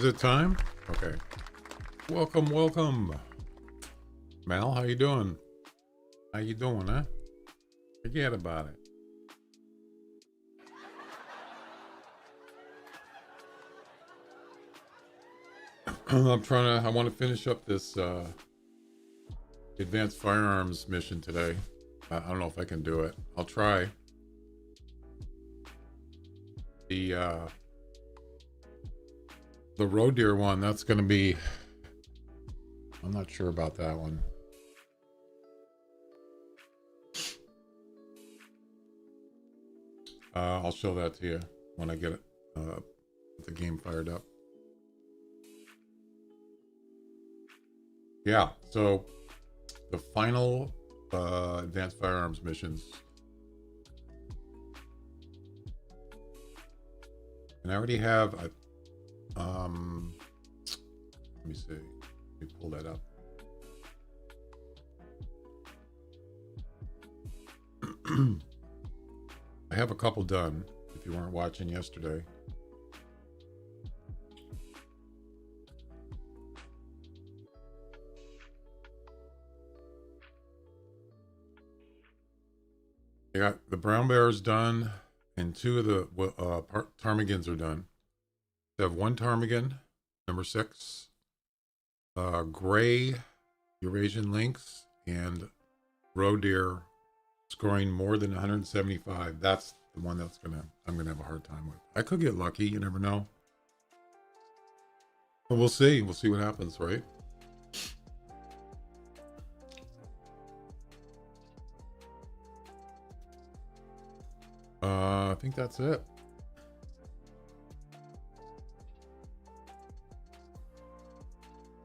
Is it time? Okay. Welcome. Mal, how you doing? How you doing, huh? Forget about it. I want to finish up this advanced firearms mission today. I don't know if I can do it. I'll try. The roe deer one, that's going to be, I'm not sure about that one. I'll show that to you when I get it, the game fired up. Yeah, so the final advanced firearms missions. And I already have a, let me see. Let me pull that up. I have a couple done, if you weren't watching yesterday. I got the brown bears done, and two of the ptarmigans are done. I have one ptarmigan, number 6, gray Eurasian lynx, and roe deer scoring more than 175. That's the one I'm gonna have a hard time with. I could get lucky, you never know. But we'll see. We'll see what happens, right? I think that's it.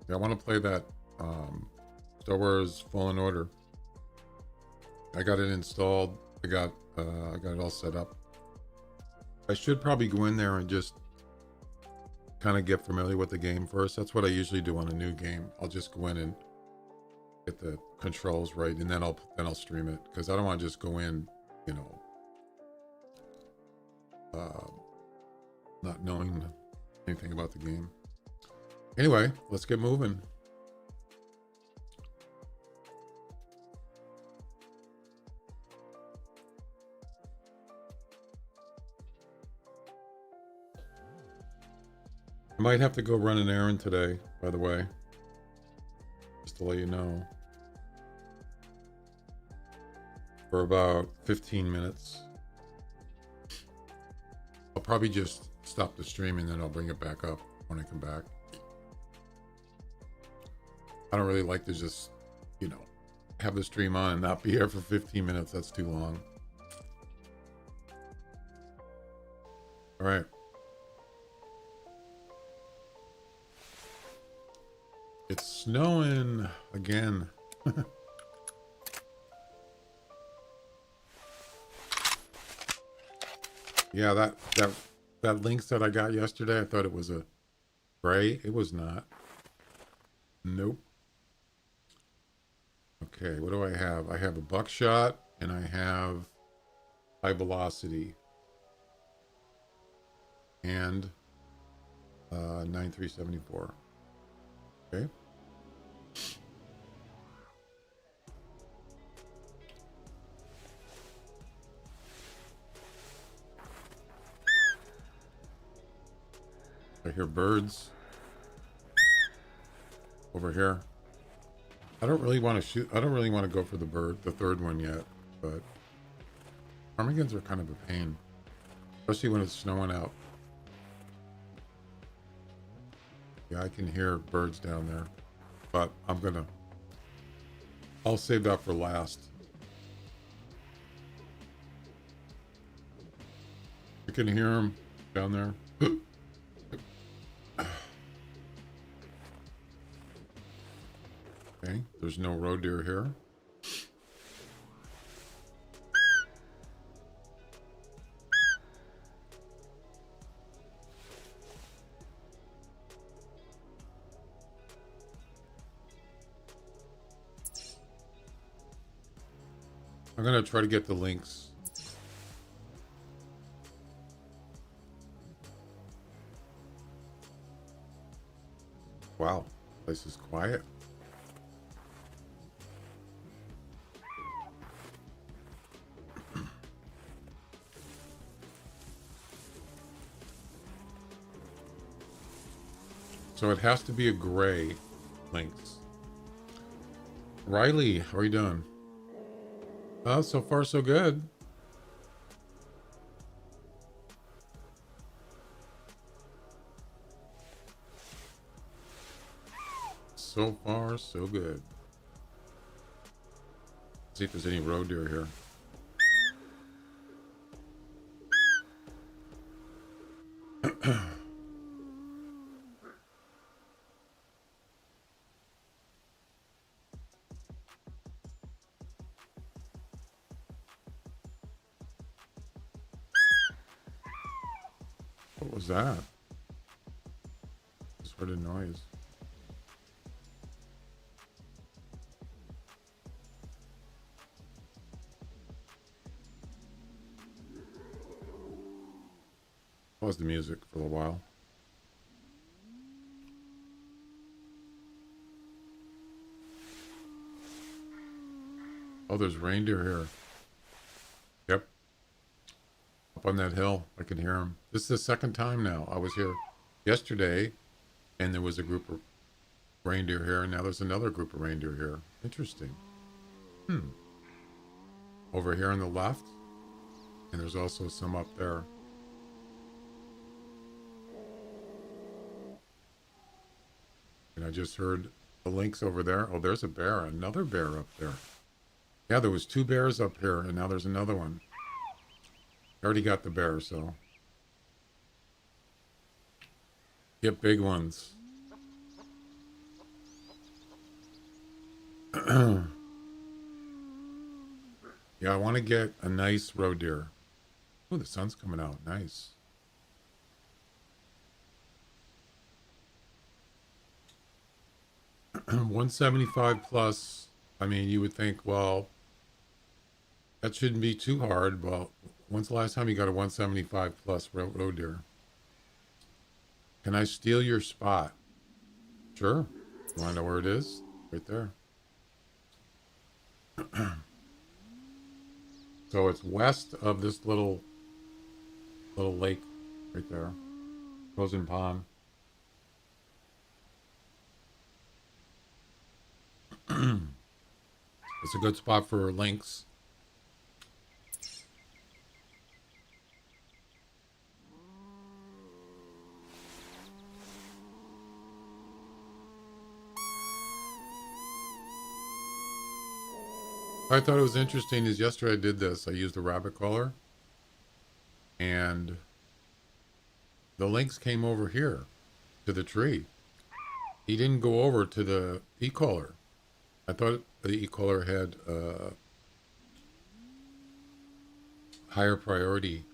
Yeah, I want to play that Star Wars Fallen Order. I got it installed. I got it all set up. I should probably go in there and just kind of get familiar with the game first. That's what I usually do on a new game. I'll just go in and get the controls right, and then I'll stream it, because I don't want to just go in, you know, not knowing anything about the game. Anyway, let's get moving. I might have to go run an errand today, by the way, just to let you know, for about 15 minutes. I'll probably just stop the stream and then I'll bring it back up when I come back. I don't really like to just, you know, have the stream on and not be here for 15 minutes. That's too long. All right. It's snowing again. Yeah, that lynx that I got yesterday, I thought it was a gray. It was not. Nope. Okay, what do I have? I have a buckshot and I have high velocity and 9374. Okay. I hear birds over here. I don't really want to shoot. I don't really want to go for the third one yet, but ptarmigans are kind of a pain, especially when it's snowing out. Yeah, I can hear birds down there, but I'll save that for last. You can hear them down there. Okay, there's no roe deer here. I'm gonna try to get the lynx. Wow, place is quiet. So it has to be a gray lynx. Riley, how are you doing? Oh, so far so good. So far so good. Let's see if there's any roe deer here. What was that? Just heard a noise. Pause the music for a while. Oh, there's reindeer here. Yep. Up on that hill. I can hear them. This is the second time now. I was here yesterday, and there was a group of reindeer here, and now there's another group of reindeer here. Interesting. Over here on the left, and there's also some up there. And I just heard the lynx over there. Oh, there's a bear. Another bear up there. Yeah, there was 2 bears up here, and now there's another one. I already got the bear, so. Get big ones. Yeah, I want to get a nice roe deer. Oh, the sun's coming out. Nice. $175 plus. I mean, you would think, well, that shouldn't be too hard. Well, when's the last time you got a 175 plus roe deer? Can I steal your spot? Sure. You want to know where it is? Right there. So it's west of this little lake right there. Frozen pond. It's a good spot for lynx. I thought it was interesting is yesterday I did this. I used a rabbit collar, and the lynx came over here to the tree. He didn't go over to the e-collar. I thought the e-collar had higher priority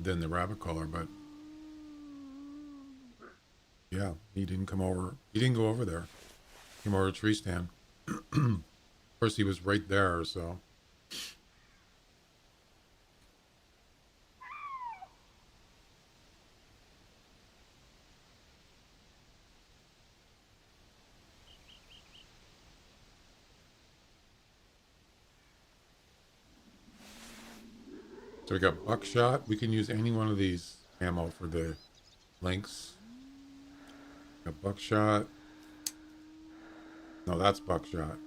than the rabbit collar, but yeah, he didn't come over. He didn't go over there. He came over to a tree stand. Of course, he was right there, so. So we got buckshot. We can use any one of these ammo for the lynx. Got buckshot. No, that's buckshot.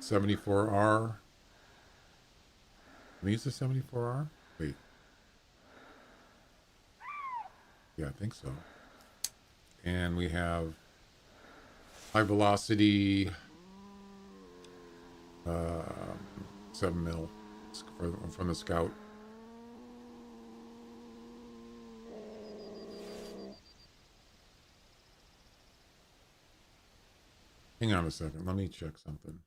74R. Can we use the 74R? Wait. Yeah, I think so. And we have high velocity 7 mil from the Scout. Hang on a second. Let me check something.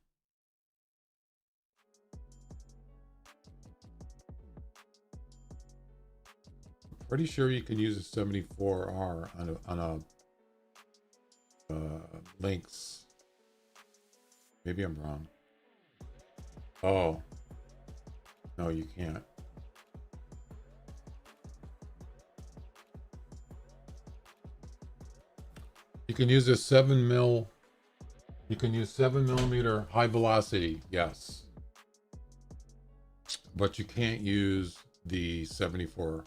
Pretty sure you can use a 74R on a lynx. Maybe I'm wrong. Oh. No, you can't. You can use a 7 mil. You can use 7 millimeter high velocity, yes, but you can't use the 74R.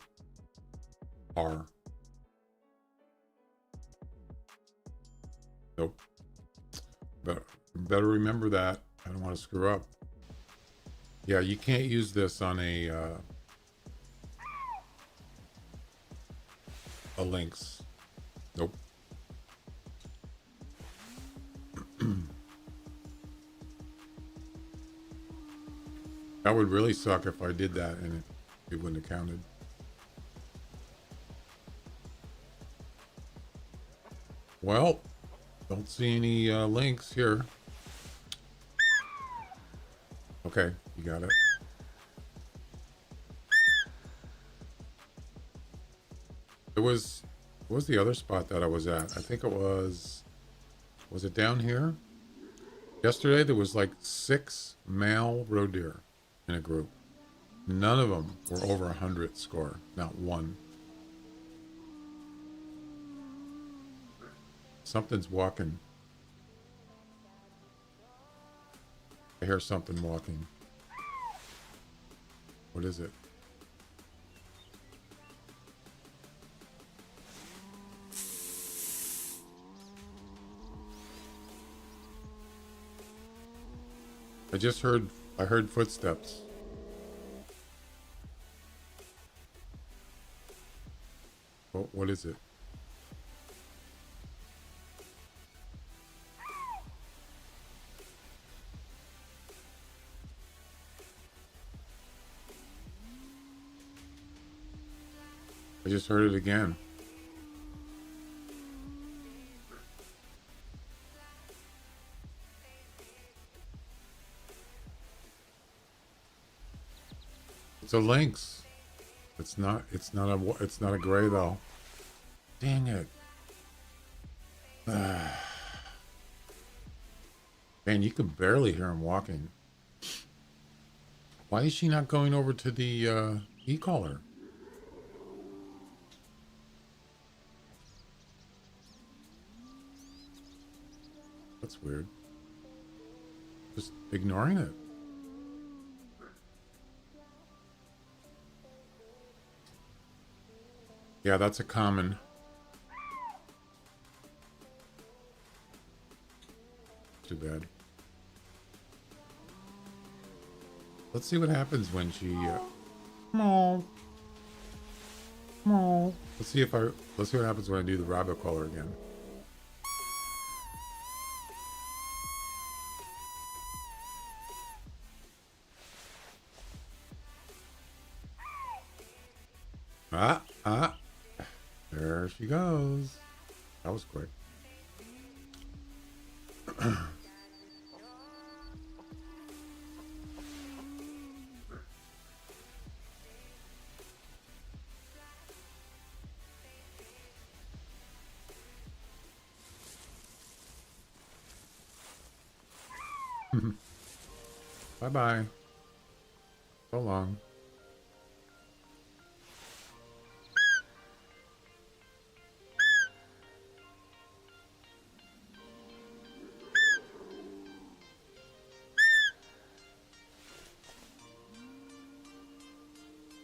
Nope. But better remember that. I don't want to screw up. Yeah, you can't use this on a Lynx. Nope. That would really suck if I did that and it wouldn't have counted. Well, don't see any links here. Okay, you got it. What was the other spot that I was at? I think it was it down here? Yesterday there was like 6 male roe deer in a group. None of them were over 100 score, not one. Something's walking. I hear something walking. What is it? I heard footsteps. What is it? I just heard it again. It's a lynx. It's not a gray though. Dang it. Man, you can barely hear him walking. Why is she not going over to the e-collar? That's weird. Just ignoring it. Yeah, that's a common. Too bad. Let's see what happens when she. Let's see what happens when I do the rabbit collar again. There she goes. That was quick. Bye-bye. So long.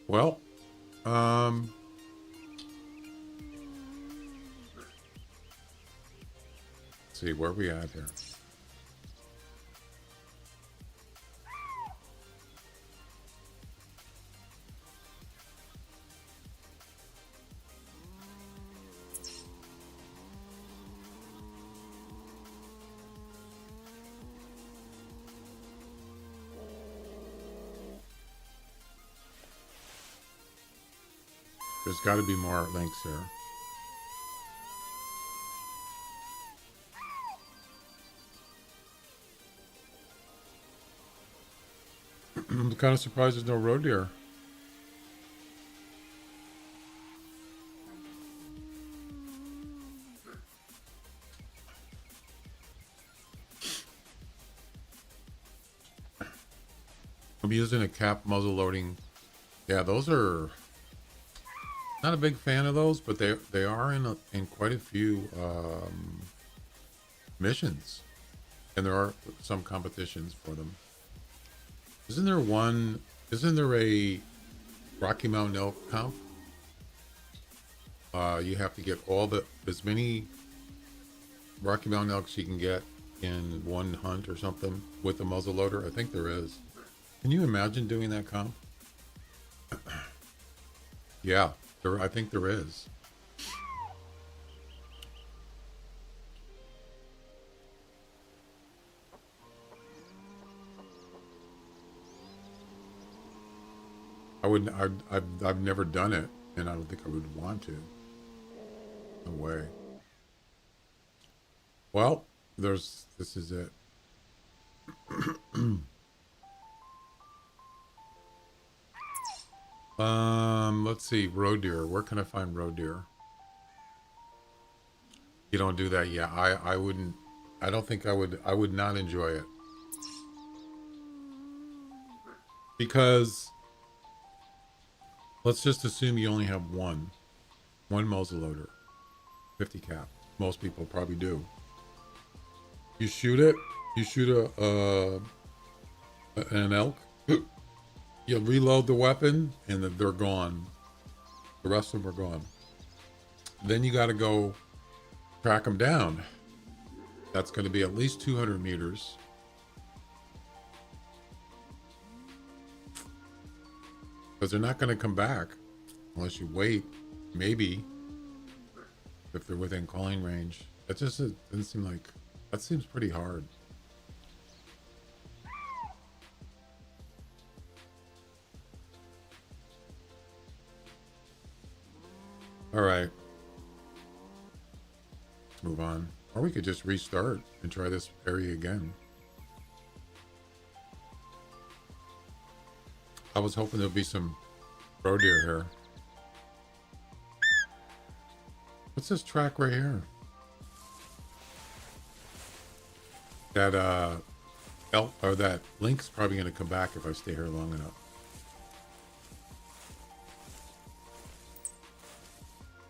Well, let's see where we at here. There's got to be more links here. I'm kind of surprised there's no roe deer. I'm using a cap muzzle loading. Yeah, those are Not a big fan of those, but they are in quite a few missions, and there are some competitions for them. Isn't there one? Isn't there a Rocky Mountain elk comp? You have to get as many Rocky Mountain elks you can get in one hunt or something with a muzzleloader. I think there is. Can you imagine doing that comp? Yeah, I think there is. I wouldn't. I've never done it, and I don't think I would want to. No way. Well, this is it. Let's see. Roe deer. Where can I find roe deer? You don't do that. Yeah, I wouldn't. I don't think I would. I would not enjoy it because let's just assume you only have one muzzleloader, 50 cap. Most people probably do. You shoot it. You shoot an elk. You reload the weapon, and they're gone. The rest of them are gone. Then you got to go track them down. That's going to be at least 200 meters. Because they're not going to come back unless you wait. Maybe if they're within calling range. That just doesn't seem like. That seems pretty hard. All right. Let's move on. Or we could just restart and try this area again. I was hoping there'd be some roe deer here. What's this track right here? That elk or that link's probably gonna come back if I stay here long enough.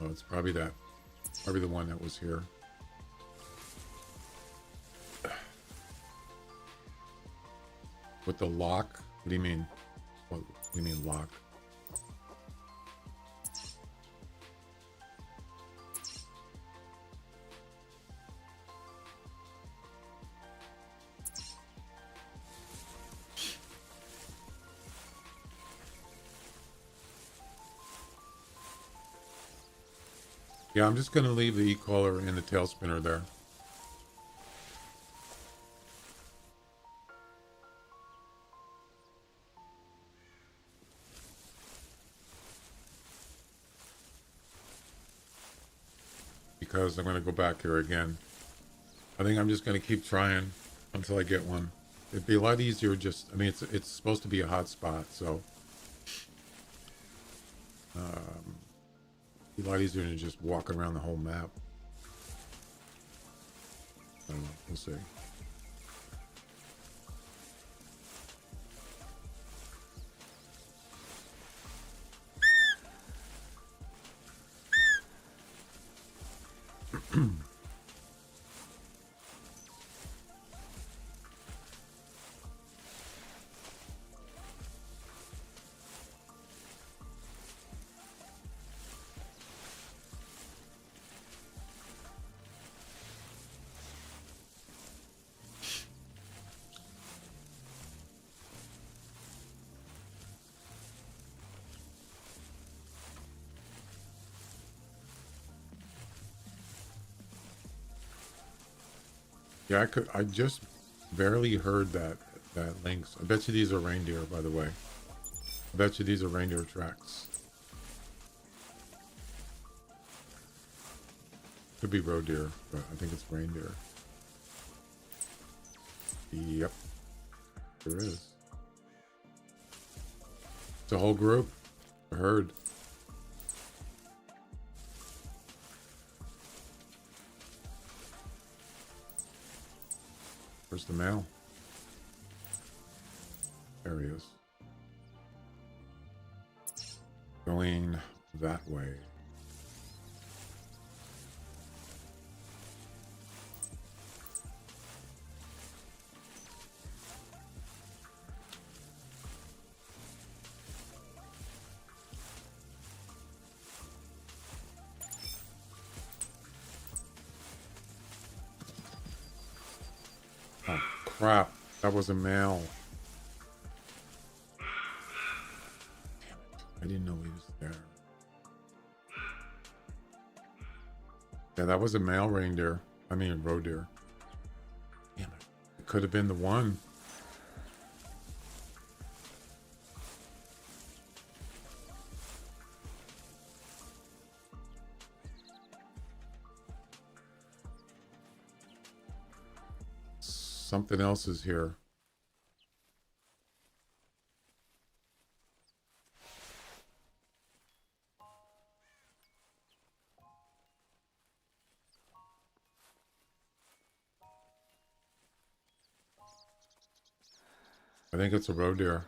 Oh, it's probably that. Probably the one that was here. With the lock? What do you mean? What do you mean lock? Yeah, I'm just going to leave the e-collar and the tail spinner there. Because I'm going to go back here again. I think I'm just going to keep trying until I get one. It'd be a lot easier just, I mean, it's supposed to be a hot spot, so. It'd be a lot easier than just walk around the whole map. I don't know, we'll see. Yeah, I just barely heard that links. I bet you these are reindeer, by the way. I bet you these are reindeer tracks. Could be roe deer, but I think it's reindeer. Yep, there is. It's a whole group. A herd. Where's the male? There he is. Going that way. Oh, crap. That was a male. Damn it. I didn't know he was there. Yeah, that was a male reindeer. I mean, roe deer. Damn it. It could have been the one. Something else is here. I think it's a roe deer.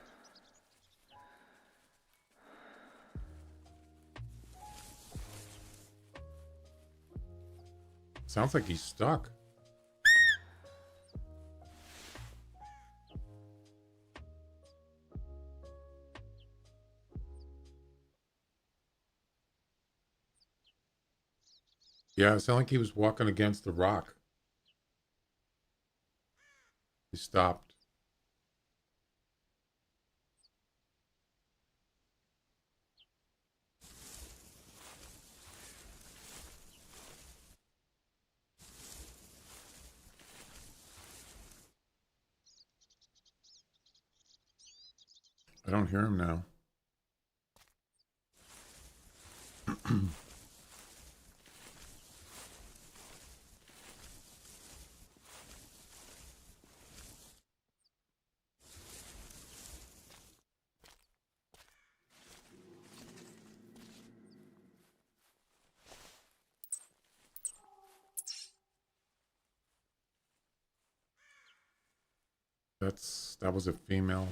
Sounds like he's stuck. Yeah, it sounded like he was walking against the rock. He stopped. I don't hear him now. That was a female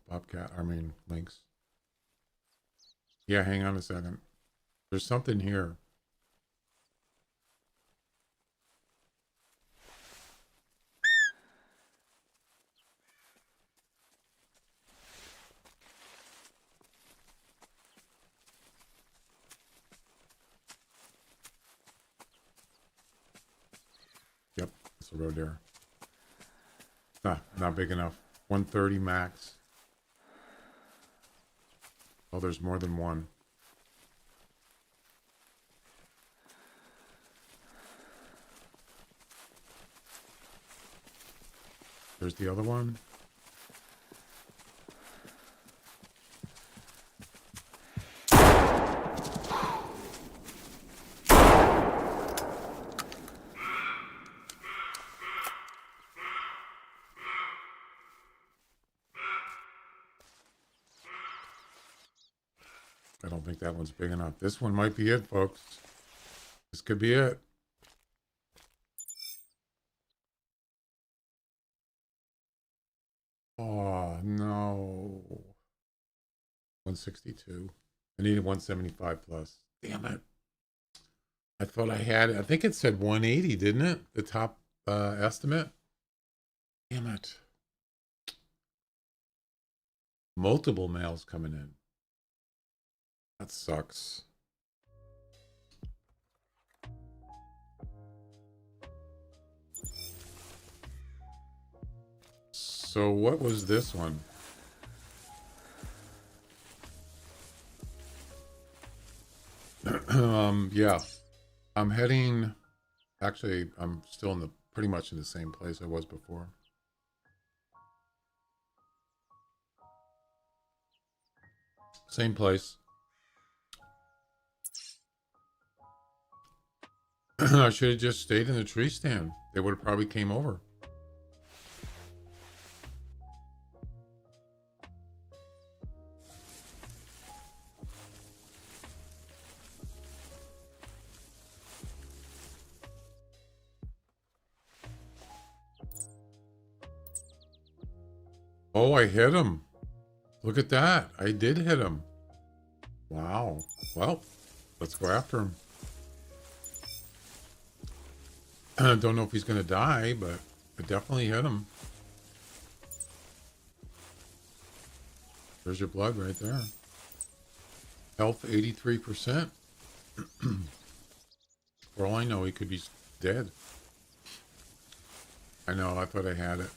bobcat. I mean, lynx. Yeah, hang on a second. There's something here. Yep, it's a roe deer. Not big enough. 130 max. Oh, there's more than one. There's the other one. I don't think that one's big enough. This one might be it, folks. This could be it. Oh, no. 162. I needed 175 plus. Damn it. I thought I had it. I think it said 180, didn't it? The top estimate. Damn it. Multiple males coming in. That sucks. So what was this one? Yeah. I'm heading, actually, I'm still in pretty much in the same place I was before. Same place. I should have just stayed in the tree stand. They would have probably came over. Oh, I hit him. Look at that. I did hit him. Wow. Well, let's go after him. I don't know if he's going to die, but it definitely hit him. There's your blood right there. Health 83%. For all I know, he could be dead. I know, I thought I had it.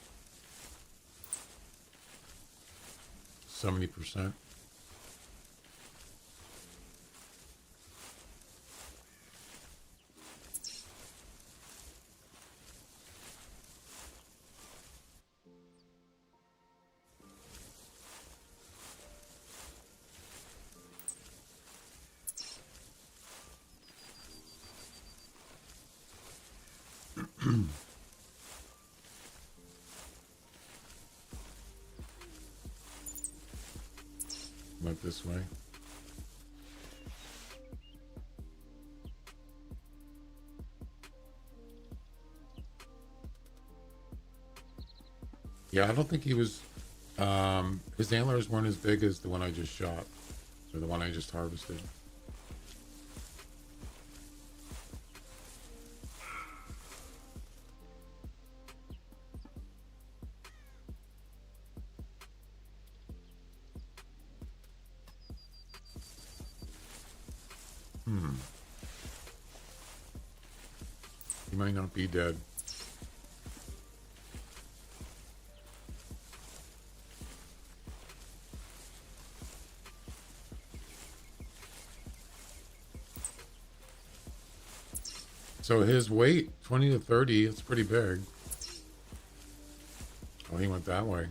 70%. Went this way. Yeah, I don't think he was. His antlers weren't as big as the one I just shot, or the one I just harvested. Hmm. He might not be dead. So his weight, 20 to 30, it's pretty big. Oh, he went that way.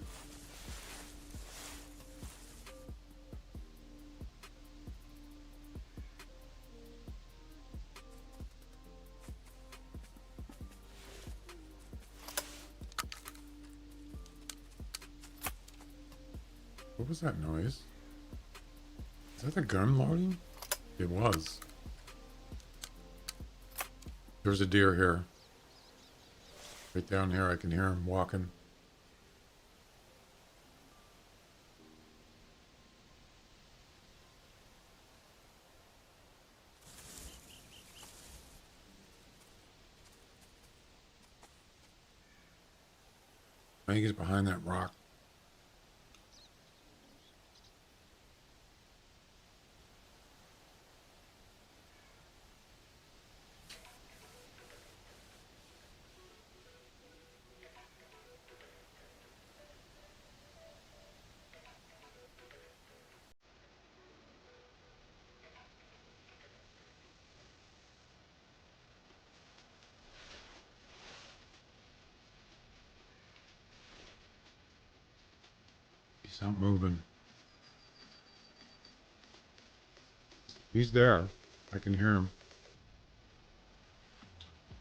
What was that noise? Is that the gun loading? It was. There's a deer here. Right down here, I can hear him walking. I think he's behind that rock. He's not moving. He's there. I can hear him.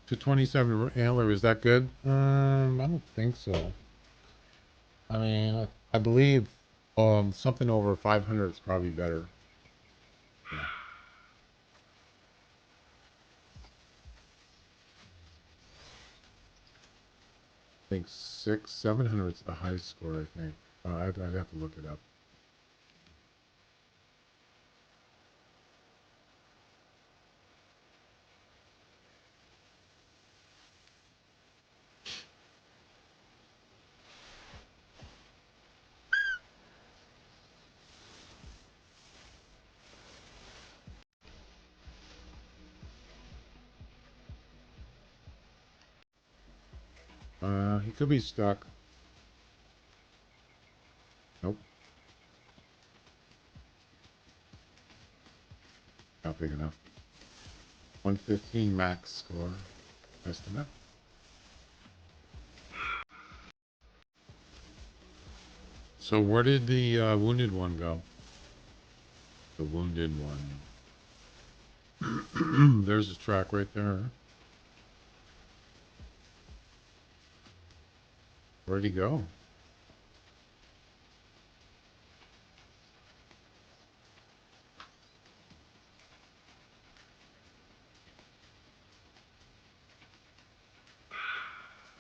227 antler, is that good? I don't think so. I mean, I believe something over 500 is probably better. Yeah. I think 700 is the highest score, I think. I'd have to look it up. He could be stuck. Nope, not big enough. 115 max score estimate. So where did the wounded one go? The wounded one. There's his track right there. Where'd he go?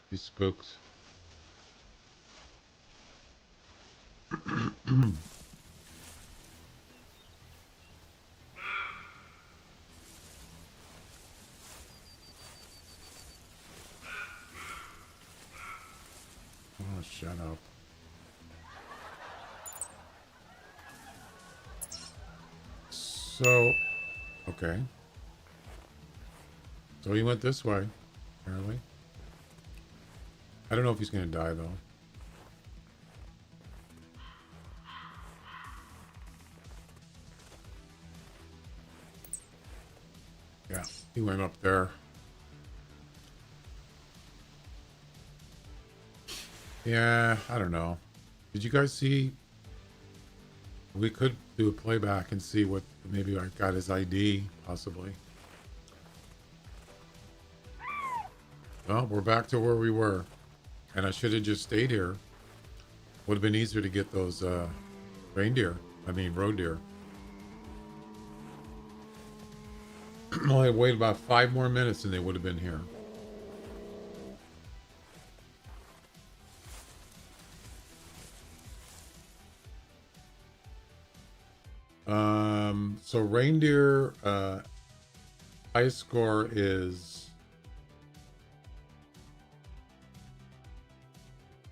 He's spooked. So, okay. So he went this way, apparently. I don't know if he's going to die, though. Yeah, he went up there. Yeah, I don't know. Did you guys see? We could do a playback and see what, maybe I got his ID, possibly. Well, we're back to where we were. And I should have just stayed here. Would have been easier to get those reindeer. I mean, roe deer. Only waited about 5 more minutes and they would have been here. So reindeer highest score is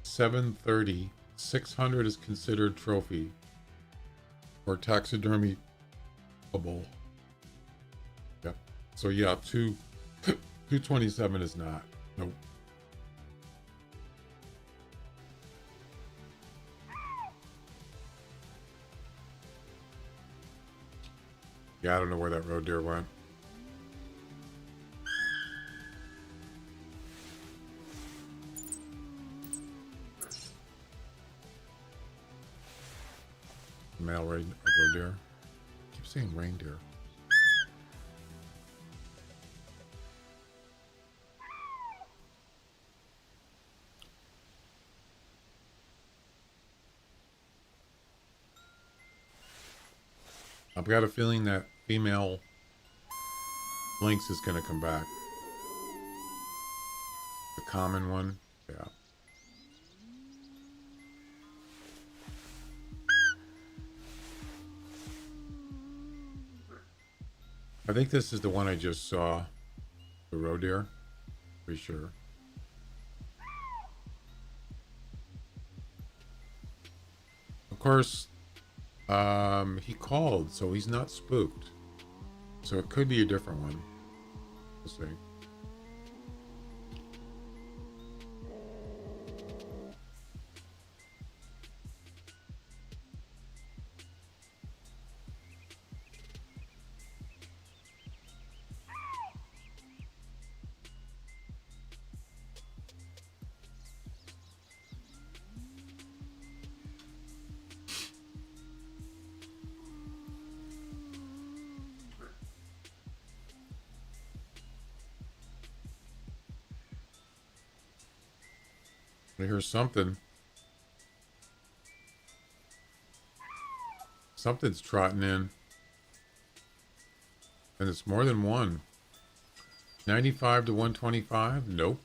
730. 600 is considered trophy or taxidermy. Yep. So yeah, 227 is not. Nope. Yeah, I don't know where that roe deer went. Male roe deer. I keep saying reindeer. I've got a feeling that female lynx is going to come back. The common one. Yeah. I think this is the one I just saw. The roe deer. Pretty sure. Of course, he called, so he's not spooked. So it could be a different one. We'll see. I hear something. Something's trotting in. And it's more than one. 95 to 125? Nope.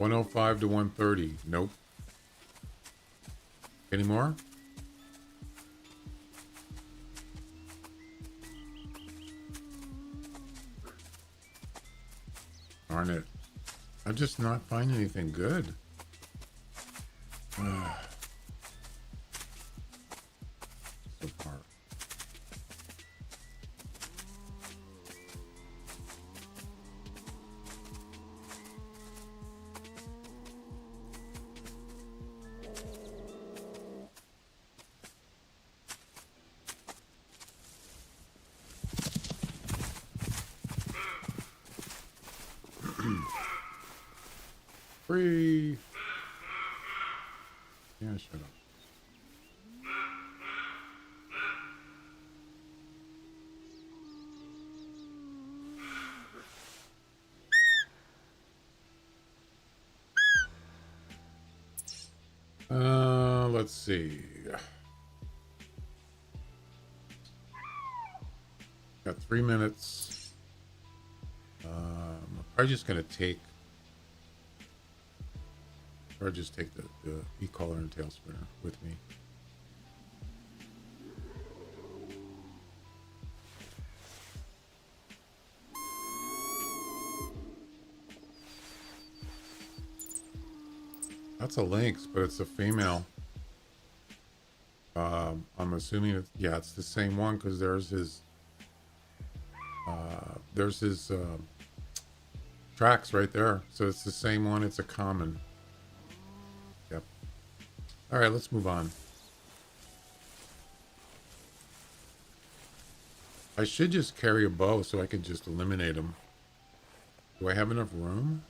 $105 to 130? Nope. Any more? Darn it. I'm just not finding anything good. So far. Free. Yeah, shut up. Let's see. Got 3 minutes. I'm probably just gonna take, or just take the e-collar and tail spinner with me. That's a lynx, but it's a female. I'm assuming yeah, it's the same one because there's his tracks right there. So it's the same one. It's a common. Yep. All right, let's move on. I should just carry a bow so I can just eliminate them. Do I have enough room?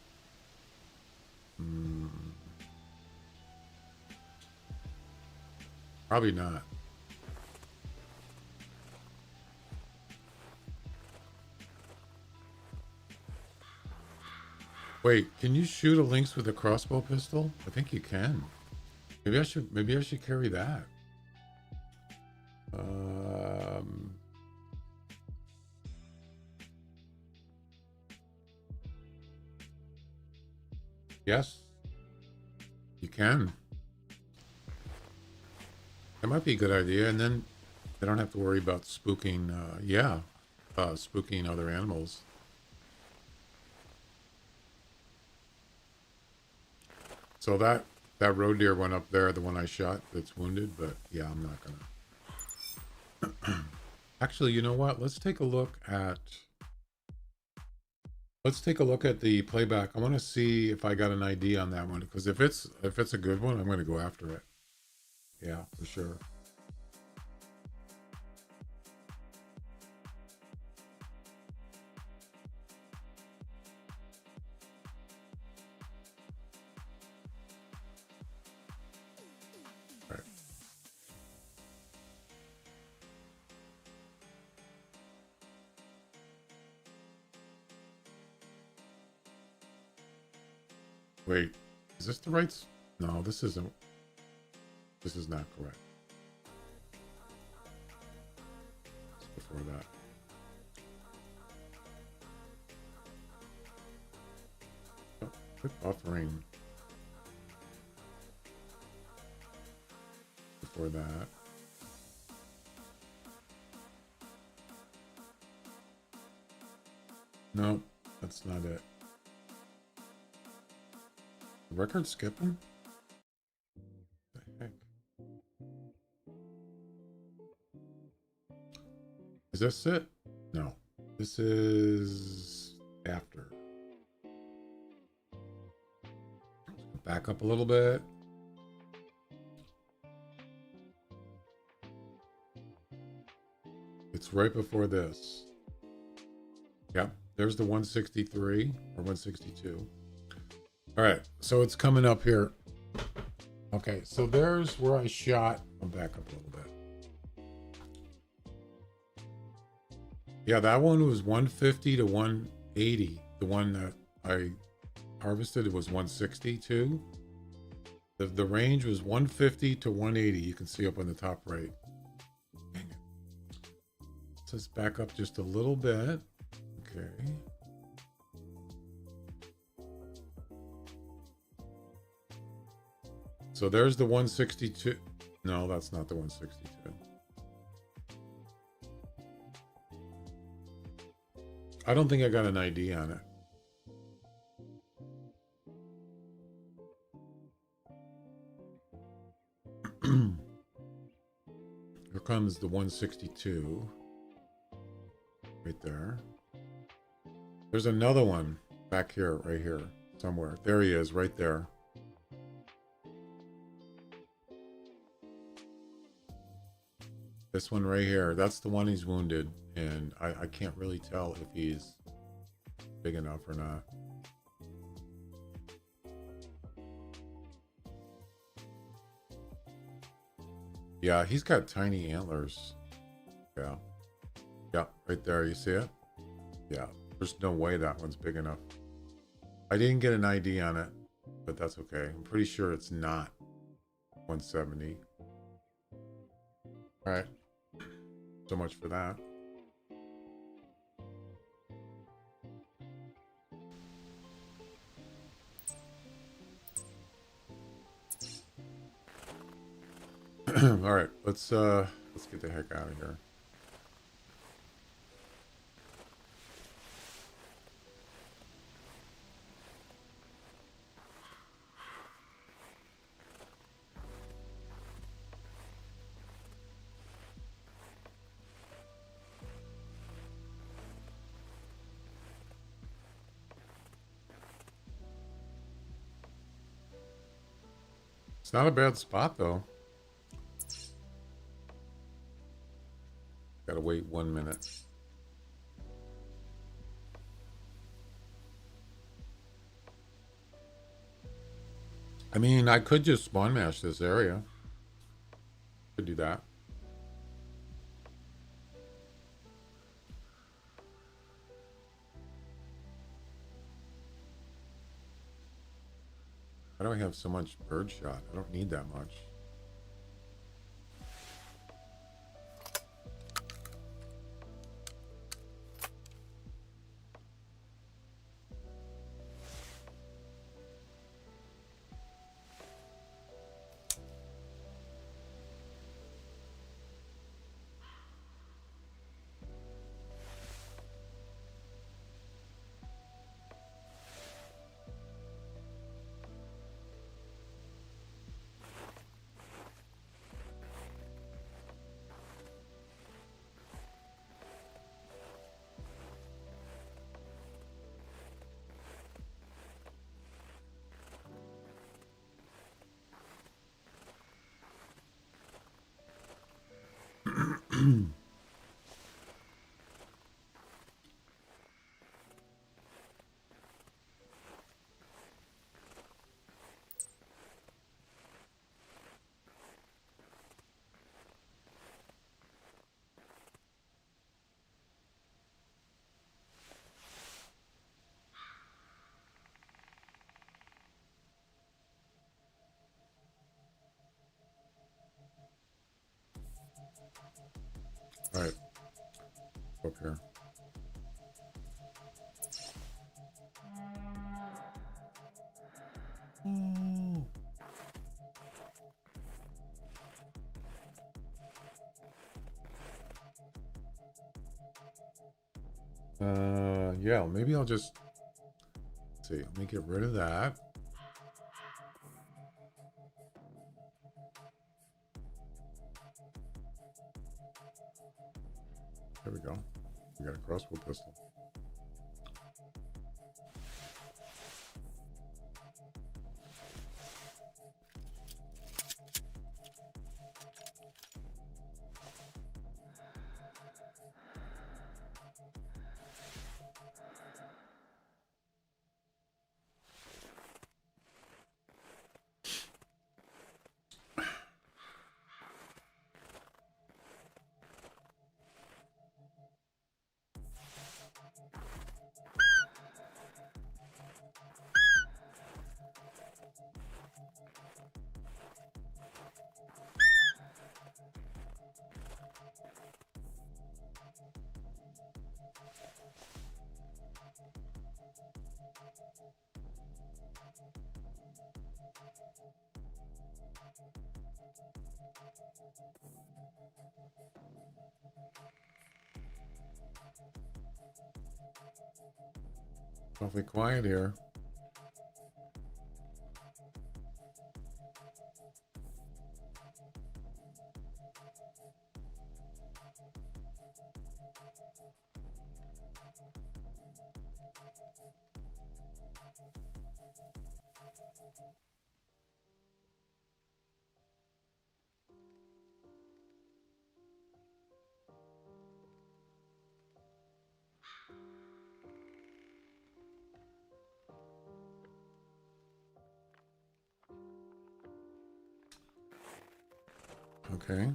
Probably not. Wait, can you shoot a lynx with a crossbow pistol? I think you can. Maybe I should carry that. Um, yes, you can. That might be a good idea, and then they don't have to worry about spooking. Spooking other animals. So that roe deer went up there, the one I shot that's wounded. But yeah, I'm not gonna. Actually, you know what? Let's take a look at the playback. I want to see if I got an ID on that one, because if it's a good one, I'm going to go after it. Yeah, for sure. All right. Wait, is this the right? No, this isn't. This is not correct. It's before that. Oh, quit buffering. Before that. No, that's not it. The record skipping? What the heck? Is this it? No. This is after. Back up a little bit. It's right before this. Yep. There's the 163 or 162. All right. So it's coming up here. Okay. So there's where I shot. I'll back up a little bit. Yeah, that one was 150 to 180. The one that I harvested, it was 162. The range was 150 to 180. You can see up on the top right. Dang it. Let's back up just a little bit. Okay. So there's the 162. No, that's not the 162. I don't think I got an ID on it. Here comes the 162. Right there. There's another one back here, right here, somewhere. There he is, right there. This one right here, that's the one he's wounded, and I can't really tell if he's big enough or not. Yeah, he's got tiny antlers. Yeah. Yeah, right there, you see it? Yeah, there's no way that one's big enough. I didn't get an ID on it, but that's okay. I'm pretty sure it's not 170. All right. So much for that. All right, let's get the heck out of here. It's not a bad spot though. Gotta wait 1 minute. I mean, I could just spawn mash this area. Could do that. Why do I have so much bird shot? I don't need that much. All right, up here. Yeah, maybe I'll just see. Let me get rid of that. There we go. We got a crossbow pistol. Awfully quiet here. Okay.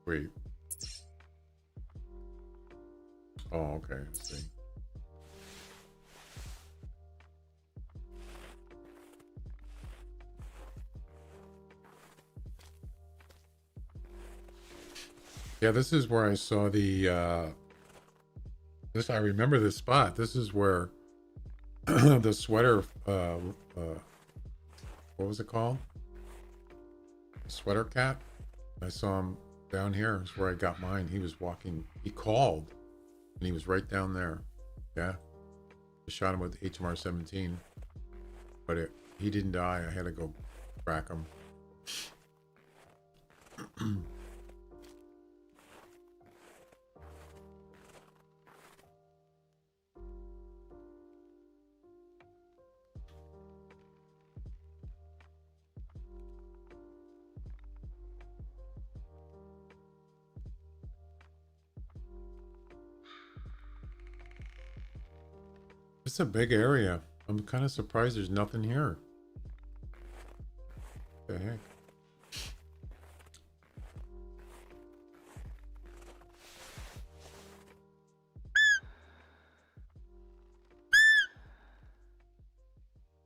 Wait. Oh, okay. I see. Yeah, this is where I saw the this, I remember this spot. This is where the sweater what was it called? Sweater cat. I saw him down here. Is where I got mine. He was walking. He called, and he was right down there. Yeah, I shot him with HMR 17, but he didn't die. I had to go crack him. It's a big area. I'm kind of surprised there's nothing here. What the heck?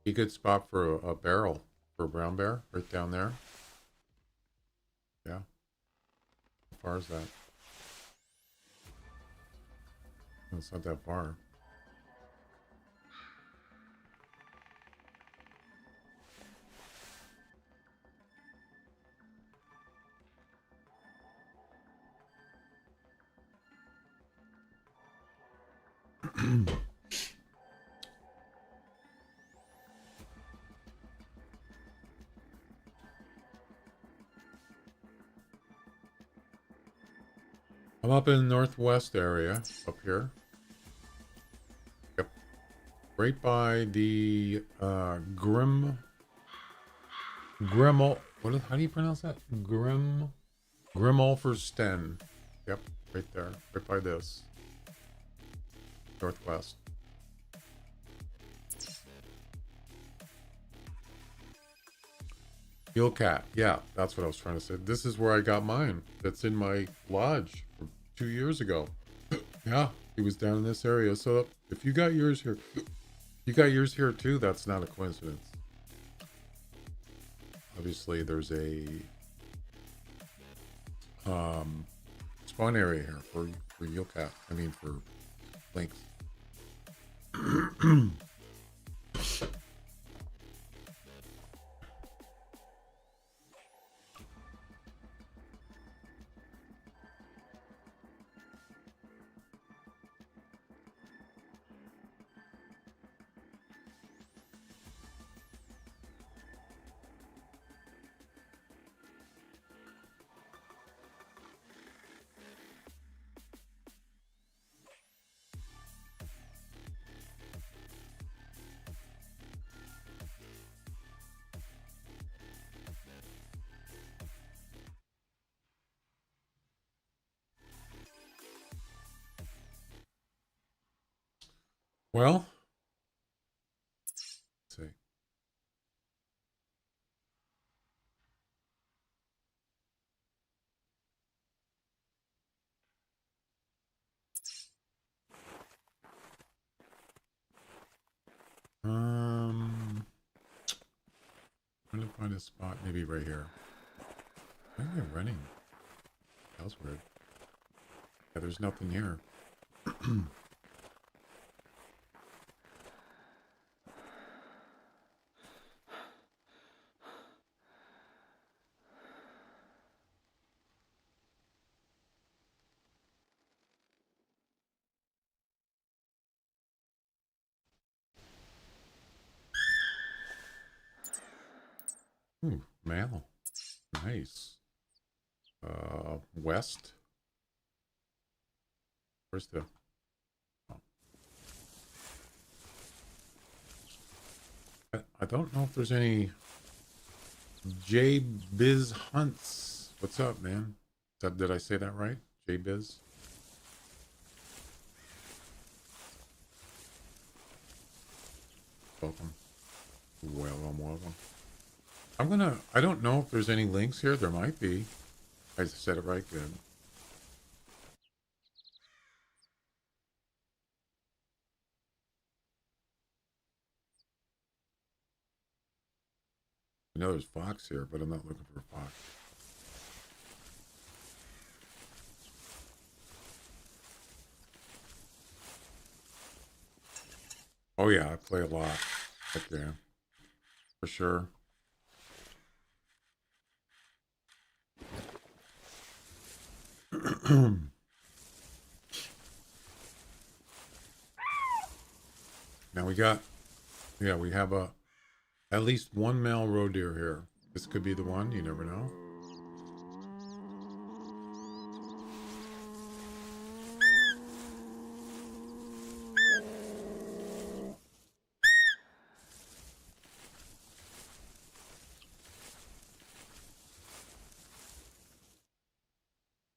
A good spot for a barrel for a brown bear, right down there. Yeah. How far is that? Oh, it's not that far. I'm up in the northwest area, up here. Yep. Right by the Grimmel. How do you pronounce that? Grimmelfersten. Yep, right there. Right by this. Northwest. Heel cat. Yeah, that's what I was trying to say. This is where I got mine. That's in my lodge from 2 years ago. Yeah, he was down in this area. So if you got yours here, you got yours here too. That's not a coincidence. Obviously, there's a spawn area here for heel cat. I mean for lynx. Well, let's see. I'm gonna find a spot maybe right here. Why am I running? That was weird. Yeah, there's nothing here. Ooh, mail. Nice. West. Where's the... Oh. I don't know if there's any J Biz Hunts. What's up, man? Did I say that right? J Biz? Welcome. Welcome. I don't know if there's any links here. There might be. I said it right, good. I know there's fox here, but I'm not looking for a fox. Oh yeah, I play a lot. Heck yeah. For sure. Now we have at least one male roe deer here. This could be the one, you never know.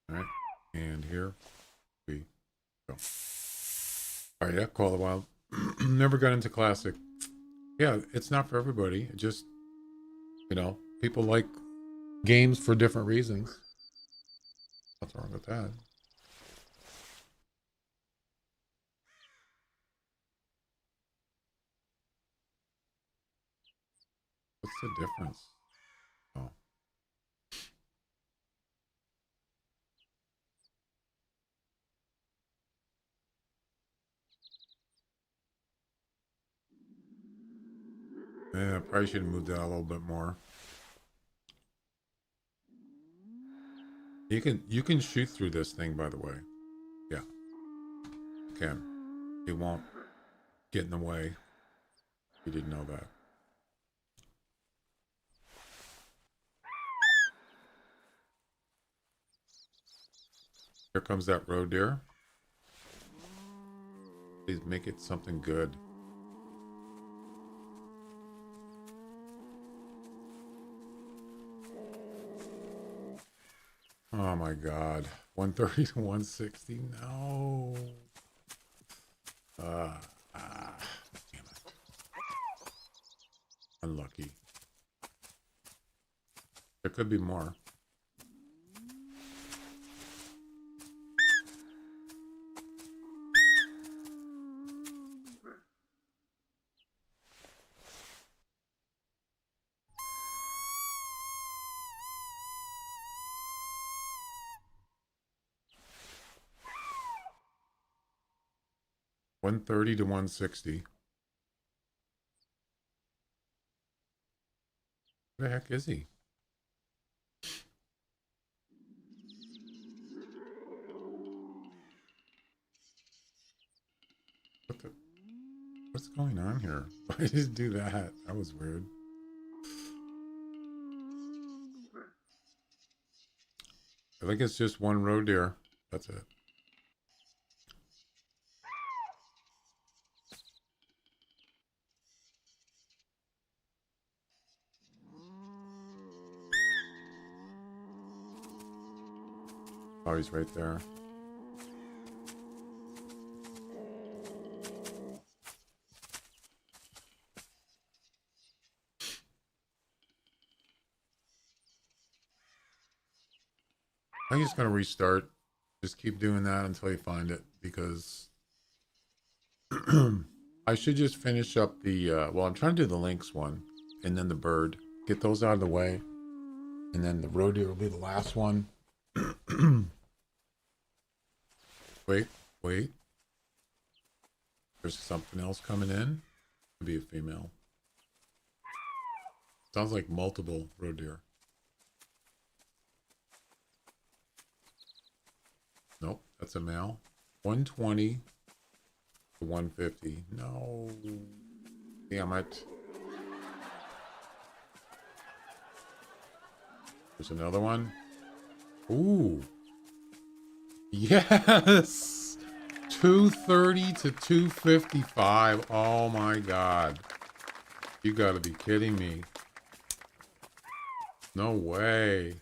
All right, and here we go. All right, yeah, call the wild. Never got into classic. Yeah, it's not for everybody. It just, people like games for different reasons. What's wrong with that? What's the difference? Oh. Yeah, probably should have moved that a little bit more. You can shoot through this thing, by the way. Yeah, you can. It won't get in the way. You didn't know that. Here comes that roe deer. Please make it something good. Oh my god. 130 to 160? No. Damn it. Unlucky. There could be more. $130 to $160. Where the heck is he? What's going on here? Why did he do that? That was weird. I think it's just one roe deer. That's it. Oh, he's right there. I'm just going to restart. Just keep doing that until you find it, because I should just finish up the, well, I'm trying to do the lynx one and then the bird. Get those out of the way. And then the roe deer will be the last one. Wait. There's something else coming in. Could be a female. Sounds like multiple roe deer. Nope, that's a male. 120 to 150. No. Damn it. There's another one. Ooh. Yes. 230 to 255. Oh my god. You gotta be kidding me. No way.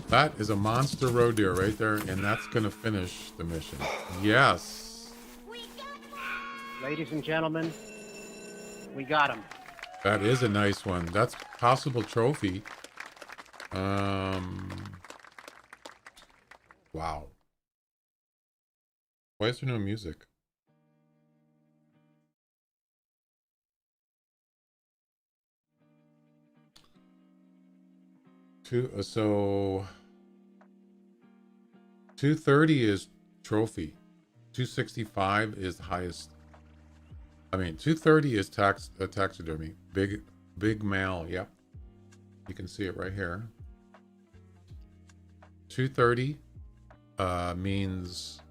That is a monster roe deer right there, and that's gonna finish the mission. Yes. Ladies and gentlemen, we got him. That is a nice one. That's possible trophy. Wow. Why is there no music? So 230 is trophy. 265 is the highest. I mean, 230 is taxidermy. Big male. Yep. You can see it right here. 230 means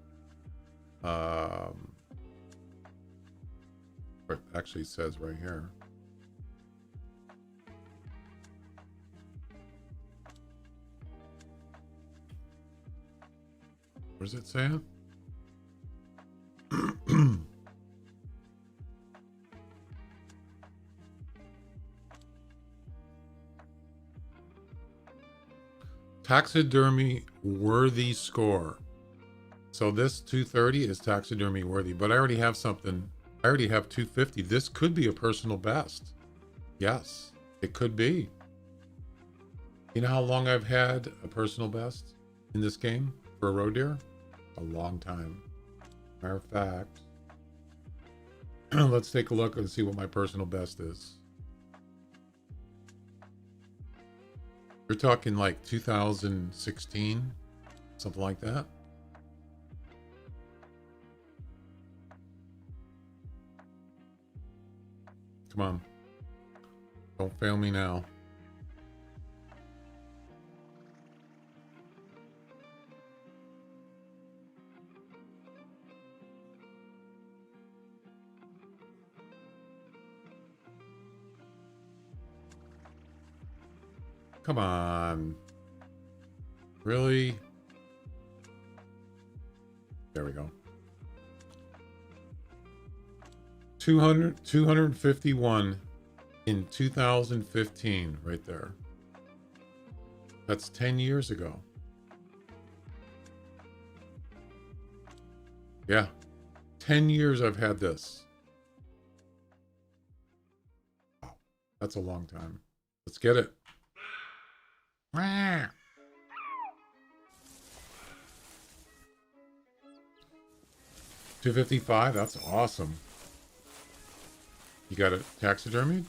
it actually says right here. What does it say? taxidermy worthy score. So this 230 is taxidermy worthy, but I already have something. I already have 250. This could be a personal best. Yes, it could be. You know how long I've had a personal best in this game for a roe deer? A long time. Matter of fact, let's take a look and see what my personal best is. We're talking like 2016, something like that. Come on. Don't fail me now. Come on. Really? There we go. 251 in 2015, right there. That's 10 years ago. Yeah. 10 years I've had this. Wow. That's a long time. Let's get it. 255, that's awesome. You got it taxidermied?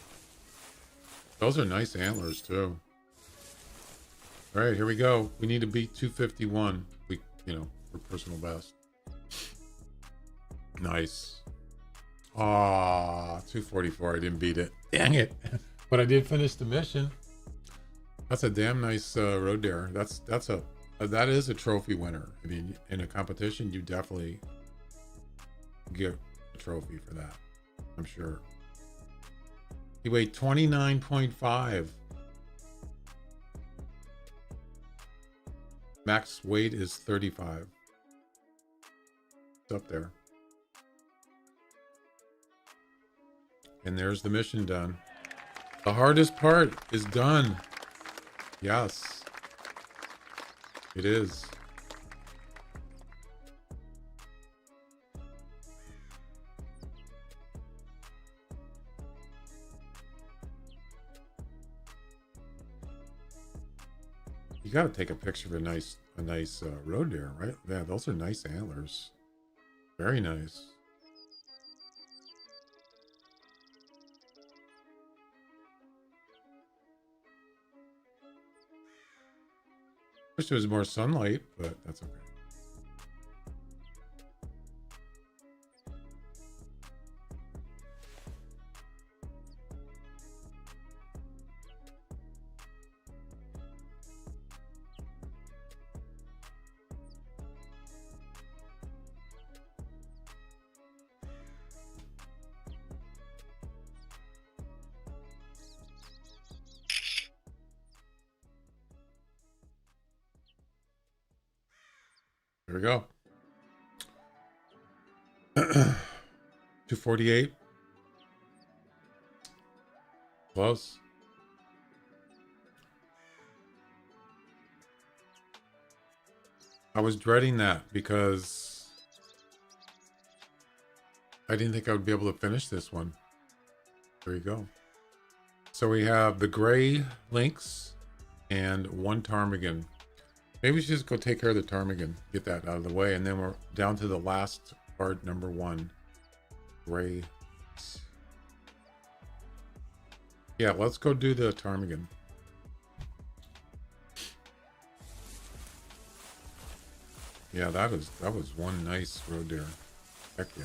Those are nice antlers too. All right, here we go. We need to beat 251. For personal best. Nice. Ah, 244. I didn't beat it. Dang it. But I did finish the mission. That's a damn nice roe deer. That is a trophy winner. I mean, in a competition, you definitely get a trophy for that. I'm sure. He weighed 29.5. Max weight is 35. It's up there. And there's the mission done. The hardest part is done. Yes. It is. You got to take a picture of a nice roe deer, right? Yeah, those are nice antlers. Very nice. Wish there was more sunlight, but that's okay. There we go. 248. Close. I was dreading that because I didn't think I would be able to finish this one. There you go. So we have the gray lynx and one ptarmigan. Maybe we should just go take care of the ptarmigan, get that out of the way, and then we're down to the last part, number 1. Gray. Yeah, let's go do the ptarmigan. Yeah, that was one nice roe deer. Heck yeah.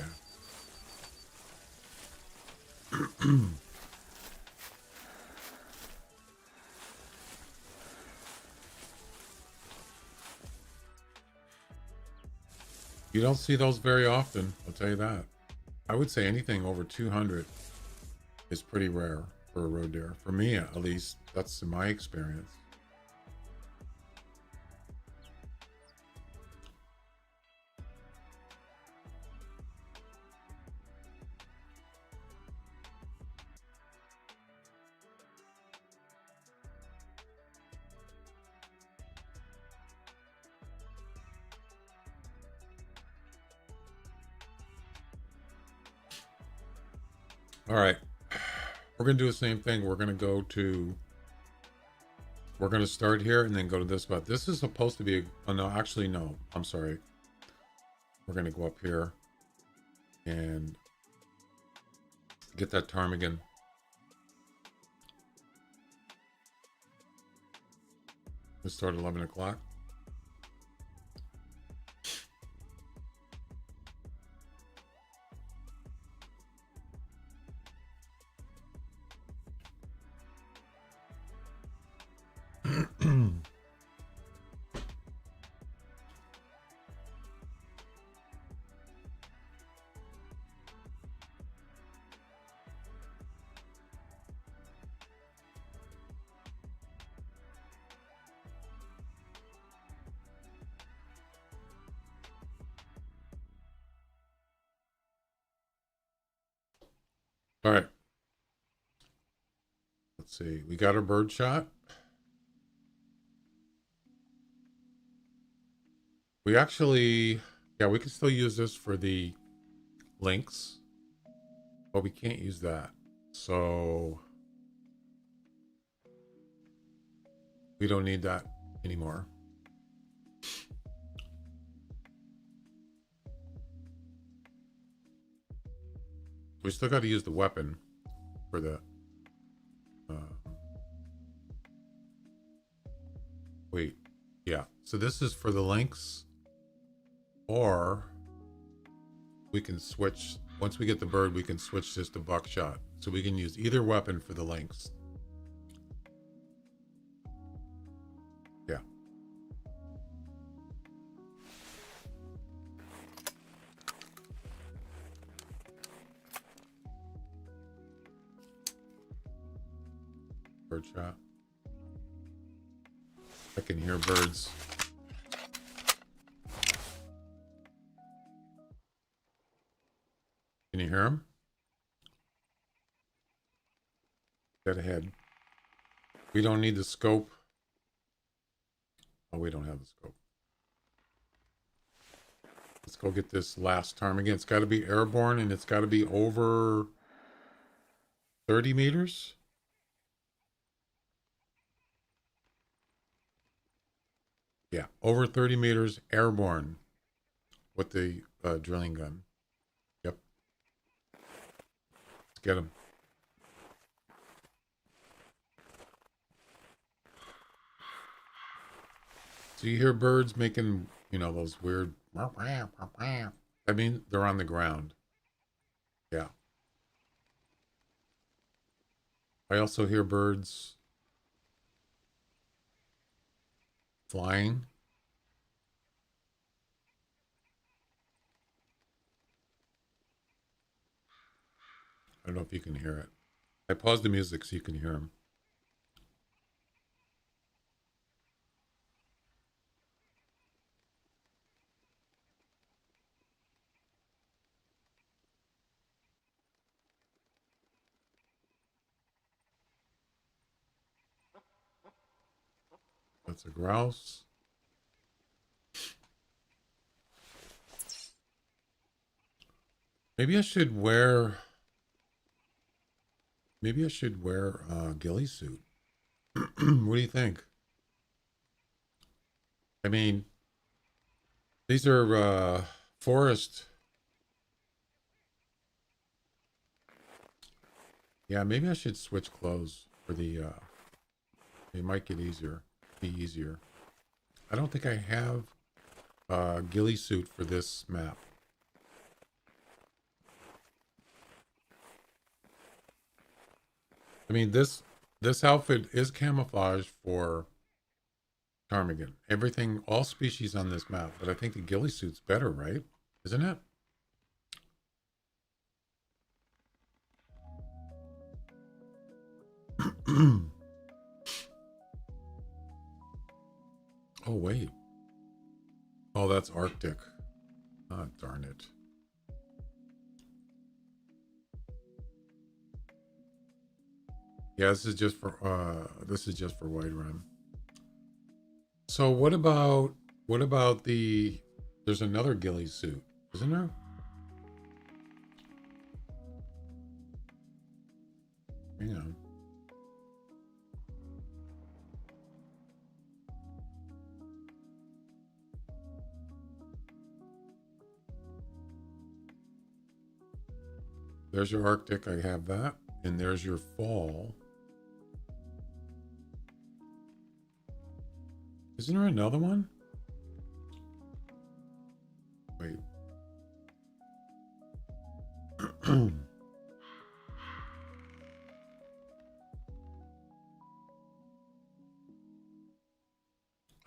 You don't see those very often, I'll tell you that. I would say anything over 200 is pretty rare for a roe deer. For me, at least, that's my experience. All right. We're going to do the same thing. We're going to start here and then go to this spot. This is supposed to be, oh no, actually, no, I'm sorry. We're going to go up here and get that ptarmigan. Let's start at 11 o'clock. All right. Let's see. We got our bird shot. We actually, yeah, we can still use this for the links, but we can't use that. So we don't need that anymore. We still got to use the weapon for the. Wait, yeah. So this is for the links, or we can switch. Once we get the bird, we can switch this to buckshot. So we can use either weapon for the links. Yeah. Bird shot. I can hear birds. Can you hear them? Dead ahead. We don't need the scope. Oh, we don't have the scope. Let's go get this last ptarmigan. It's got to be airborne and it's got to be over 30 meters. Yeah, over 30 meters airborne with the drilling gun. Yep. Let's get him. So you hear birds making, you know, those weird. I mean, they're on the ground. Yeah. I also hear birds flying. I don't know if you can hear it. I paused the music so you can hear them. That's a grouse. Maybe I should wear a ghillie suit. What do you think? I mean, these are forest. Yeah, maybe I should switch clothes for the it might get easier. Be easier. I don't think I have a ghillie suit for this map. I mean, this outfit is camouflage for ptarmigan. Everything, all species on this map, but I think the ghillie suit's better, right? Isn't it? Oh, wait. Oh, that's Arctic. Ah, darn it. Yeah, this is just for White Run. So what about the there's another ghillie suit, isn't there? There's your Arctic. I have that. And there's your fall. Isn't there another one? Wait.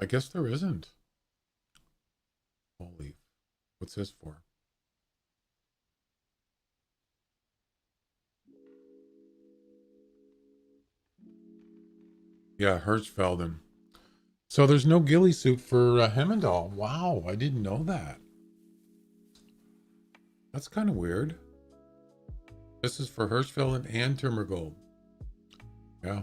I guess there isn't. Fall leaf. What's this for? Yeah, Hirschfelden. So there's no ghillie suit for Hemmeldal. Wow, I didn't know that. That's kind of weird. This is for Hirschfelden and Timbergold. Yeah.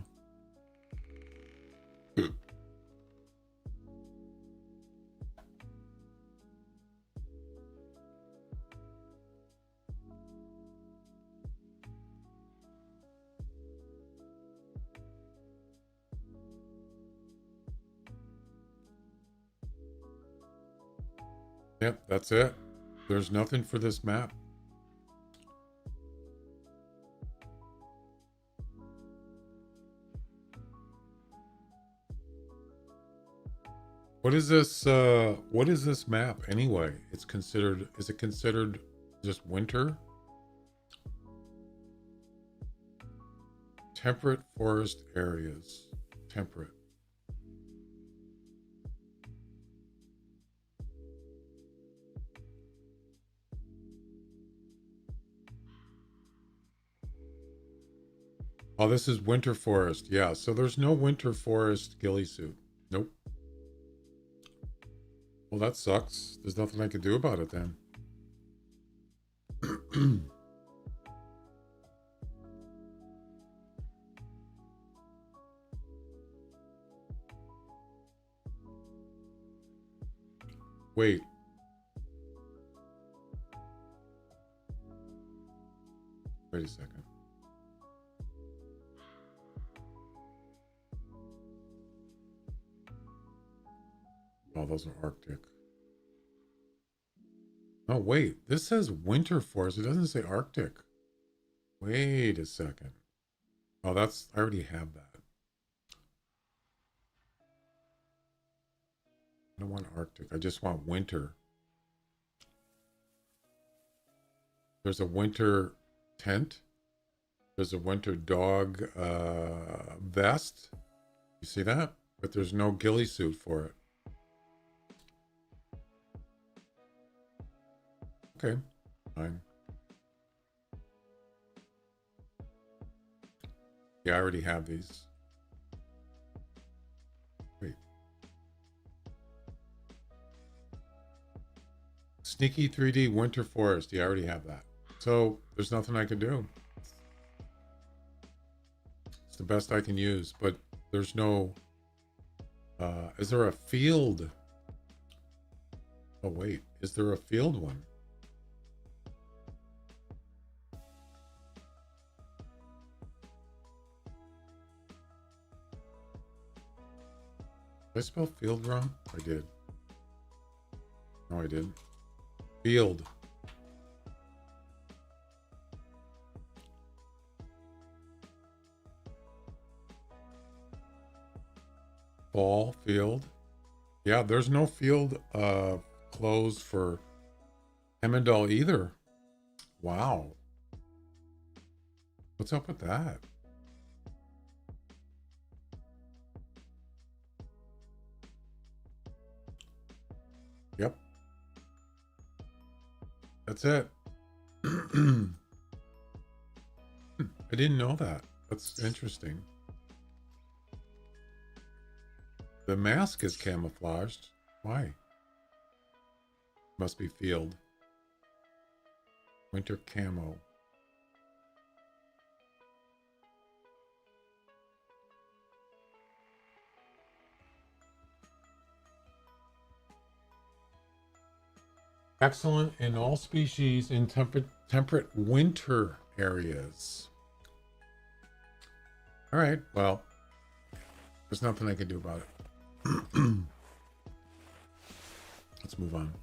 Yep, that's it. There's nothing for this map. What is this map anyway? It's considered, is it considered just winter? Temperate forest areas. Temperate. Oh, this is winter forest. Yeah, so there's no winter forest ghillie suit. Nope. Well, that sucks. There's nothing I can do about it then. Wait. Wait a second. Oh, those are Arctic. Oh, wait. This says winter forest. It doesn't say Arctic. Wait a second. Oh, that's... I already have that. I don't want Arctic. I just want winter. There's a winter tent. There's a winter dog vest. You see that? But there's no ghillie suit for it. Okay, fine. Yeah, I already have these. Wait. Sneaky 3D Winter Forest. Yeah, I already have that. So there's nothing I can do. It's the best I can use, but there's no... is there a field? Oh, wait. Is there a field one? Did I spell field wrong? I did. No, I didn't. Field. Fall field. Yeah, there's no field clothes for Hemmeldal either. Wow. What's up with that? Yep. That's it. I didn't know that. That's interesting. The mask is camouflaged. Why? Must be field. Winter camo. Excellent in all species in temperate winter areas. All right, well, there's nothing I can do about it. Let's move on.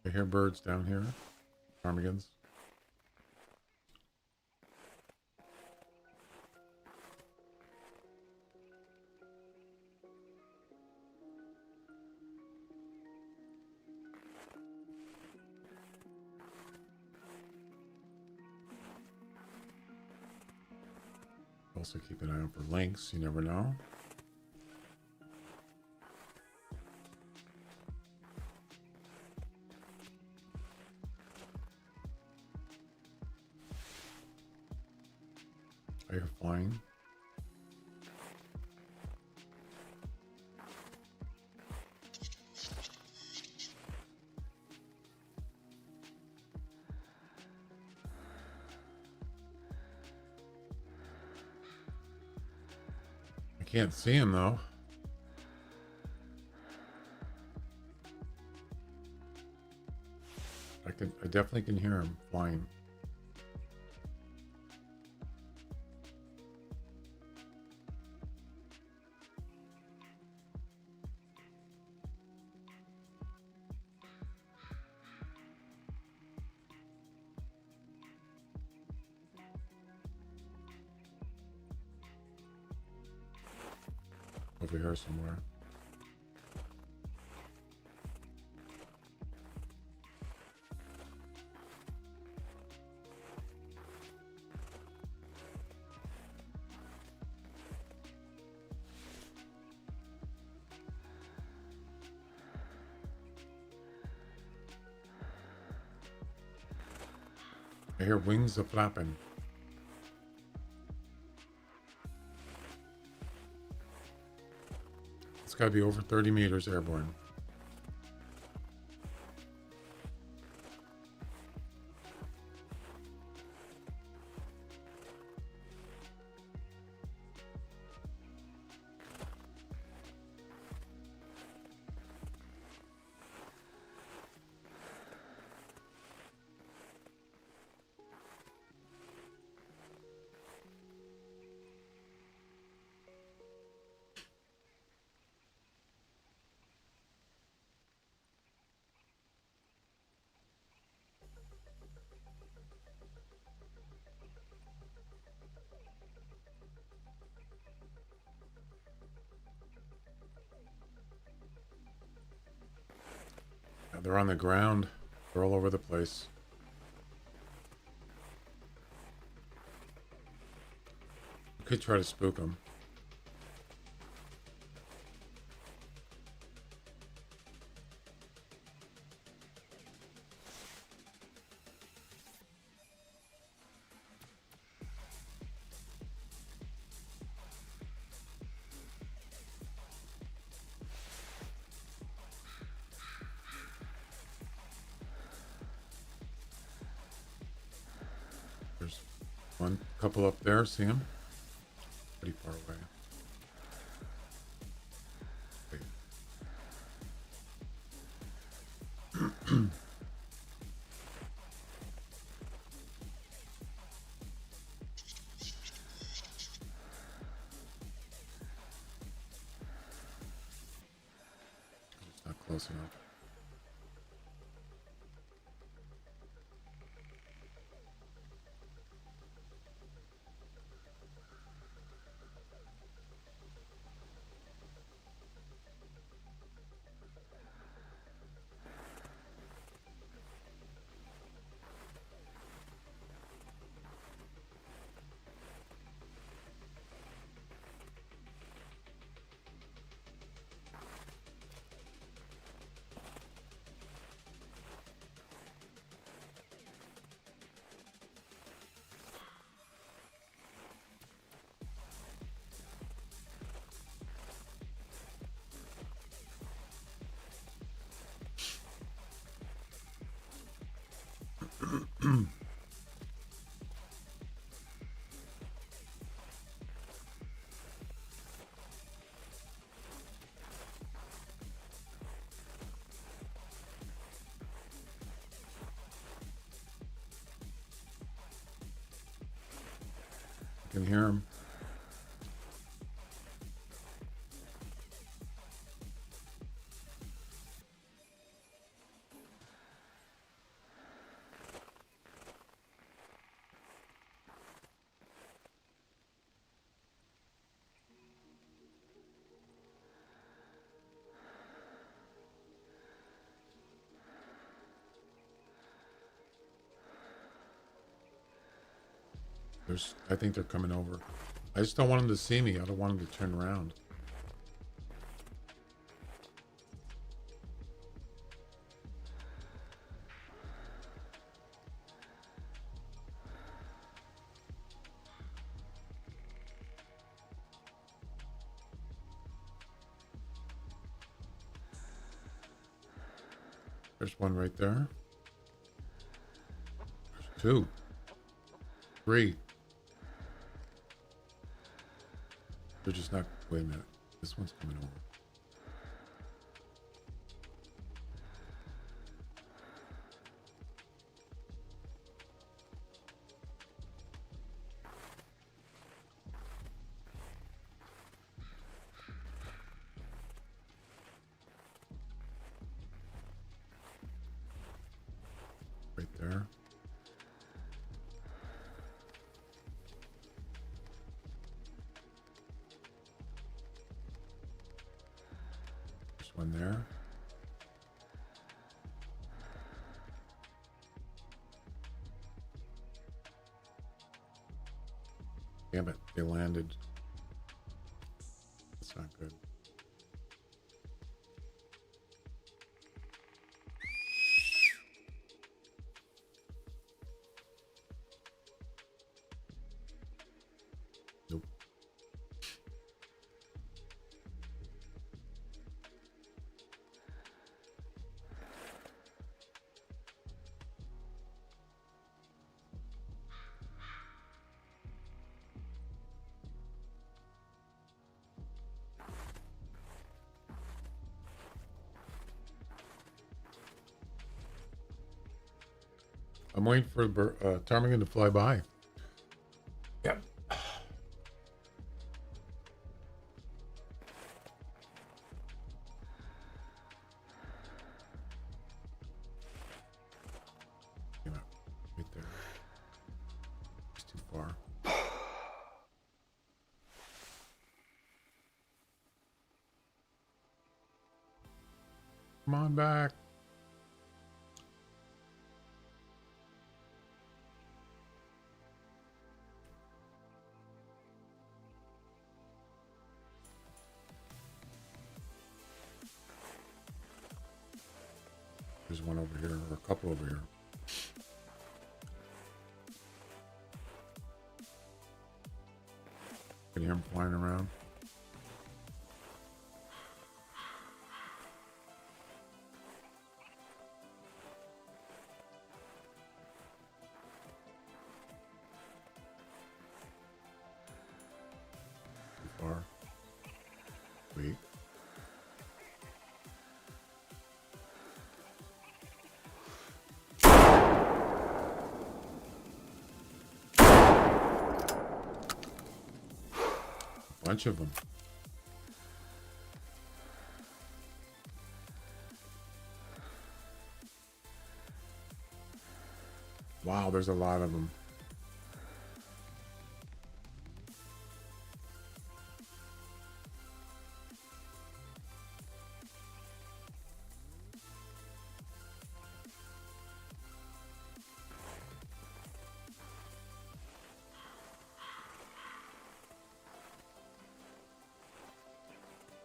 I hear birds down here. Ptarmigans. Also keep an eye out for lynx. You never know. I hear flying. I can't see him though. I definitely can hear him flying. Over here somewhere. I hear wings a flapping. It's got to be over 30 meters airborne. They're on the ground. They're all over the place. We could try to spook them. There's one couple up there. See them? Pretty far away. It's not close enough. I can hear him. I think they're coming over. I just don't want them to see me. I don't want them to turn around. There's one right there. There's two. Three. They're just not... Wait a minute. This one's coming over. Right there. There's one there. Damn it, they landed. That's not good. Nope. I'm waiting for the ptarmigan to fly by. Yep. Damn it. Right there. It's too far. Come on back. There's one over here, or a couple over here. Can you hear them flying around? Too far. Wait. Bunch of them. Wow, there's a lot of them.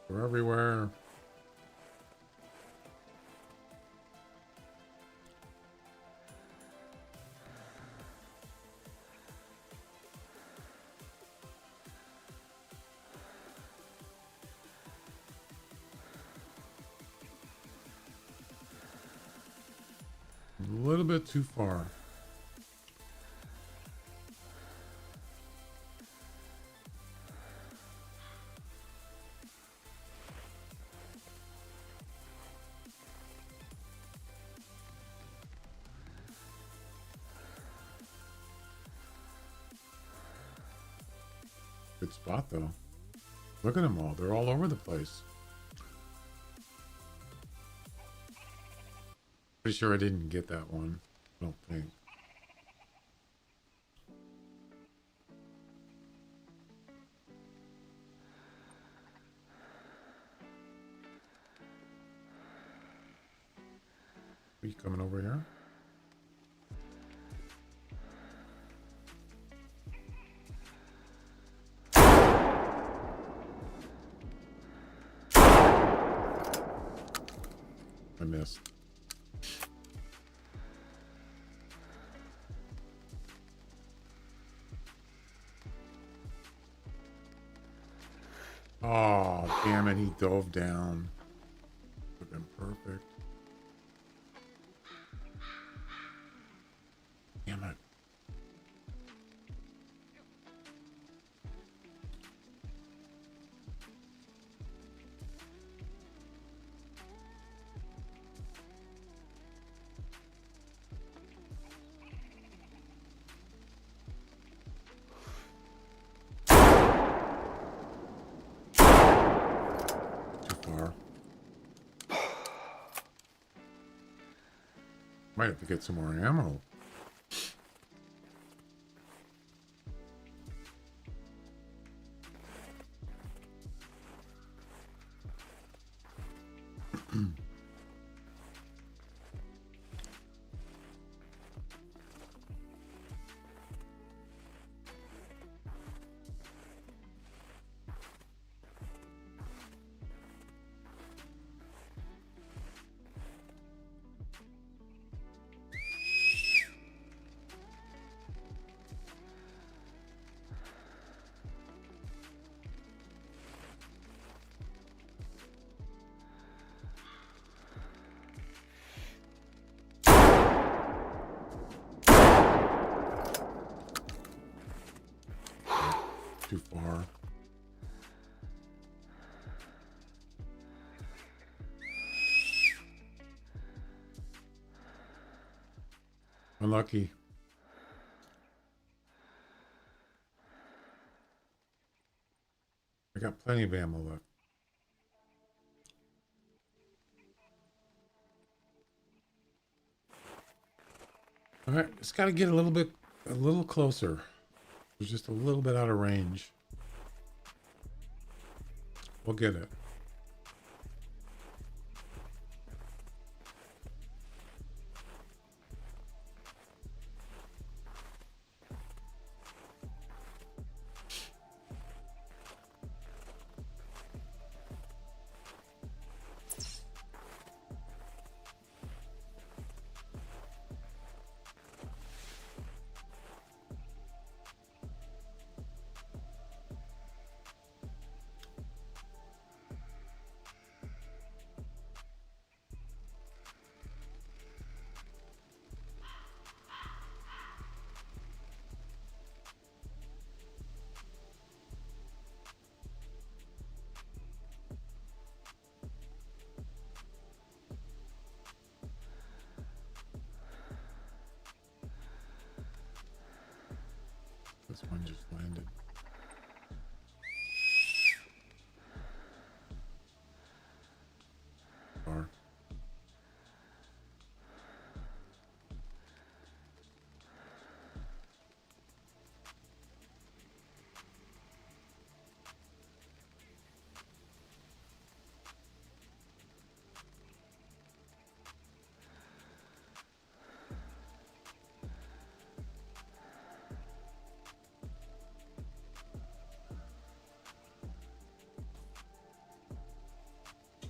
They're everywhere. A little bit too far. Good spot though. Look at them all. They're all over the place. Pretty sure I didn't get that one. I don't think. Are you coming over here? I missed. Oh, damn it. He dove down. Would have been perfect. Damn it. Too far. Might have to get some more ammo. Too far. Unlucky. I got plenty of ammo left. All right, it's got to get a little closer. It's just a little bit out of range. We'll get it. This one just landed. Far.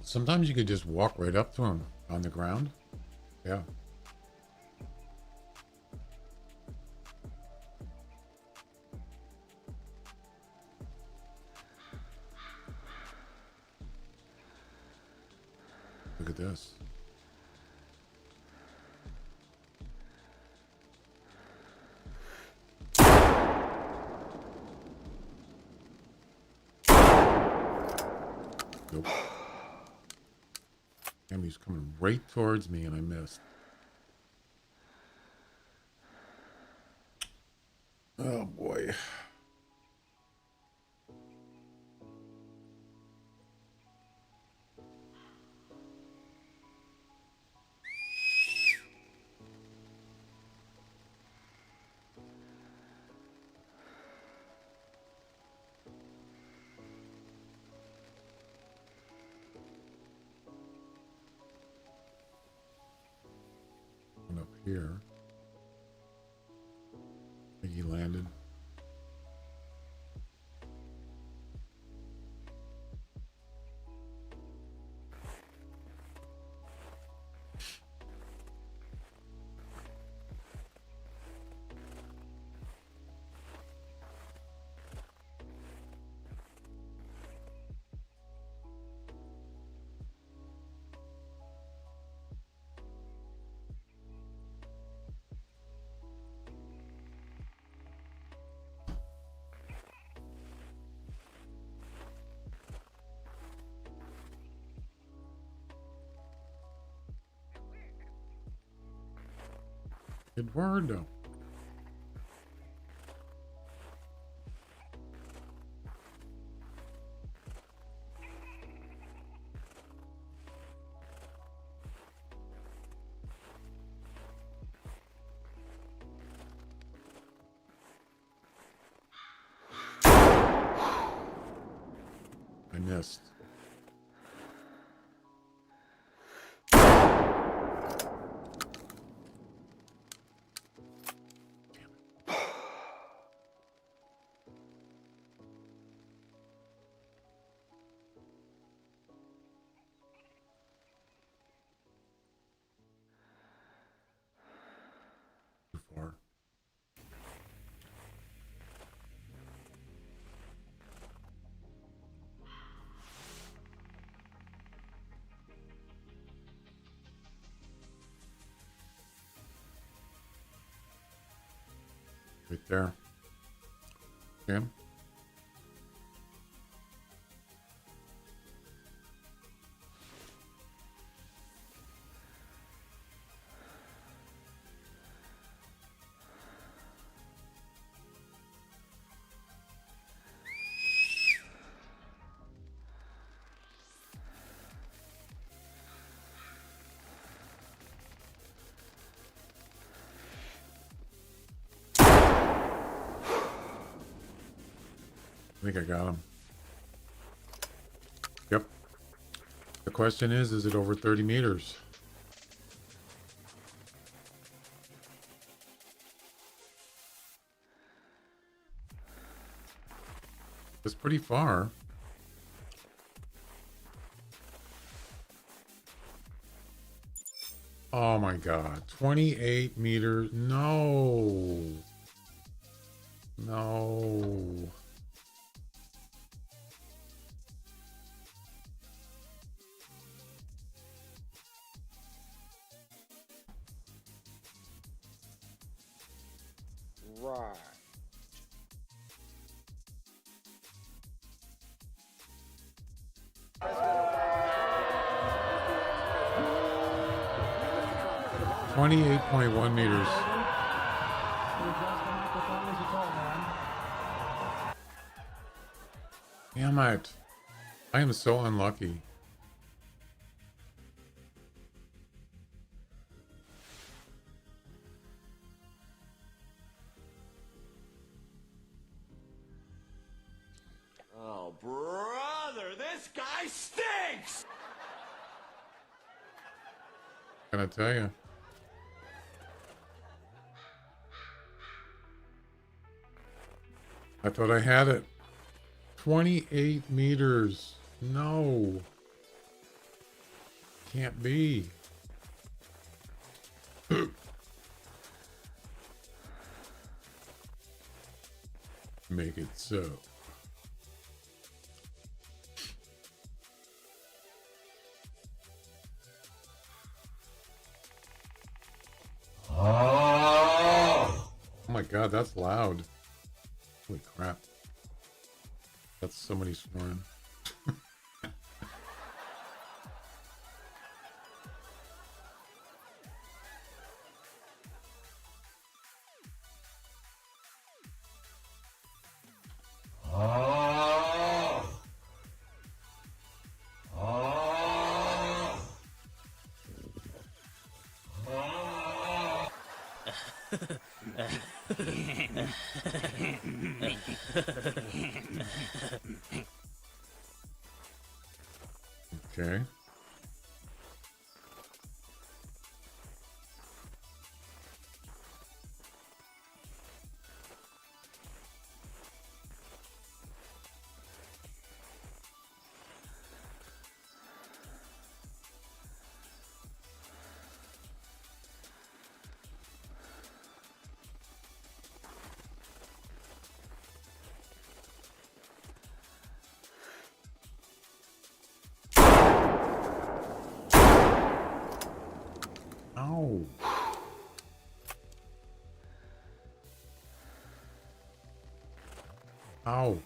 Sometimes you could just walk right up to him on the ground. Yeah. Look at this. Nope. Damn, he's coming right towards me and I missed. Oh boy. One up here. I think he landed. Eduardo. I missed. Too far. Right there. Jim? I think I got him. Yep. The question is it over 30 meters? It's pretty far. Oh my God. 28 meters. No. No. Right. $28.1 meters. Damn it. I am so unlucky. Oh, brother, this guy stinks! Can I tell you? I thought I had it. 28 meters. No. Can't be. Make it so. Oh my God, that's loud. Holy crap. That's somebody snoring. Okay. Ow. Ow.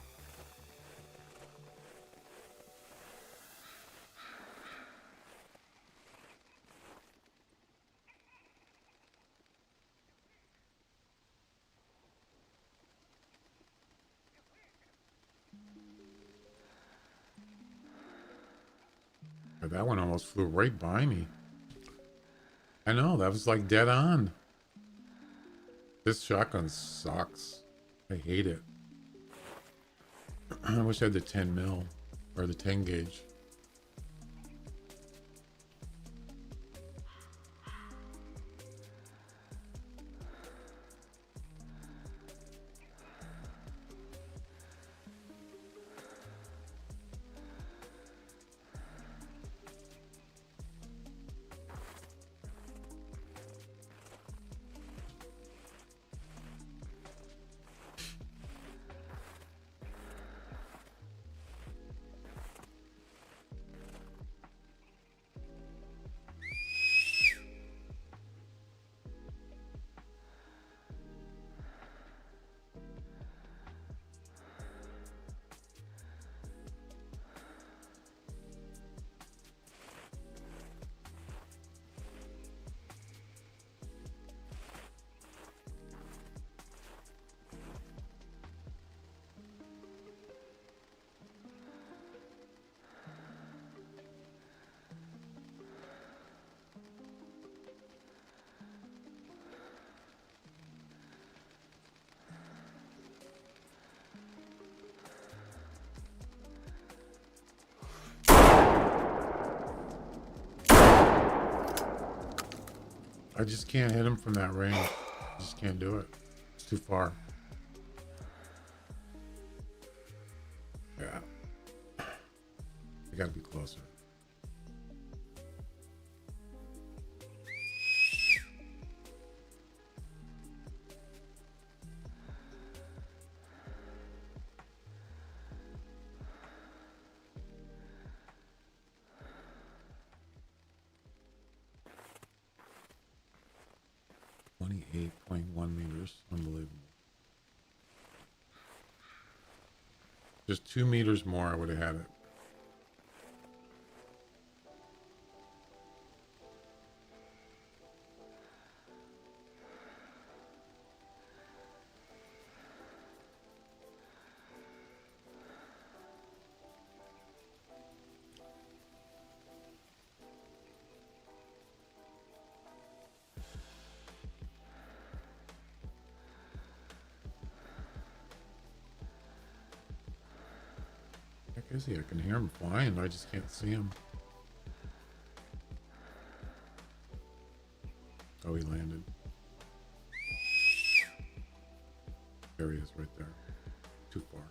That one almost flew right by me. I know, that was like dead on. This shotgun sucks. I hate it. I wish I had the 10 mil or the 10 gauge. I just can't hit him from that range. I just can't do it. It's too far. Yeah. I gotta be closer. .1 meters. Unbelievable. Just 2 meters more, I would have had it. Heck is he? I can hear him flying, I just can't see him. Oh, he landed. There he is, right there. Too far.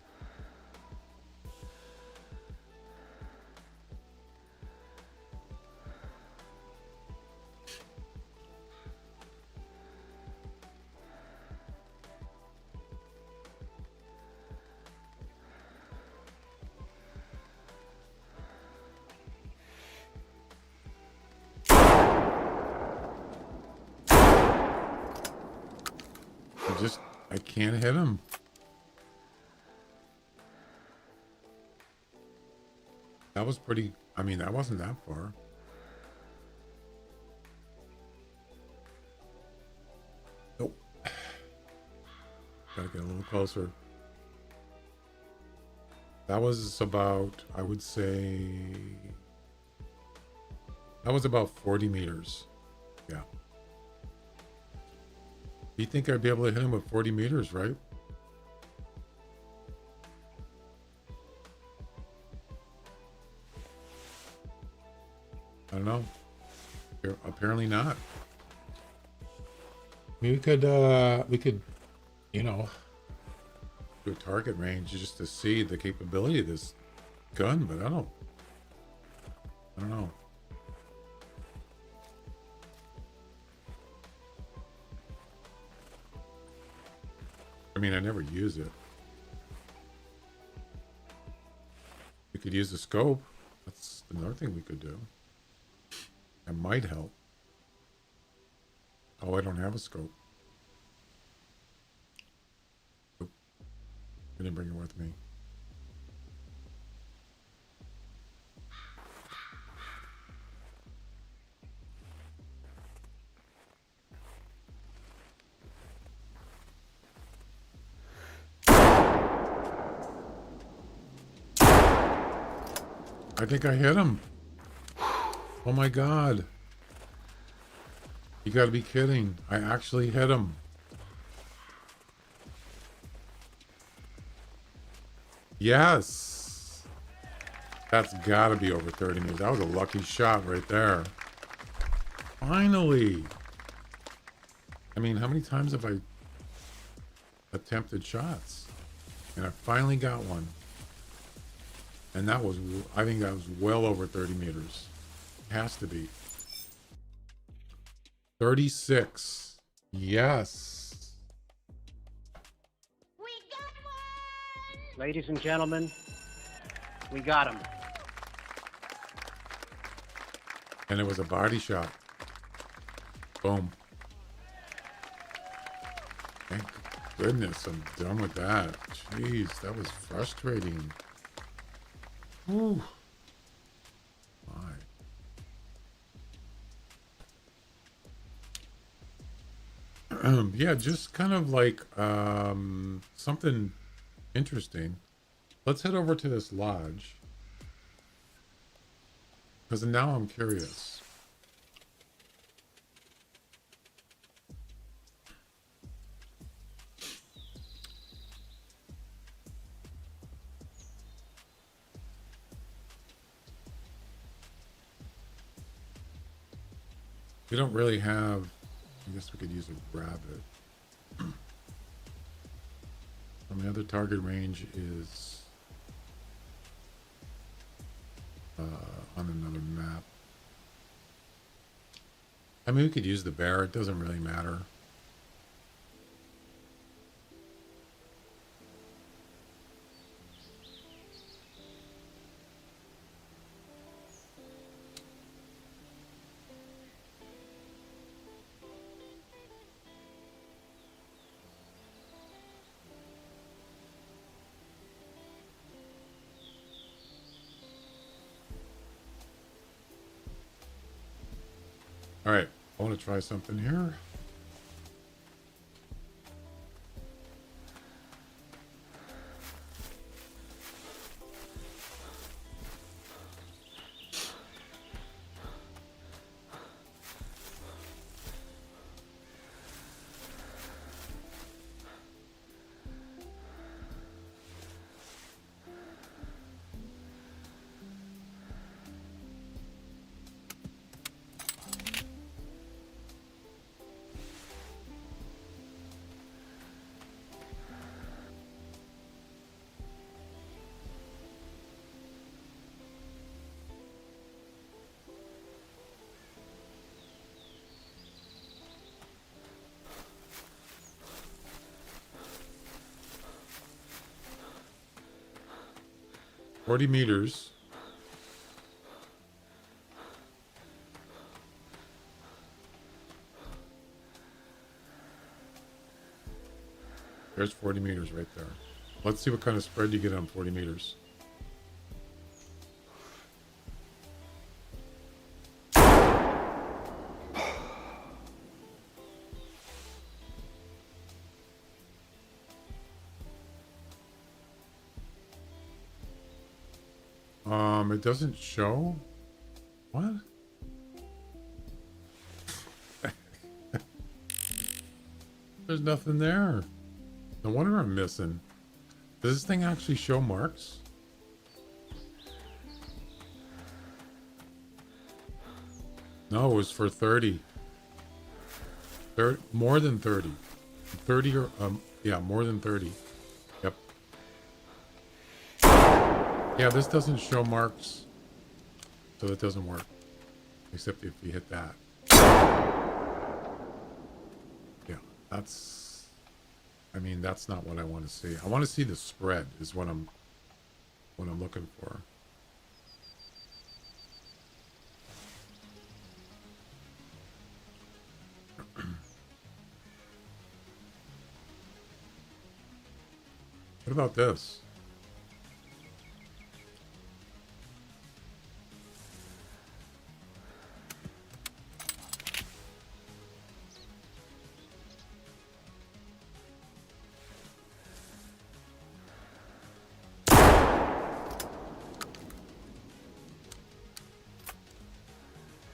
I can't hit him. That was pretty, I mean, that wasn't that far. Nope. Gotta get a little closer. That was about, I would say, that was about 40 meters. Yeah. You think I'd be able to hit him with 40 meters, right? I don't know. Apparently not. I mean, we could, you know, do a target range just to see the capability of this gun, but I don't know. I mean, I never use it. We could use the scope. That's another thing we could do. That might help. Oh, I don't have a scope. Oop. I didn't bring it with me. I think I hit him. Oh my god. You gotta be kidding. I actually hit him. Yes. That's gotta be over 30 meters. That was a lucky shot right there. Finally. I mean, how many times have I attempted shots? And I finally got one. And that was, I think that was well over 30 meters. Has to be. 36. Yes. We got one! Ladies and gentlemen, we got him. And it was a body shot. Boom. Thank goodness I'm done with that. Jeez, that was frustrating. Whew. My. Yeah, just kind of like something interesting. Let's head over to this lodge. Because now I'm curious. We don't really have, I guess we could use a rabbit. And the other target range is on another map. I mean, we could use the bear. It doesn't really matter. All right, I want to try something here. Forty meters. There's 40 meters right there. Let's see what kind of spread you get on 40 meters. It doesn't show. What? There's nothing there. No wonder I'm missing. Does this thing actually show marks? No, it was for 30. More than 30. 30 or, yeah, more than 30. Yep. Yeah, this doesn't show marks. So it doesn't work. Except if you hit that. Yeah, that's... I mean, that's not what I want to see. I want to see the spread is what I'm looking for. What about this?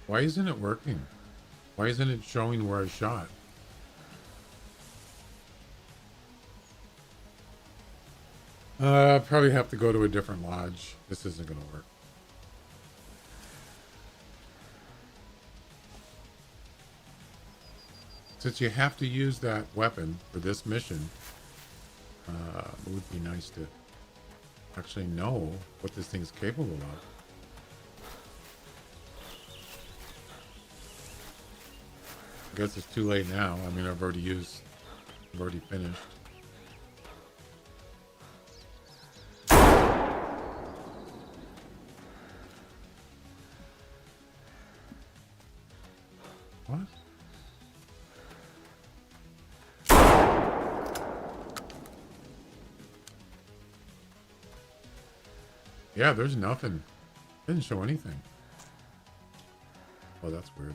Why isn't it working? Why isn't it showing where I shot? Probably have to go to a different lodge. This isn't gonna work. Since you have to use that weapon for this mission, it would be nice to actually know what this thing's capable of. I guess it's too late now. I mean, I've already finished. What? Yeah, there's nothing. Didn't show anything. Oh, that's weird.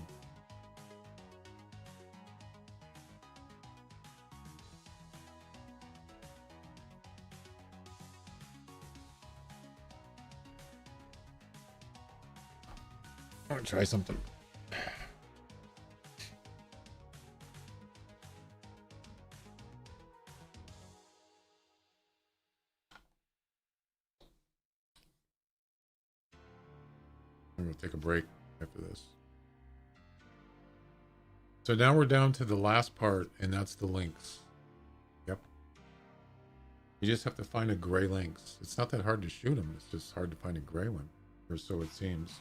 I want to try something. I'm going to take a break after this. So now we're down to the last part, and that's the lynx. Yep. You just have to find a gray lynx. It's not that hard to shoot them. It's just hard to find a gray one, or so it seems.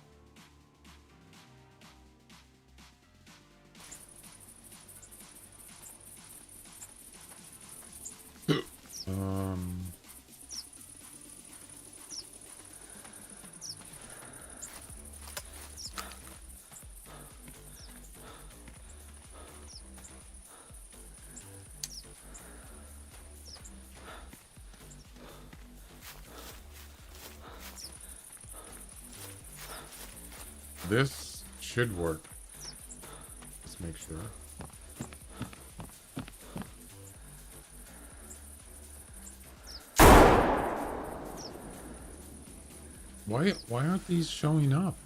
This should work. Let's make sure. Why aren't these showing up?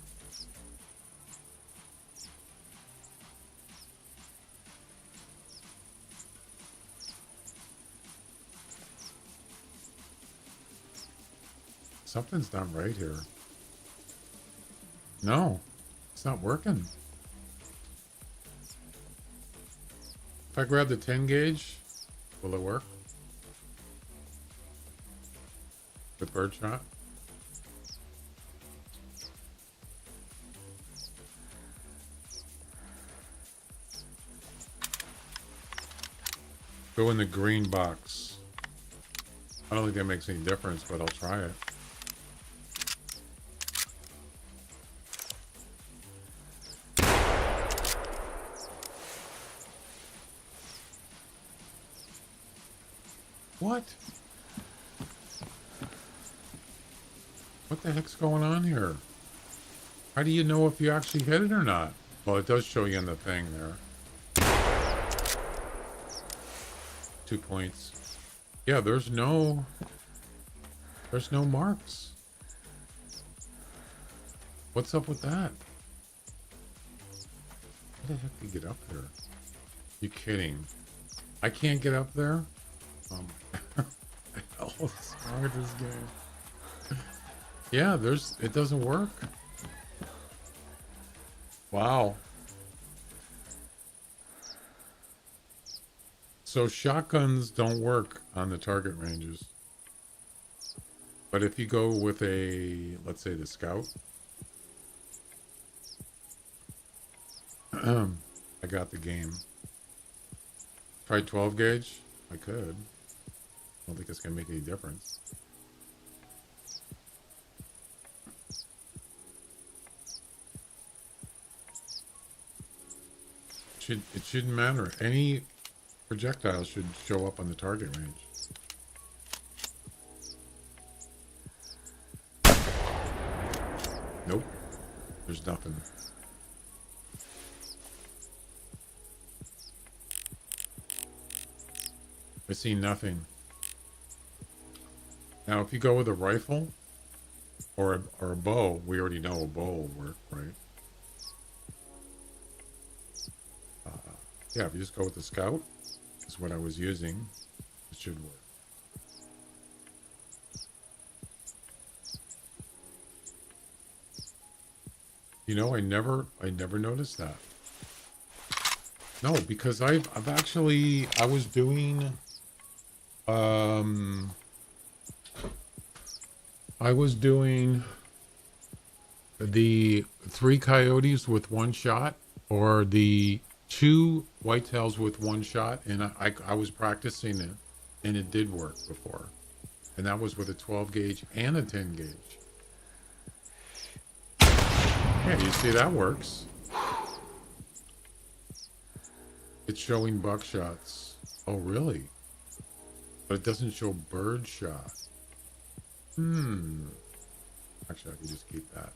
Something's not right here. No, it's not working. If I grab the 10 gauge, will it work? With birdshot? Go in the green box. I don't think that makes any difference, but I'll try it. What? What the heck's going on here? How do you know if you actually hit it or not? Well, it does show you on the thing there. 2 points. Yeah, there's no marks. What's up with that? How the heck do you get up there? You kidding? I can't get up there? What the hell is wrong with this game? Yeah, it doesn't work. Wow. So shotguns don't work on the target ranges. But if you go with a, let's say the scout. I got the game. Try 12 gauge? I could. I don't think it's gonna make any difference. It shouldn't matter. Any projectile should show up on the target range. Nope. There's nothing. I see nothing. Now, if you go with a rifle or a bow, we already know a bow will work, right? Yeah, if you just go with the Scout, is what I was using. It should work. You know, I never noticed that. No, because I was doing, I was doing the 3 coyotes with 1 shot, or the 2 whitetails with 1 shot, and I was practicing it, and it did work before, and that was with a 12 gauge and a 10 gauge. Yeah, you see that works. It's showing buckshots. Oh, really? But it doesn't show bird shot. Actually, I can just keep that.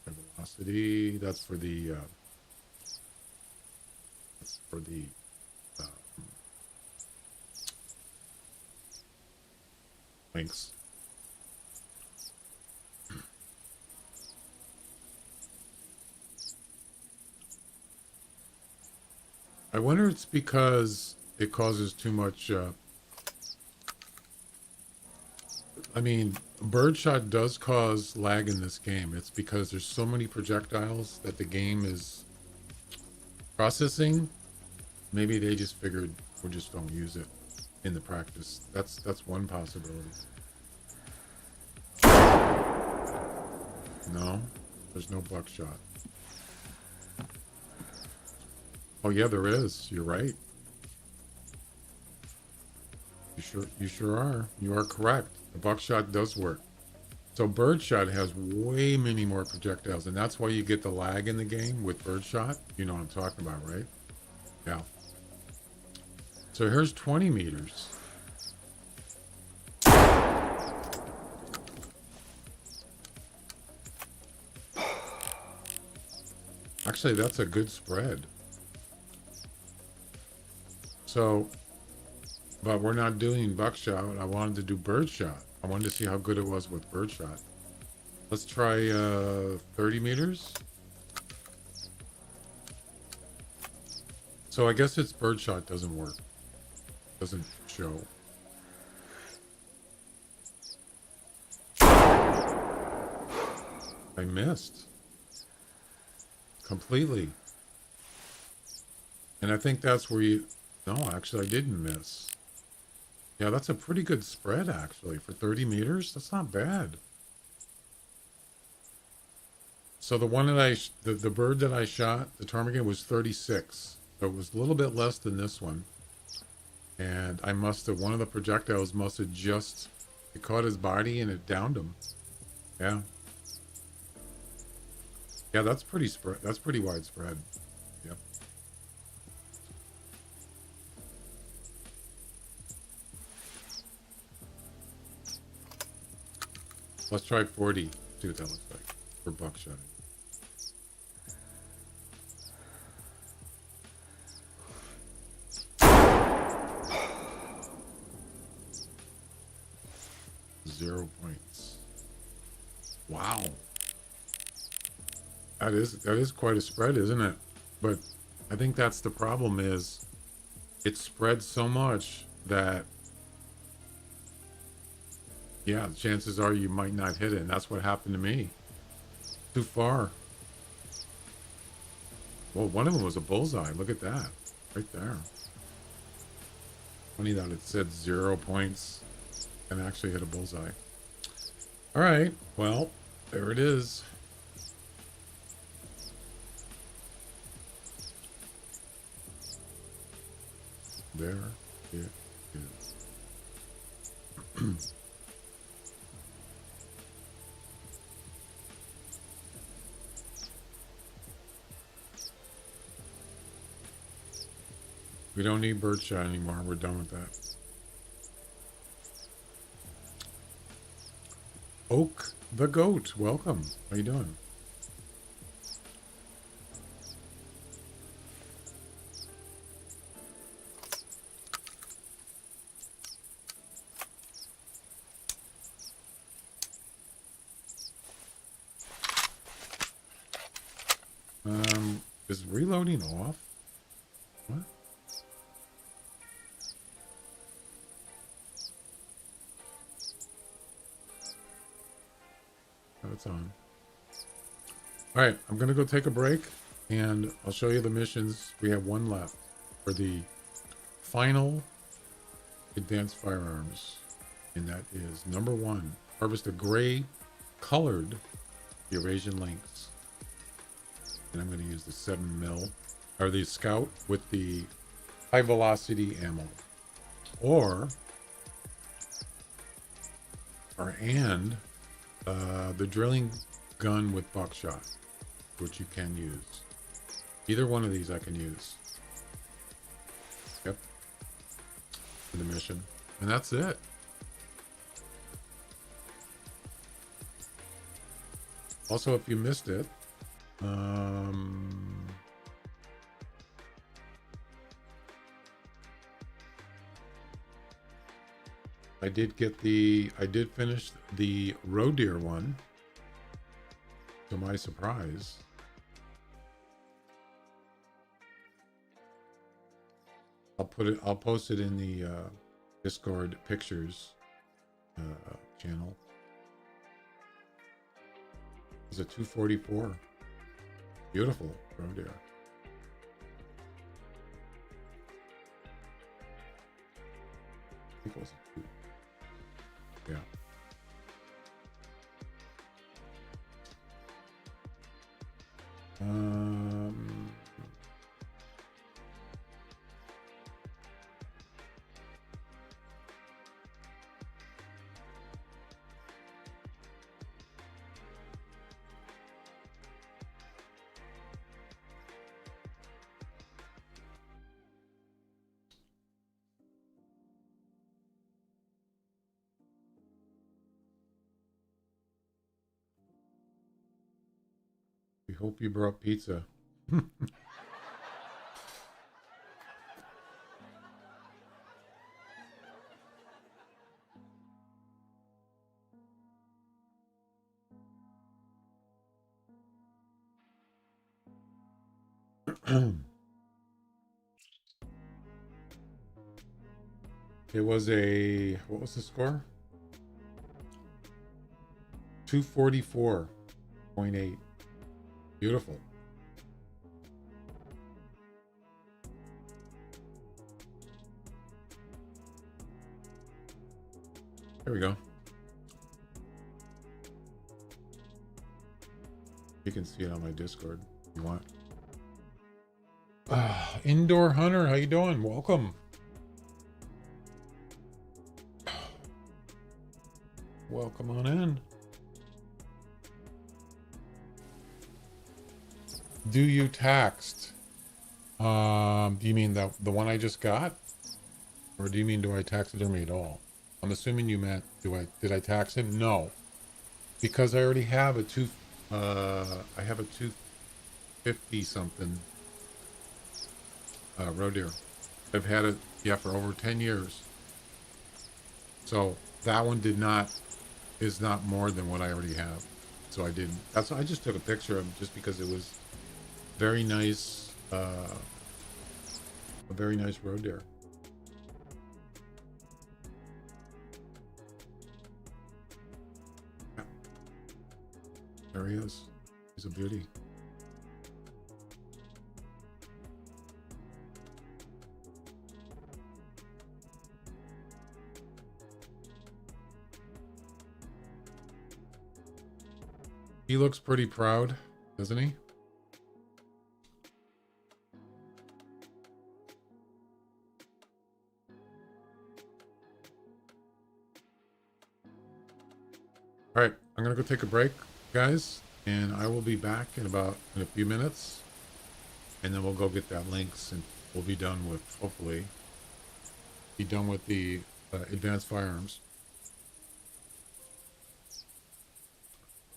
The velocity, that's for the uh, links. I wonder it's because it causes too much, I mean, birdshot does cause lag in this game. It's because there's so many projectiles that the game is processing. Maybe they just figured we just don't use it in the practice. That's one possibility. No, there's no buckshot. Oh yeah, there is. You're right. You sure are. You are correct. The buckshot does work. So birdshot has way many more projectiles, and that's why you get the lag in the game with birdshot. You know what I'm talking about, right? Yeah. So here's 20 meters. Actually, that's a good spread. So, but we're not doing buckshot. I wanted to do birdshot. I wanted to see how good it was with birdshot. Let's try 30 meters. So I guess it's birdshot doesn't work. Doesn't show. I missed. Completely. And I think that's where you... No, actually I didn't miss. Yeah, that's a pretty good spread, actually. For 30 meters, that's not bad. So the one that the bird that I shot, the ptarmigan, was 36. So it was a little bit less than this one. And I must have, one of the projectiles must have just, it caught his body and it downed him. Yeah. Yeah, that's pretty spread. That's pretty widespread. Yep. Let's try 40. See what that looks like for buckshot. Zero points. Wow. That is quite a spread, isn't it? But I think that's the problem, is it spreads so much that, yeah, chances are you might not hit it. And that's what happened to me. Too far. Well, one of them was a bullseye. Look at that. Right there. Funny that it said 0 points and actually hit a bullseye. All right. Well, there it is. There it is. We don't need birdshot anymore. We're done with that. Oak the Goat, welcome. How you doing? Is reloading off? What? Oh, it's on. All right, I'm gonna go take a break, and I'll show you the missions. We have one left for the final advanced firearms, and that is number 1: harvest a gray colored Eurasian lynx. And I'm going to use the 7mm or the Scout with the high velocity ammo, or the drilling gun with buckshot, which you can use. Either one of these I can use. Yep. For the mission. And that's it. Also, if you missed it, I did finish the roe deer one, to my surprise. I'll post it in the Discord pictures channel. It's a 244. Beautiful roe deer. I think it was a 2. Yeah. We hope you brought pizza. It was what was the score? 244.8. Beautiful. There we go. You can see it on my Discord if you want. Indoor Hunter, how you doing? Welcome. Welcome on in. Do you taxed? Do you mean the one I just got? Or do you mean do I taxidermy at all? I'm assuming you meant did I tax him? No. Because I already have a I have a 250 something roe deer. I've had it for over 10 years. So that one is not more than what I already have. So I didn't. I just took a picture of it just because it was very nice, a very nice roe deer. Yeah. There he is. He's a beauty. He looks pretty proud, doesn't he? All right, I'm gonna go take a break, guys, and I will be back in a few minutes, and then we'll go get that links, and we'll be done with, hopefully, be done with the advanced firearms.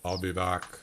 I'll be back.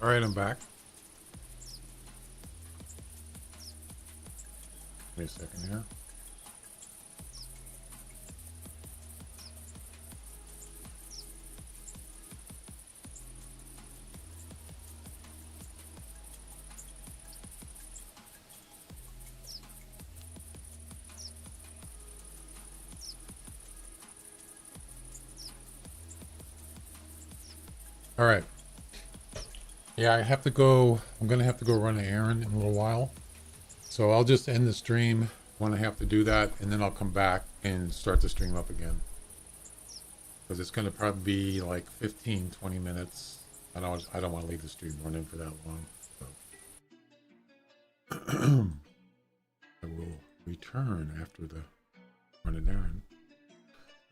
All right, I'm back. Wait a second here. All right. Yeah, I have to go. I'm going to have to go run an errand in a little while. So I'll just end the stream when I have to do that, and then I'll come back and start the stream up again. Because it's going to probably be like 15, 20 minutes. I don't want to leave the stream running for that long. So. I will return after the run an errand.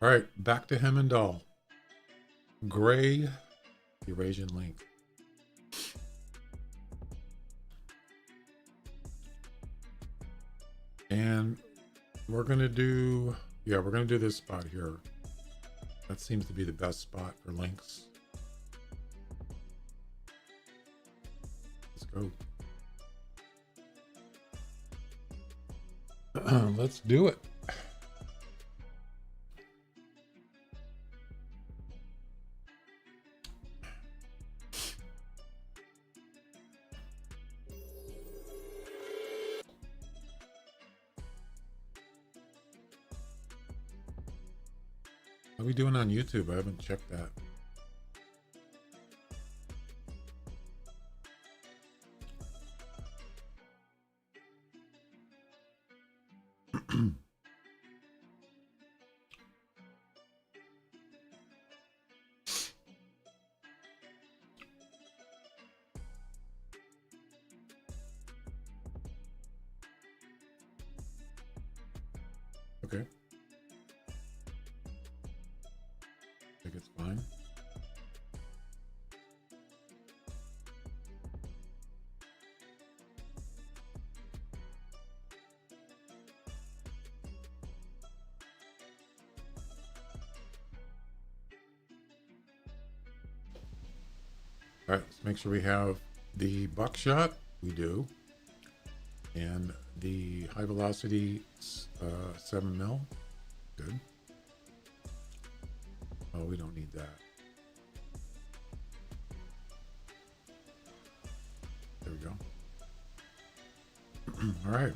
All right, back to Hemmeldal. Gray Eurasian link. And we're going to do, we're going to do this spot here. That seems to be the best spot for links. Let's go. Let's do it. How are we doing on YouTube? I haven't checked that. Okay. I think it's fine. All right, let's make sure we have the buckshot. We do. And the high velocity 7 mil. Good. Oh, we don't need that. There we go. All right.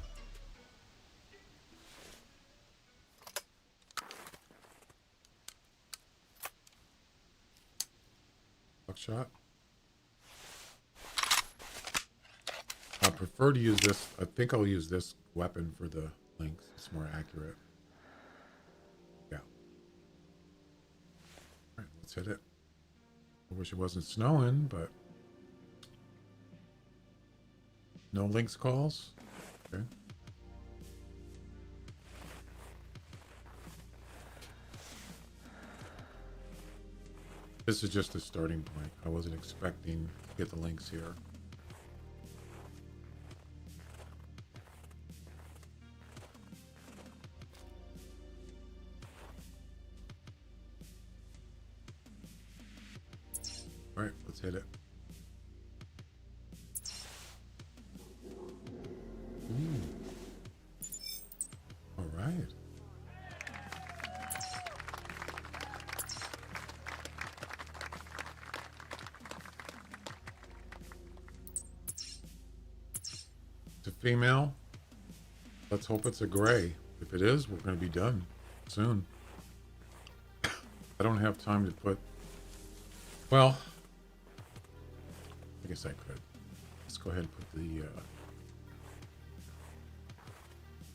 Buckshot. I prefer to use this. I think I'll use this weapon for the links. It's more accurate. Yeah. All right, let's hit it. I wish it wasn't snowing, but no links calls. Okay. This is just a starting point. I wasn't expecting to get the links here. All right, let's hit it. All right. It's a female. Let's hope it's a gray. If it is, we're going to be done soon. I don't have time to put... Well, I guess I could. Let's go ahead and put the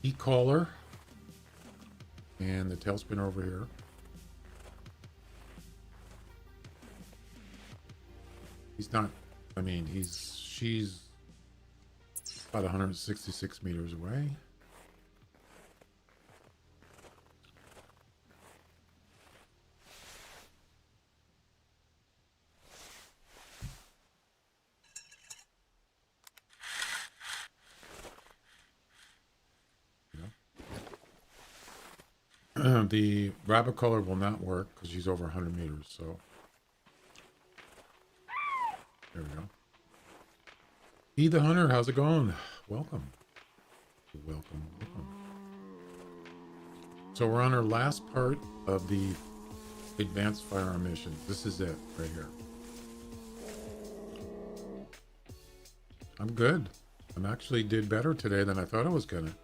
e-collar and the tailspin over here. He's not, I mean, she's about 166 meters away. The rabbit color will not work because she's over 100 meters, so there we go. the Hunter, how's it going? Welcome. Welcome. So we're on our last part of the advanced firearm missions. This is it right here. I'm good. I'm actually did better today than I thought I was gonna,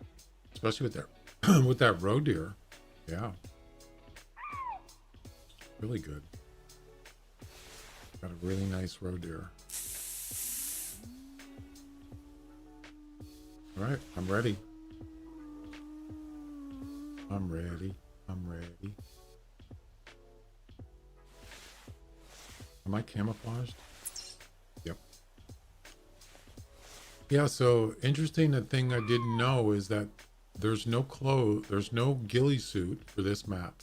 especially with that with that roe deer. Yeah, really good. Got a really nice roe deer. All right, I'm ready. I'm ready. Am I camouflaged? Yep. Yeah, so interesting, the thing I didn't know is that there's no ghillie suit for this map.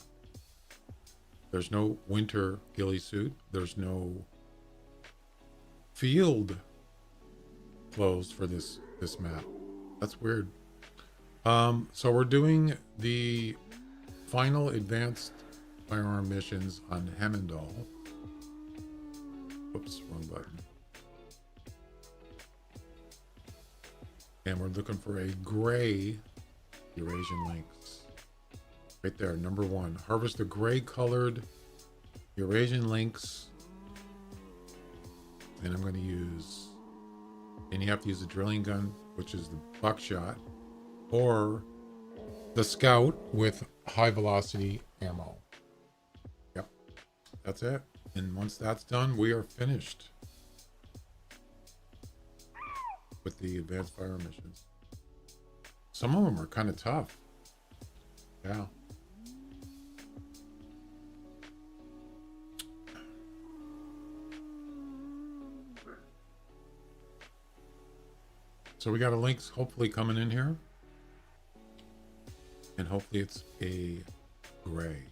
There's no winter ghillie suit. There's no field clothes for this map. That's weird. So we're doing the final advanced firearm missions on Hemmeldal. Whoops, wrong button. And we're looking for a gray Eurasian lynx. Right there, number 1. Harvest a gray colored Eurasian lynx. And I'm going to use, and you have to use a drilling gun, which is the buckshot, or the scout with high velocity ammo. Yep, that's it. And once that's done, we are finished with the advanced fire missions. Some of them are kind of tough. Yeah. So we got a lynx hopefully coming in here. And hopefully it's a gray.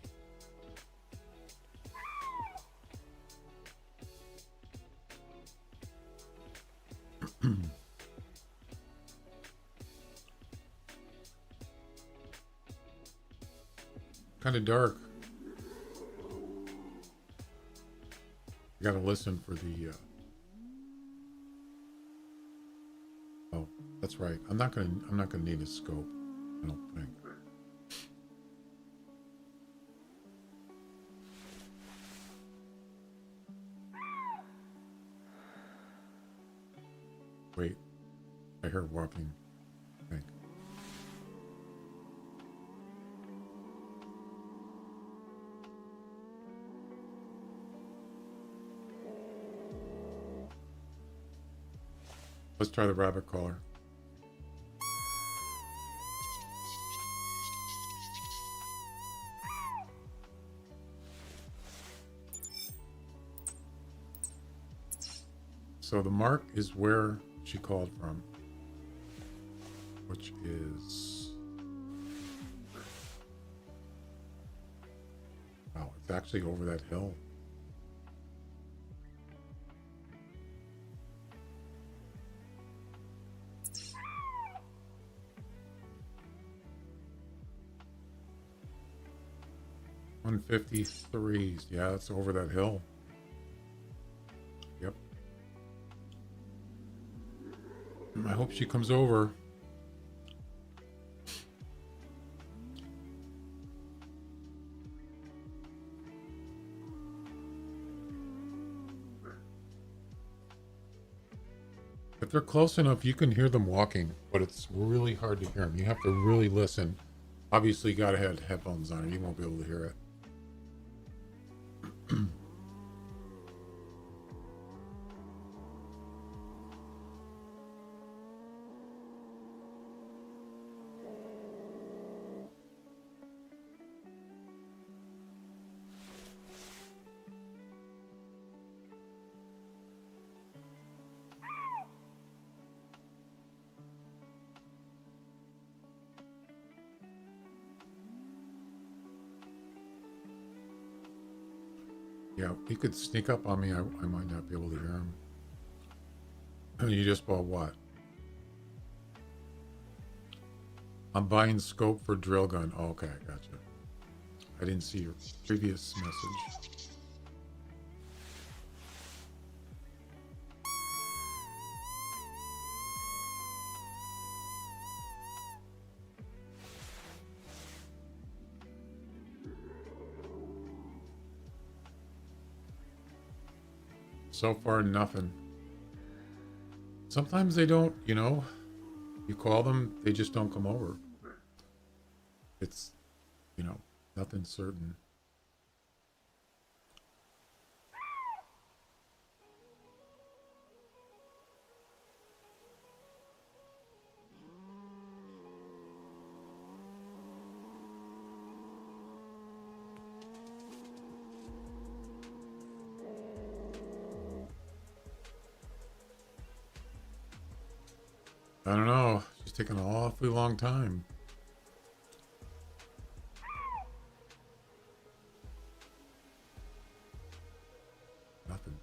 Kind of dark. You gotta listen for the oh, that's right. I'm not gonna need a scope, I don't think. Wait, I heard walking, I think. Let's try the rabbit caller. So the mark is where she called from, which is, wow, it's actually over that hill. $153. Yeah, it's over that hill. Yep. I hope she comes over. If they're close enough, you can hear them walking, but it's really hard to hear them. You have to really listen. Obviously, you gotta have headphones on, or you won't be able to hear it. Yeah, he could sneak up on me. I might not be able to hear him. You just bought what? I'm buying scope for drill gun. Oh, okay, I gotcha. I didn't see your previous message. So far, nothing. Sometimes they don't, you know, you call them, they just don't come over. It's, you know, nothing certain. I don't know. It's taking an awfully long time. Nothing.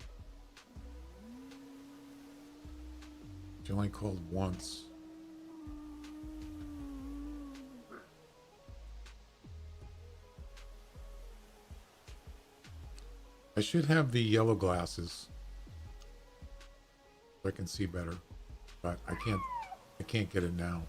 She only called once. I should have the yellow glasses so I can see better, but I can't get it now.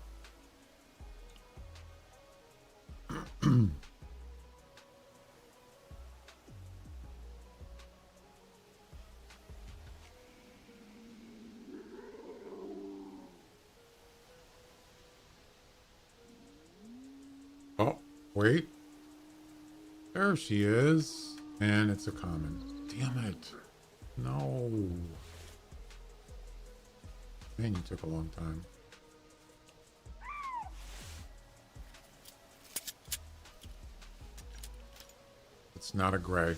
Oh, wait. There she is. And it's a common. Damn it. No. Man, you took a long time. It's not a gray.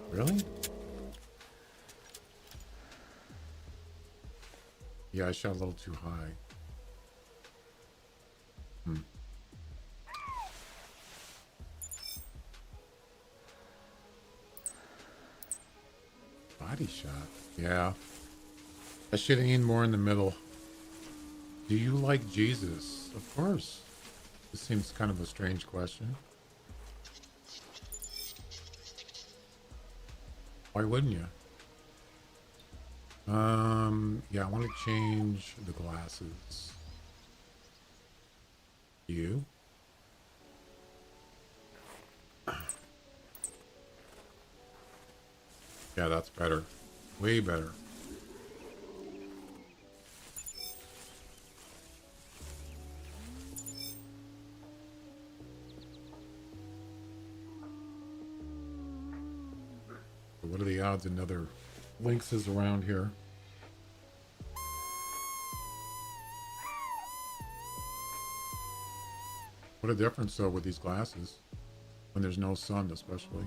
Really? Yeah, I shot a little too high. Body shot. Yeah. I should have aimed more in the middle. Do you like Jesus? Of course. This seems kind of a strange question. Why wouldn't you? Yeah, I want to change the glasses. You? Yeah, that's better. Way better. So what are the odds another Lynx is around here? What a difference though with these glasses. When there's no sun especially.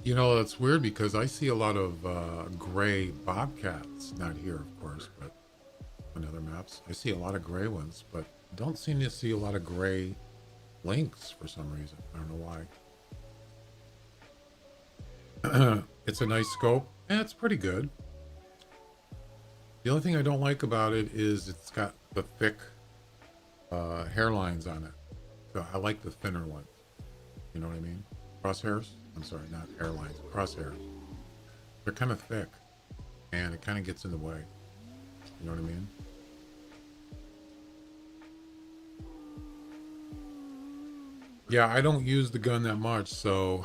You know, it's weird because I see a lot of gray bobcats. Not here, of course, but on other maps. I see a lot of gray ones, but don't seem to see a lot of gray lynx for some reason. I don't know why. It's a nice scope. And it's pretty good. The only thing I don't like about it is it's got the thick hairlines on it. So I like the thinner ones. You know what I mean? Crosshairs? I'm sorry, not hairlines. Crosshairs. They're kind of thick. And it kind of gets in the way. You know what I mean? Yeah, I don't use the gun that much, so...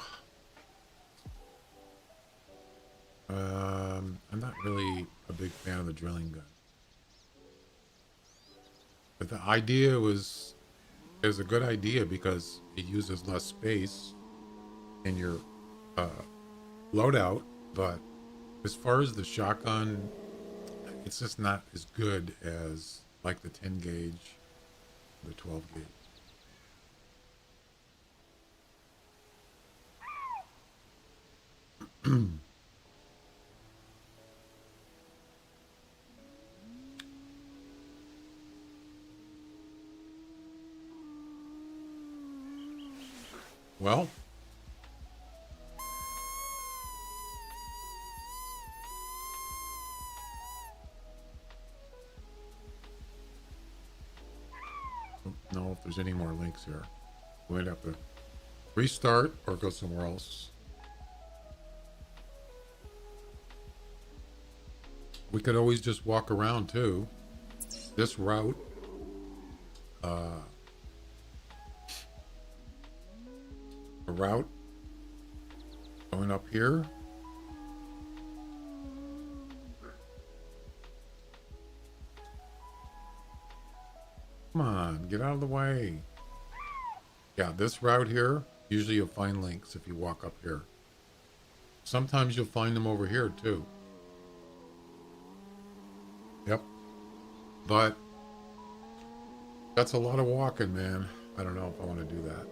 I'm not really a big fan of the drilling gun. But the idea is a good idea because it uses less space in your loadout, but as far as the shotgun, it's just not as good as like the 10 gauge, the 12 gauge. Well, know if there's any more links here. We might have to restart or go somewhere else. We could always just walk around too. This route, a route going up here. Come on, get out of the way. Yeah, this route here, usually you'll find links if you walk up here. Sometimes you'll find them over here too. Yep. But that's a lot of walking, man. I don't know if I want to do that.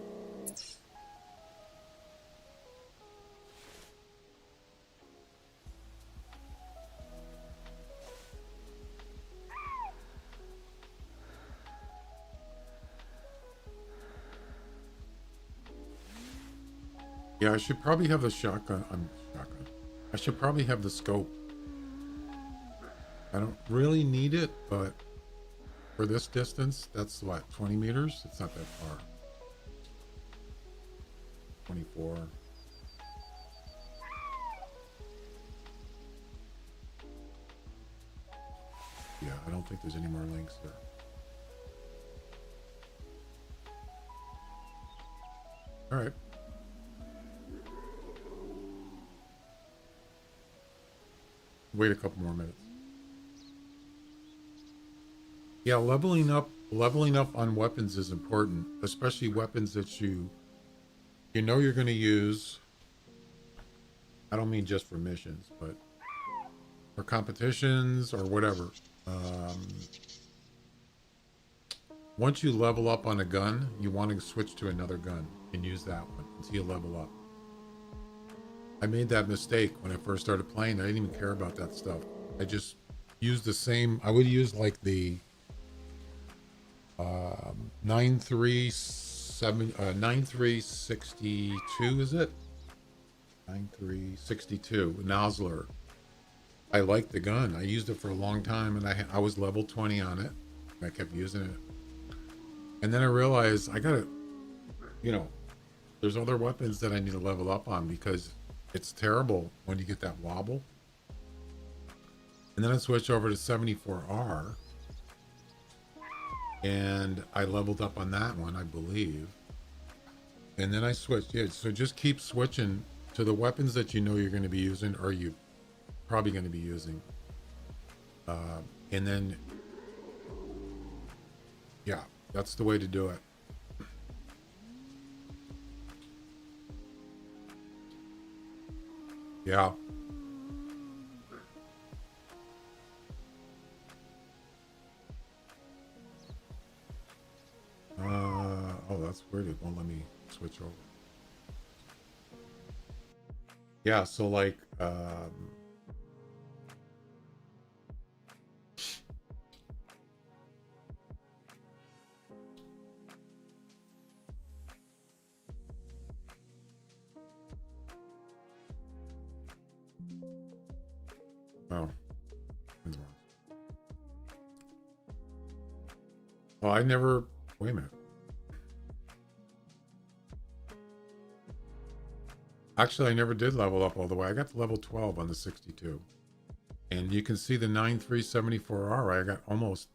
Yeah, I should probably have the shotgun. I should probably have the scope. I don't really need it, but for this distance, that's what, 20 meters? It's not that far. 24. Yeah, I don't think there's any more links there. All right. Wait a couple more minutes. Yeah, leveling up on weapons is important, especially weapons that you know you're going to use. I don't mean just for missions, but for competitions or whatever. Once you level up on a gun, you want to switch to another gun and use that one until you level up. I made that mistake when I first started playing. I didn't even care about that stuff. I just used the same. I would use like the 9362, is it? 9362 Nosler. I liked the gun. I used it for a long time, and I was level 20 on it. I kept using it, and then I realized I gotta, there's other weapons that I need to level up on because it's terrible when you get that wobble. And then I switched over to 74R, and I leveled up on that one, I believe. And then I switched. Yeah, so just keep switching to the weapons that you know you're going to be using, or you probably going to be using. And then, yeah, that's the way to do it. Yeah. Oh, that's weird. It won't let me switch over. Yeah, so like, oh, well, I never, wait a minute. Actually, I never did level up all the way. I got to level 12 on the 62. And you can see the 9374R. I got almost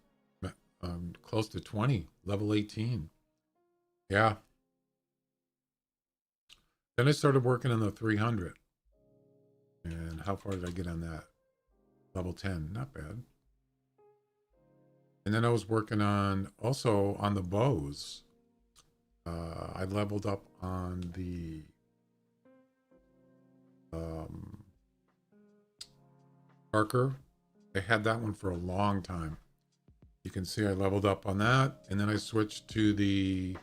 close to 20, level 18. Yeah. Then I started working on the 300. And how far did I get on that? Level 10, not bad. And then I was working on, also on the bows. I leveled up on the Parker. I had that one for a long time. You can see I leveled up on that, and then I switched to the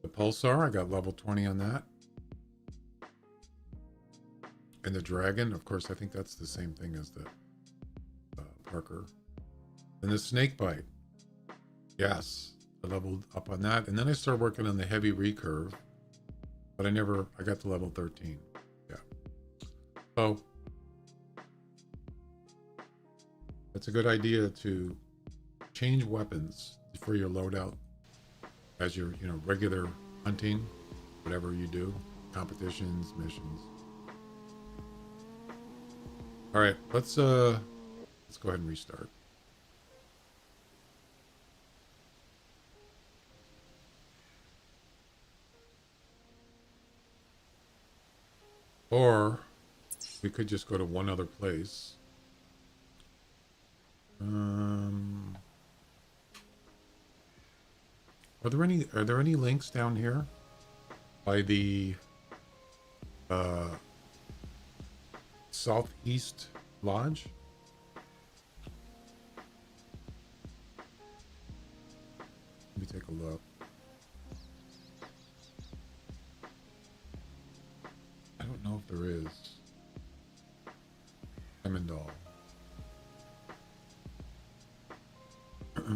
Pulsar. I got level 20 on that. And the Dragon, of course, I think that's the same thing as the Parker. And the Snakebite. Yes, I leveled up on that. And then I started working on the heavy recurve. But I got to level 13. Yeah. So, It's a good idea to change weapons for your loadout as your, regular hunting, whatever you do, competitions, missions. All right, let's go ahead and restart. Or we could just go to one other place. Are there any links down here by the Southeast Lodge? Let me take a look. I don't know if there is. Hemmeldal.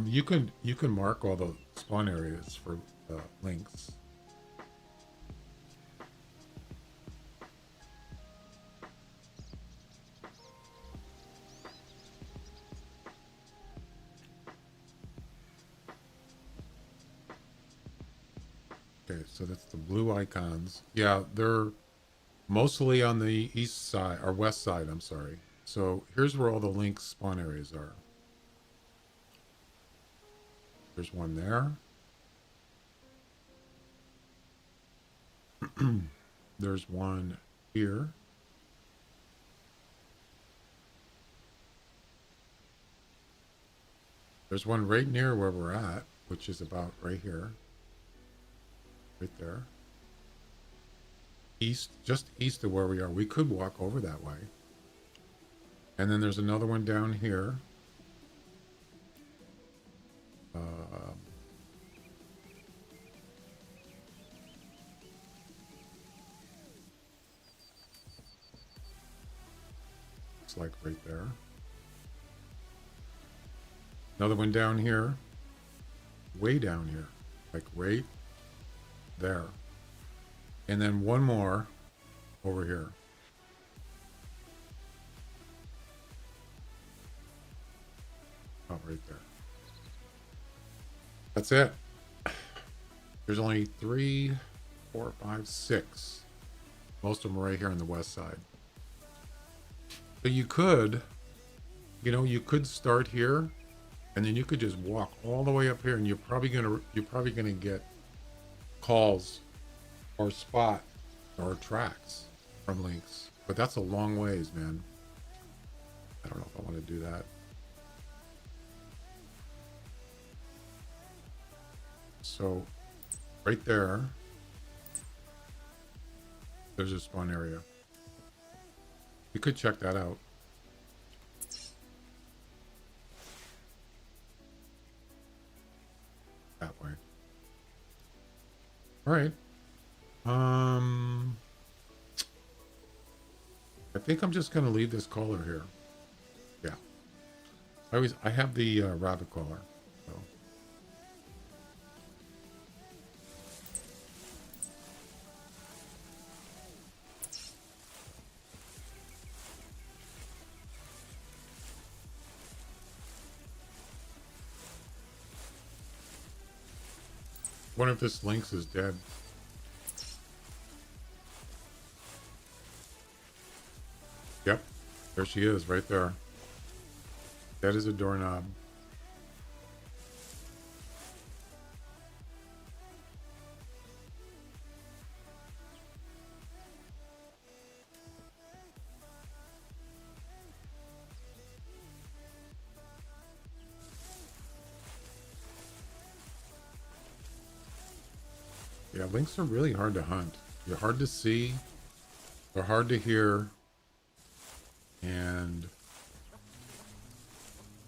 You can mark all the spawn areas for links. Okay, so that's the blue icons. Yeah, they're mostly on the east side, or west side, I'm sorry. So here's where all the link spawn areas are. There's one there. There's one here. There's one right near where we're at, which is about right here. Right there. East, just east of where we are. We could walk over that way. And then there's another one down here. Looks like right there. Another one down here. Way down here. Like right there. And then one more over here. Oh, right there. That's it. There's only 3, 4, 5, 6. Most of them are right here on the west side. But you could, you could start here, and then you could just walk all the way up here, and you're probably gonna get calls or spot or tracks from links. But that's a long ways, man. I don't know if I want to do that. So right there, there's a spawn area. You could check that out. That way. All right. I think I'm just gonna leave this collar here. Yeah. I have the rabbit collar. So. Wonder if this Lynx is dead. Yep, there she is, right there. Dead as a doorknob. Yeah, lynx are really hard to hunt. They're hard to see. They're hard to hear. And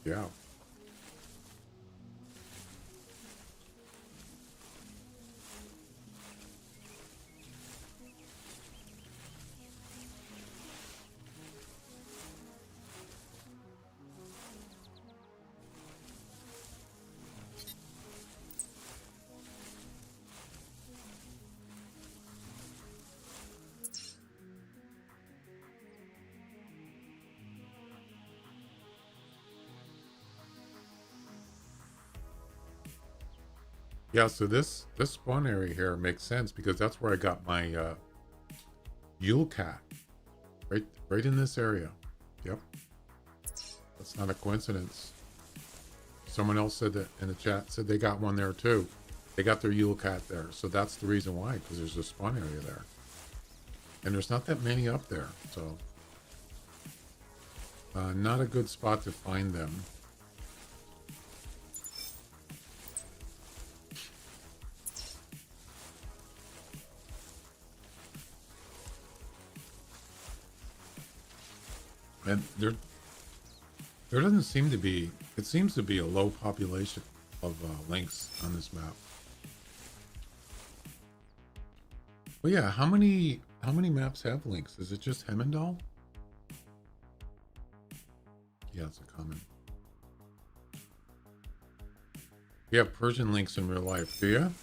yeah. Yeah, so this spawn area here makes sense because that's where I got my Yule cat. Right in this area. Yep. That's not a coincidence. Someone else said that in the chat, said they got one there too. They got their Yule cat there. So that's the reason why, because there's a spawn area there. And there's not that many up there. So not a good spot to find them. And there doesn't seem to be, it seems to be a low population of lynx on this map. But yeah, how many maps have lynx? Is it just Hemmeldal? Yeah, it's a comment. You have Persian lynx in real life, do you?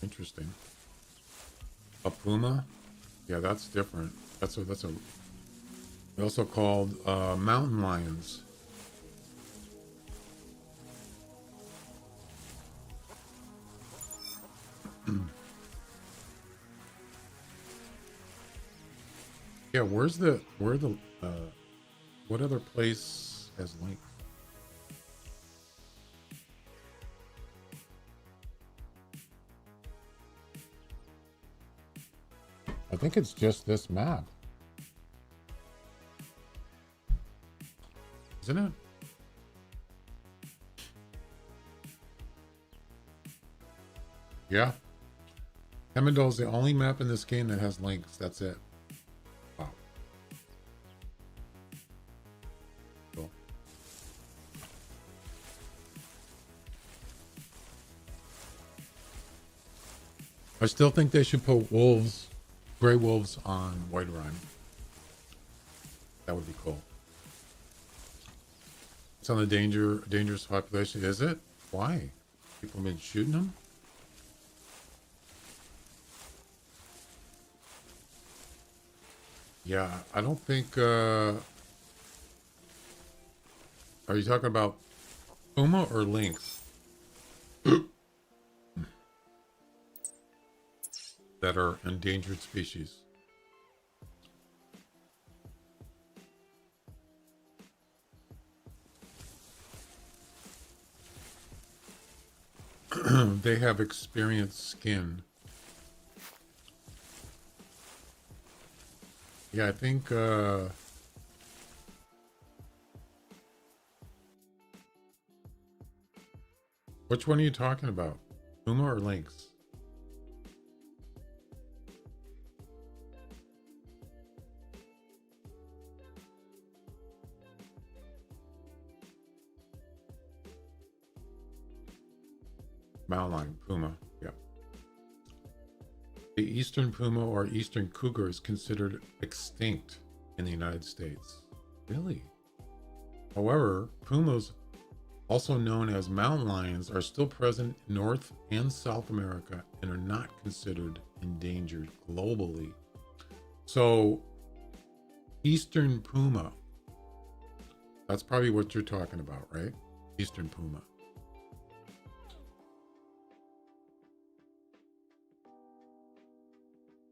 Interesting. A puma? Yeah, that's different. That's a they're also called mountain lions. Yeah, where the what other place has lynx? I think it's just this map. Isn't it? Yeah. Hemmeldal is the only map in this game that has lynx. That's it. Wow. Cool. I still think they should put wolves, gray wolves on White Rhine. That would be cool. It's on the dangerous population. Is it? Why? People have been shooting them? Yeah, I don't think, are you talking about puma or lynx? That are endangered species. They have experienced skin. Yeah, I think which one are you talking about? Puma or lynx? Mountain lion, puma. Yep. The eastern puma or eastern cougar is considered extinct in the United States. Really? However, pumas, also known as mountain lions, are still present in North and South America and are not considered endangered globally. So, eastern puma, that's probably what you're talking about, right? Eastern puma.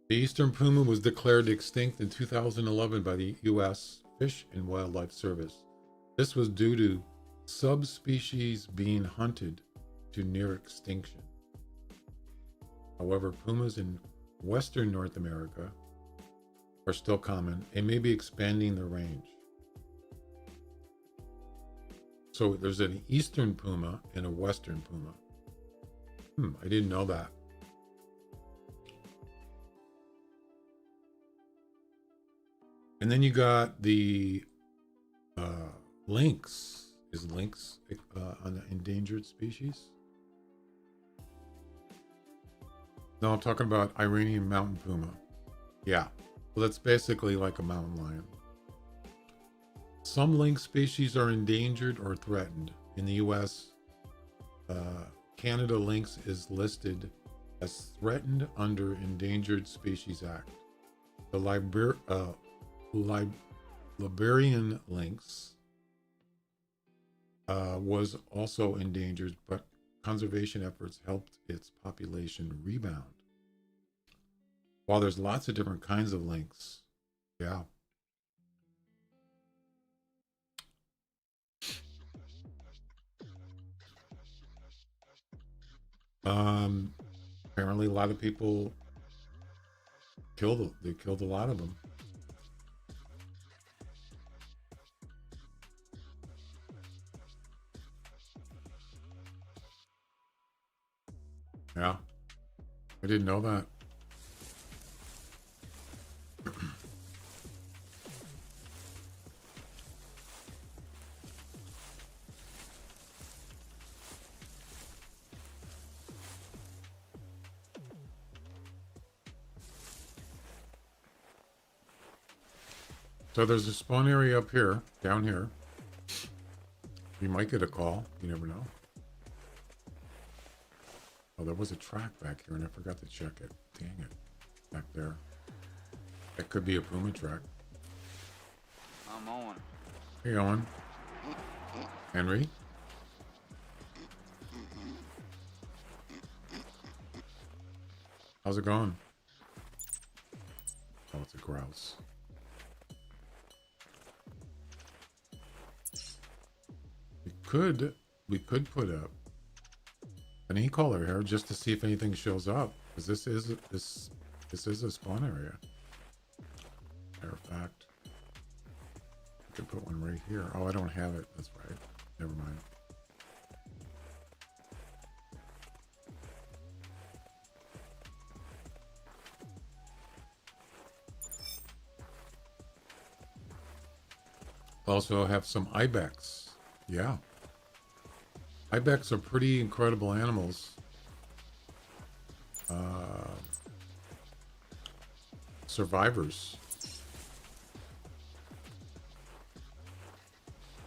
The eastern puma was declared extinct in 2011 by the U.S. Fish and Wildlife Service. This was due to subspecies being hunted to near extinction. However, pumas in western North America are still common and may be expanding their range. So there's an eastern puma and a western puma. I didn't know that. And then you got the lynx. Is lynx an endangered species? No, I'm talking about Iranian mountain puma. Yeah, well, that's basically like a mountain lion. Some lynx species are endangered or threatened. In the U.S., Canada lynx is listed as threatened under Endangered Species Act. The Liberian lynx was also endangered, but conservation efforts helped its population rebound. While there's lots of different kinds of lynx, yeah. Apparently a lot of people killed a lot of them. Yeah, I didn't know that. So there's a spawn area up here, down here. You might get a call. You never know. Oh, there was a track back here, and I forgot to check it. Dang it. Back there. That could be a puma track. I'm on. Hey, Owen. Henry? How's it going? Oh, it's a grouse. We could put up an e-collar here just to see if anything shows up, because this is a spawn area. Matter of fact, I could put one right here. Oh, I don't have it. That's right. Never mind. Also have some ibex. Yeah. Ibex are pretty incredible animals. Survivors.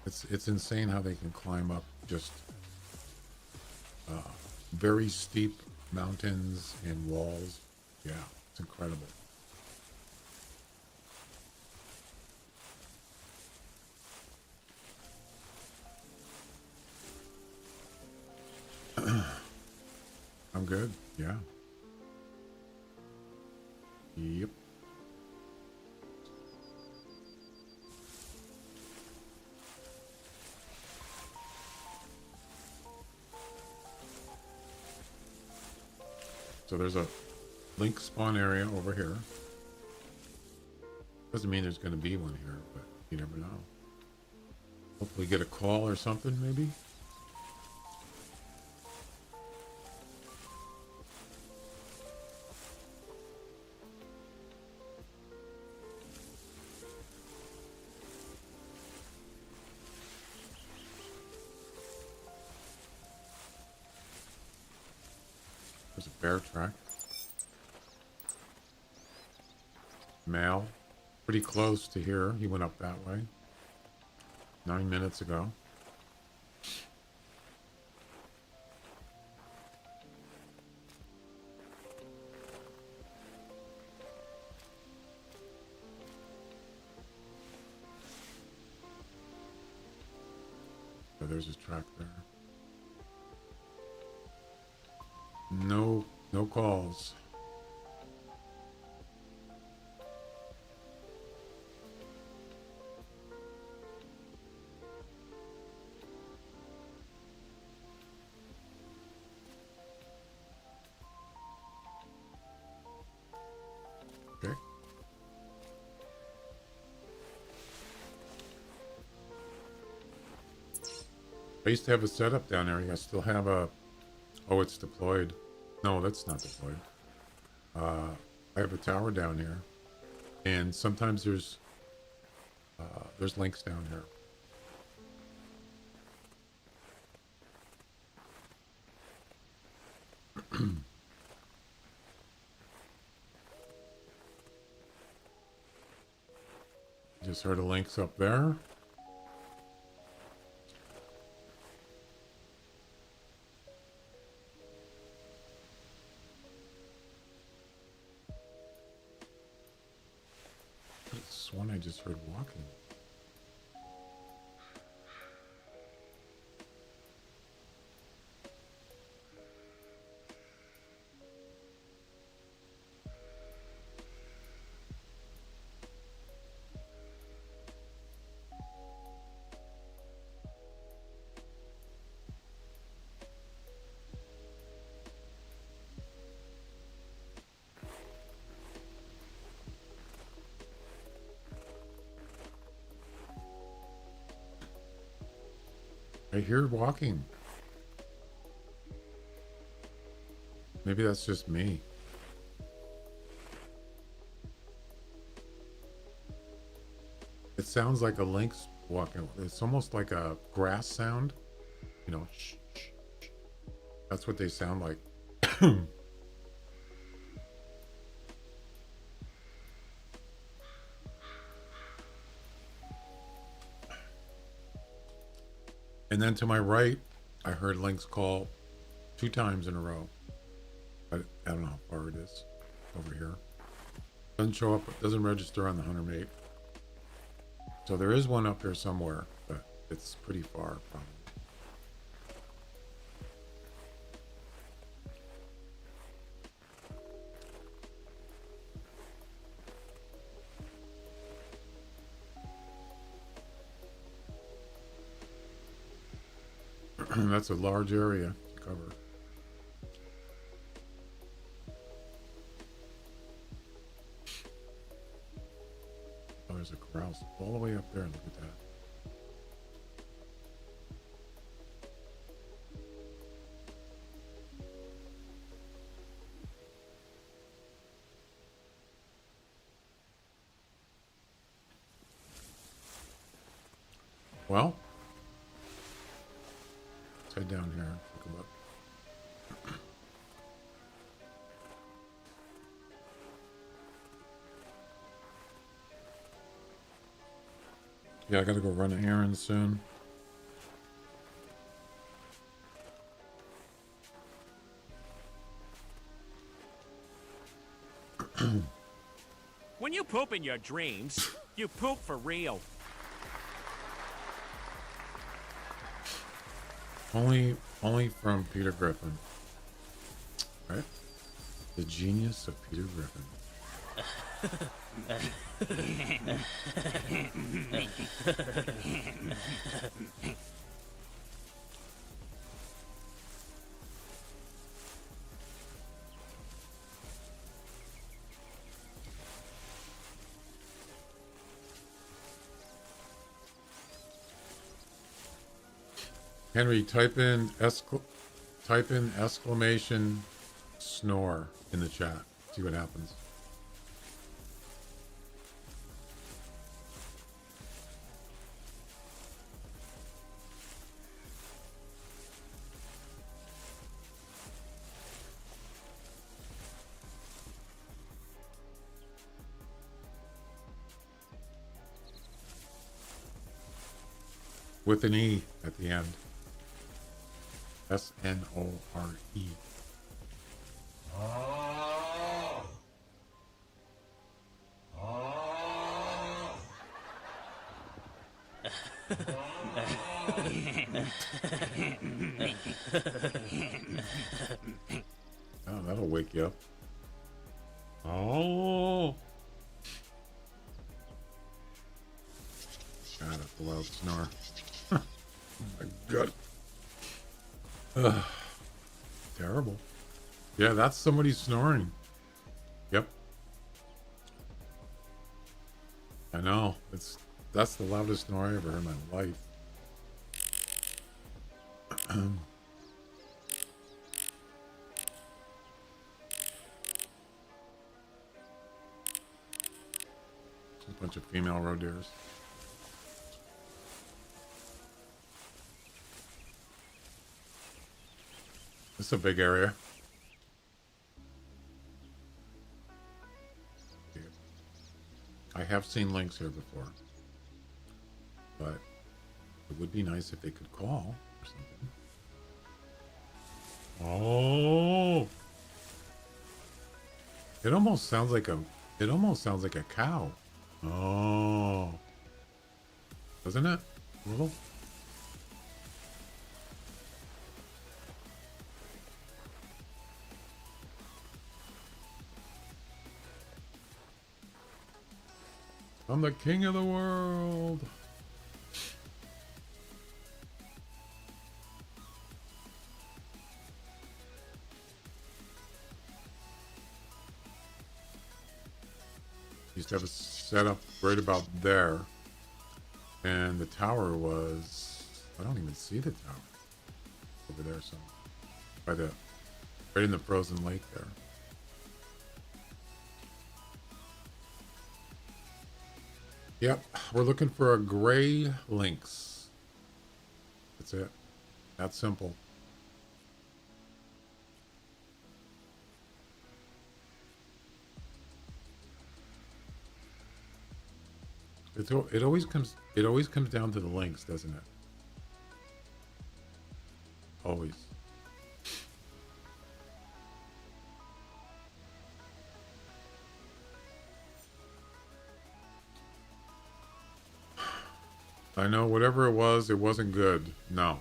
It's insane how they can climb up just very steep mountains and walls. Yeah, it's incredible. I'm good. Yeah. Yep. So there's a link spawn area over here. Doesn't mean there's going to be one here, but you never know. Hopefully get a call or something, maybe. There's a bear track. Male. Pretty close to here. He went up that way 9 minutes ago. So there's his track there. No calls. Okay. I used to have a setup down there. I still have a... Oh, it's deployed. No, that's not deployed. I have a tower down here. And sometimes there's links down here. Just heard a lynx up there. sworn I just heard walking. I hear walking. Maybe that's just me. It sounds like a lynx walking. It's almost like a grass sound. You know, shh, shh, shh. That's what they sound like. And then to my right, I heard lynx call 2 times in a row. I don't know how far it is over here. Doesn't show up, doesn't register on the Hunter Mate. So there is one up here somewhere, but it's pretty far probably. That's a large area to cover. Oh, there's a grouse all the way up there. Look at that. Well, let's head down here. Take a look. Yeah, I gotta go run an errand soon. When you poop in your dreams, you poop for real. Only from Peter Griffin. Right? The genius of Peter Griffin. Henry, type in exclamation snore in the chat. See what happens. With an E at the end. S-N-O-R-E. Oh, that'll wake you up. Oh. God, that's a loud snore. Oh my God. Ugh. Terrible. Yeah, that's somebody snoring. Yep. I know. That's the loudest snore I ever heard in my life. A bunch of female roe deers. This is a big area. I have seen lynx here before, but it would be nice if they could call or something. Oh, it almost sounds like a cow. Oh. Doesn't it? A little? I'm the king of the world. Used to have a setup right about there. And the tower was, I don't even see the tower over there. So by the, right in the frozen lake there. Yep. We're looking for a gray lynx. That's it. That's simple. It always comes down to the lynx, doesn't it? Always. I know whatever it wasn't good. No.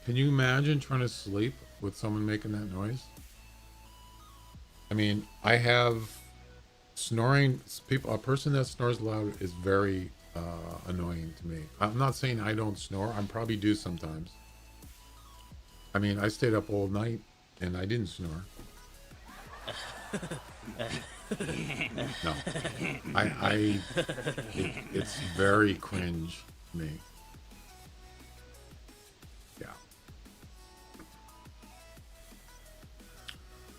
Can you imagine trying to sleep with someone making that noise? I mean, I have snoring people. A person that snores loud is very annoying to me. I'm not saying I don't snore. I probably do sometimes. I mean, I stayed up all night and I didn't snore. No, it's very cringe to me. Yeah.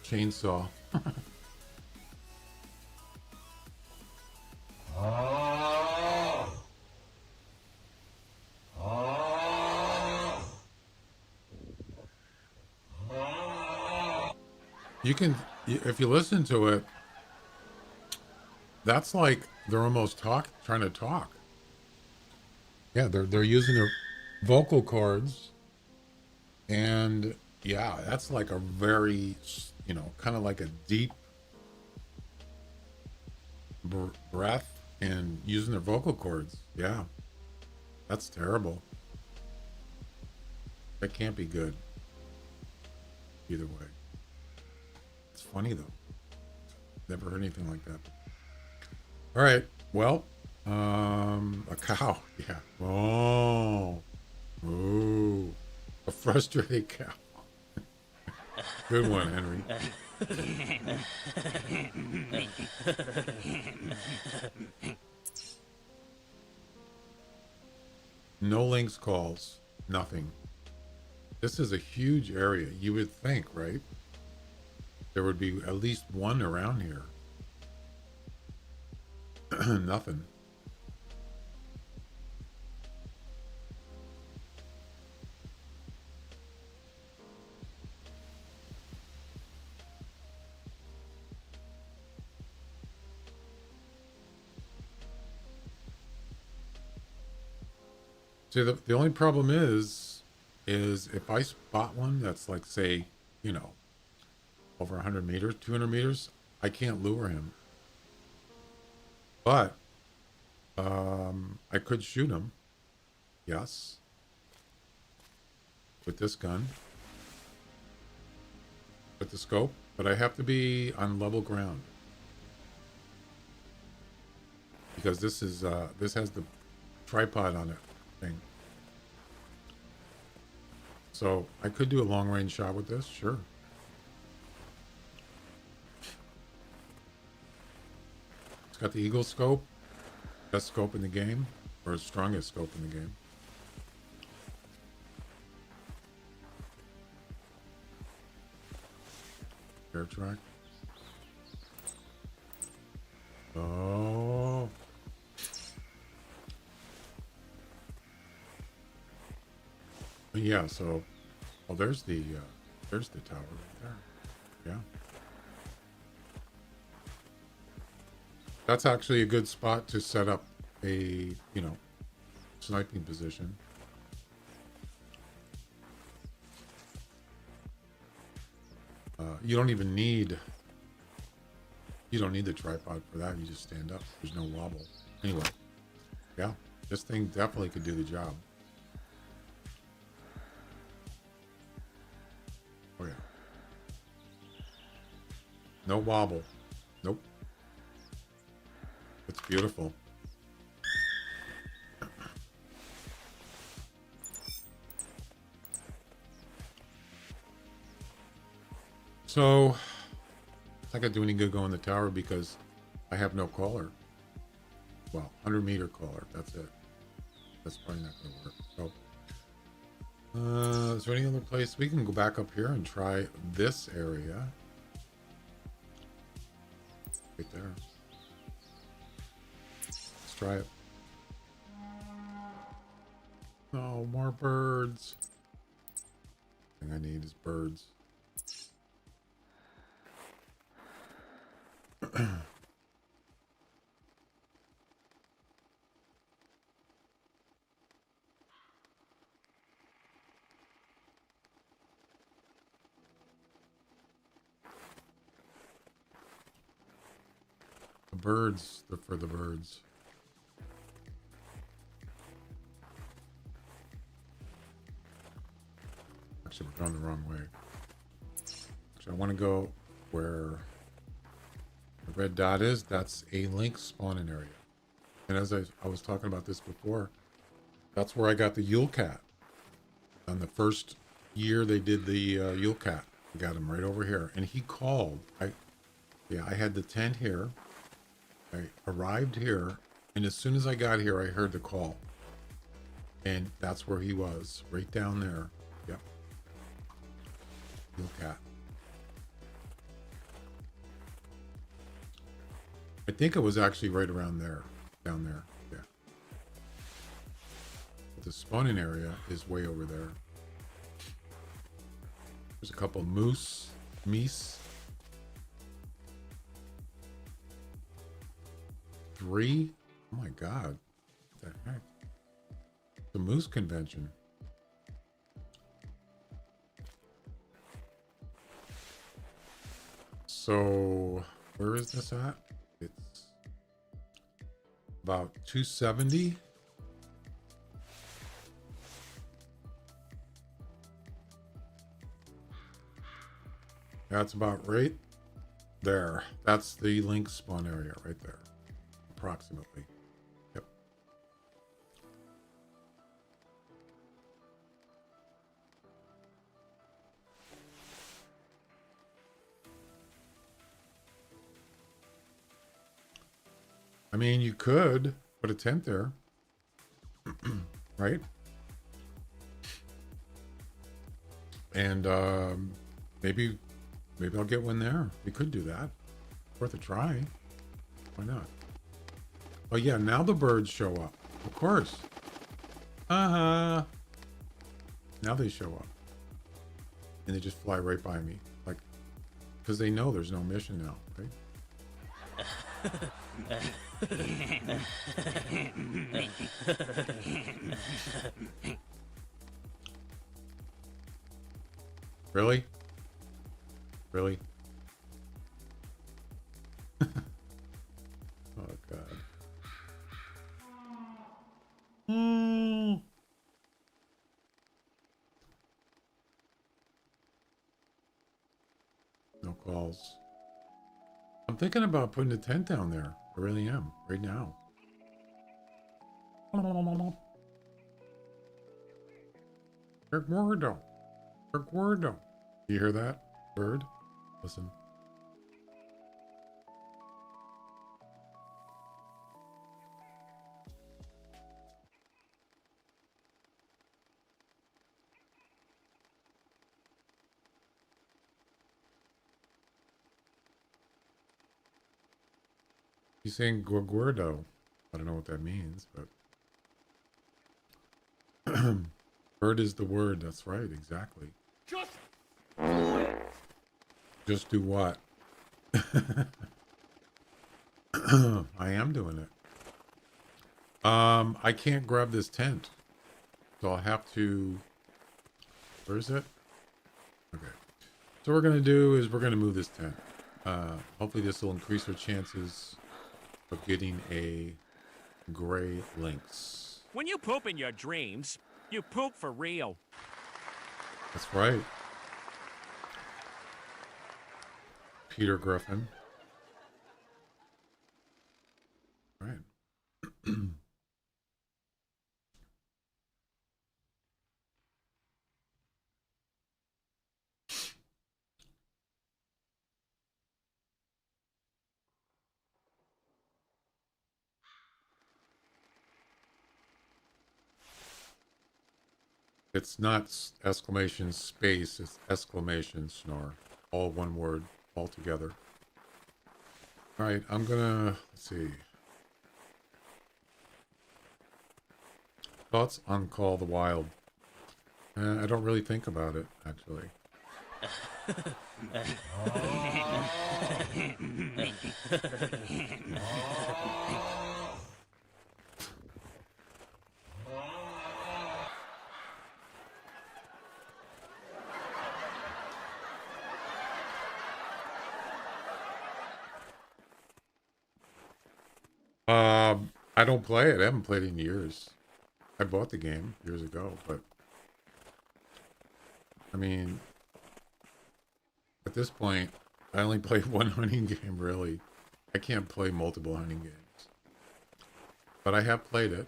Chainsaw. You can, if you listen to it, that's like they're almost trying to talk. Yeah, they're using their vocal cords, and yeah, that's like a very, kind of like a deep breath and using their vocal cords. Yeah, that's terrible. That can't be good. Either way. It's funny though. Never heard anything like that. All right. Well, a cow. Yeah. Oh. Ooh. A frustrated cow. Good one, Henry. No lynx calls. Nothing. This is a huge area. You would think, right? There would be at least one around here. Nothing. See, the only problem is if I spot one that's like, say, over 100 meters, 200 meters, I can't lure him. But I could shoot him. Yes. With this gun. With the scope. But I have to be on level ground. Because this has the tripod on it thing. So I could do a long range shot with this, sure. It's got the Eagle scope. Best scope in the game. Or strongest scope in the game. Air track. Oh. Yeah, so there's the tower right there. Yeah. That's actually a good spot to set up a, sniping position. You don't even need You don't need the tripod for that. You just stand up. There's no wobble. Anyway, yeah, this thing definitely could do the job. Oh yeah. No wobble. Nope. It's beautiful. So, it's not gonna do any good going in the tower because I have no collar. Well, 100-meter collar. That's it. That's probably not gonna work. So, is there any other place we can go back up here and try this area? Right there. Let's try it. Oh, more birds. Thing I need is birds. The birds, they're for the birds. Actually, we're going the wrong way. Actually, I want to go where the red dot is. That's a link spawning area. And as I was talking about this before, that's where I got the Yule Cat. On the first year they did the Yule Cat. I got him right over here. And he called. I had the tent here. I arrived here. And as soon as I got here, I heard the call. And that's where he was. Right down there. Yep. Yule Cat. I think it was actually right around there. Down there. Yeah. But the spawning area is way over there. There's a couple meese. 3. Oh my god. What the heck? The moose convention. So, where is this at? It's about 270. That's about right there. That's the link spawn area right there. Approximately. Yep. I mean, you could put a tent there. Right? And maybe I'll get one there. We could do that. Worth a try. Why not? Oh yeah, now the birds show up. Of course. Uh-huh. Now they show up. And they just fly right by me. Like, because they know there's no mission now, right? Really? Really? Oh god. No calls. I'm thinking about putting a tent down there. I really am. Right now. Gordo. Gordo. You hear that? Bird? Listen. He's saying gordo. I don't know what that means, but bird is the word. That's right, exactly. Just do what? I am doing it. I can't grab this tent, so I'll have to. Where is it? Okay. So what we're gonna do is we're gonna move this tent. Hopefully this will increase our chances of getting a gray lynx. When you poop in your dreams, you poop for real. That's right. Peter Griffin. All right. It's not exclamation space, it's exclamation snore. All one word, all together. All right, I'm gonna, let's see. Thoughts on Call the Wild? I don't really think about it, actually. I don't play it. I haven't played it in years. I bought the game years ago, but I mean, at this point, I only play one hunting game, really. I can't play multiple hunting games. But I have played it.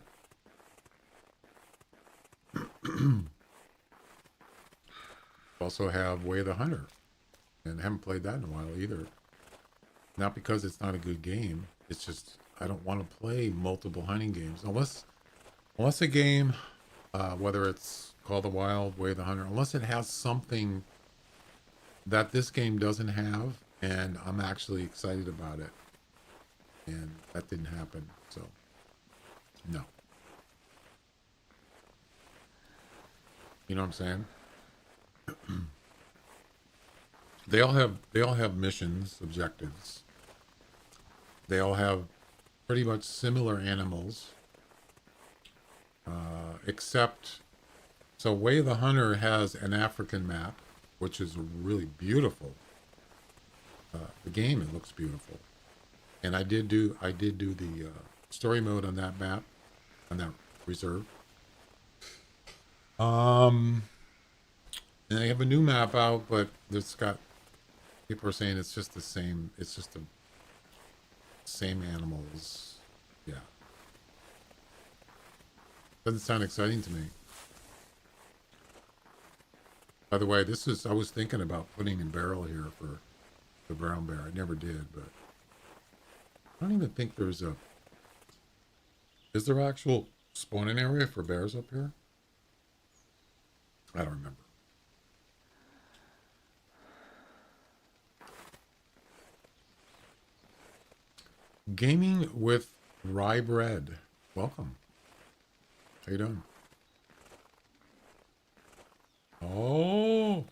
Also have Way of the Hunter. And haven't played that in a while either. Not because it's not a good game. It's just I don't want to play multiple hunting games. Unless a game, whether it's Call the Wild, Way of the Hunter, unless it has something that this game doesn't have, and I'm actually excited about it. And that didn't happen, so no. You know what I'm saying? They all have missions, objectives. They all have pretty much similar animals, except so Way of the Hunter has an African map, which is really beautiful. The game, it looks beautiful, and I did do the story mode on that map, on that reserve. And they have a new map out, but it's got people are saying it's just the same. It's just the same animals. Yeah, doesn't sound exciting to me. By the way, I was thinking about putting a barrel here for the brown bear. I never did, but I don't even think is there actual spawning area for bears up here? I don't remember. Gaming with Rye Bread. Welcome. How you doing? Oh.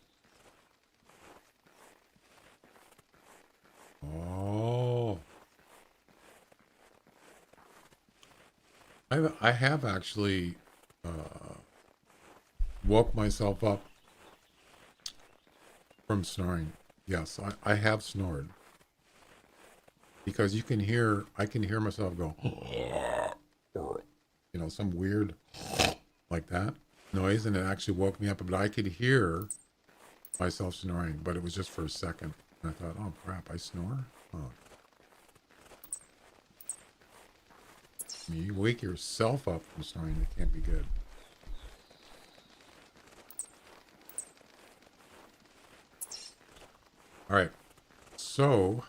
Oh. I have actually woke myself up from snoring. Yes, I have snored. Because I can hear myself go, you know, some weird like that noise, and it actually woke me up. But I could hear myself snoring, but it was just for a second. And I thought, oh crap, I snore? Oh. I mean, you wake yourself up from snoring, it can't be good. All right, so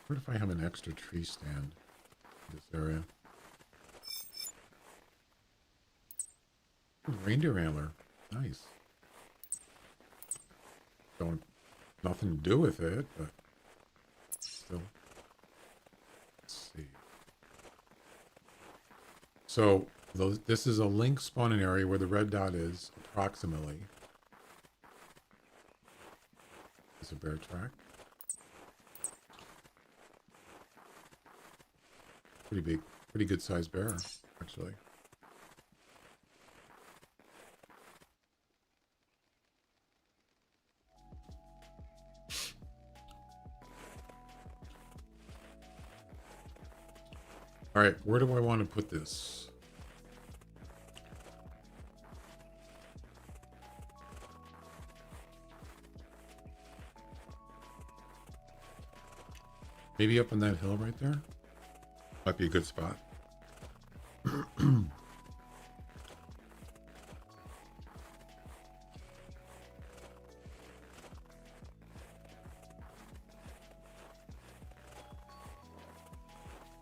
what if I have an extra tree stand in this area? Ooh, reindeer antler, nice. Don't nothing to do with it, but still. Let's see. So this is a lynx spawning area where the red dot is approximately. There's a bear track. Pretty big, pretty good sized bear, actually. All right, where do I want to put this? Maybe up on that hill right there? Might be a good spot.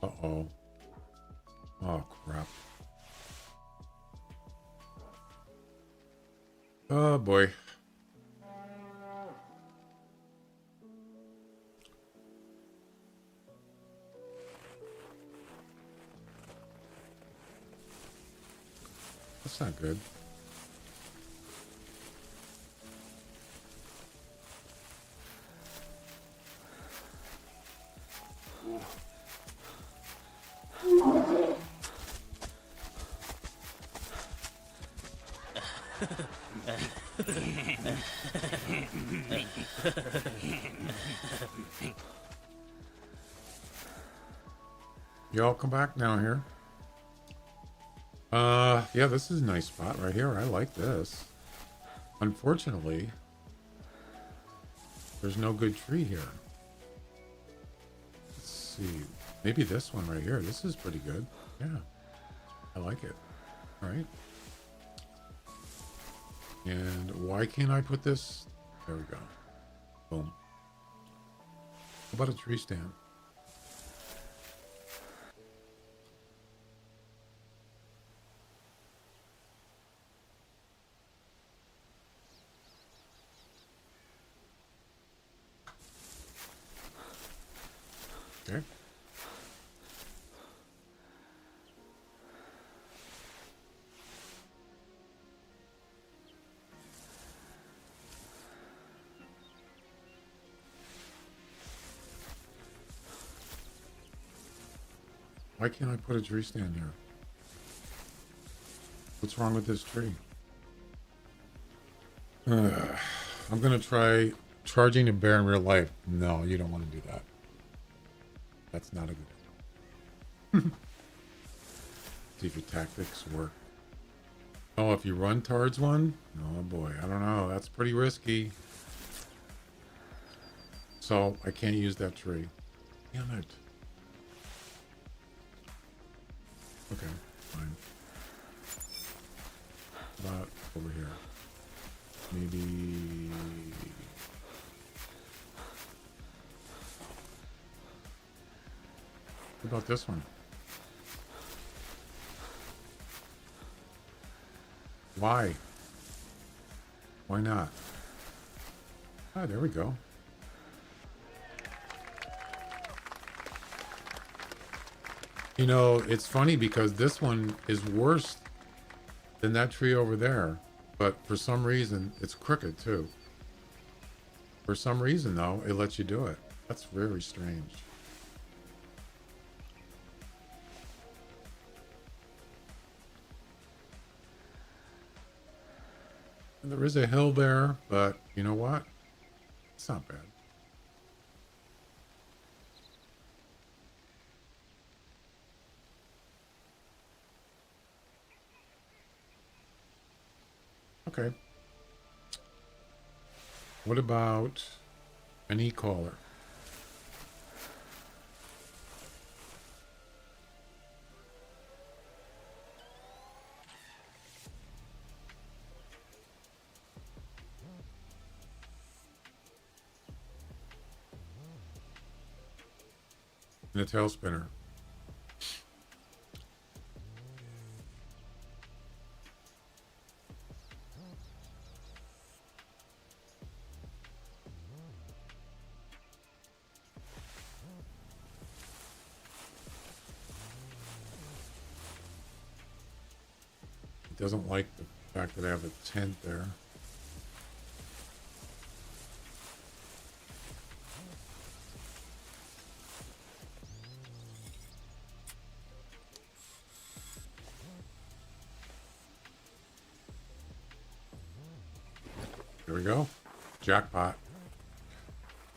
Uh-oh. Oh, crap. Oh, boy. That's not good. Y'all come back now here. Yeah, this is a nice spot right here. I like this. Unfortunately, there's no good tree here. Let's see. Maybe this one right here. This is pretty good. Yeah. I like it. All right. And why can't I put this? There we go. Boom. How about a tree stand? Okay. Why can't I put a tree stand here? What's wrong with this tree? I'm gonna try charging a bear in real life. No, you don't want to do that. That's not a good. See if your tactics work. Oh, if you run towards one? Oh boy, I don't know. That's pretty risky. So I can't use that tree. Damn it. Okay, fine. About over here. Maybe. What about this one? Why? Why not? Ah, there we go. You know, it's funny because this one is worse than that tree over there. But for some reason, it's crooked too. For some reason, though, it lets you do it. That's very strange. And there is a hill there, but you know what? It's not bad. Okay. What about an e-collar? And a tail spinner. It doesn't like the fact that I have a tent there. There we go. Jackpot.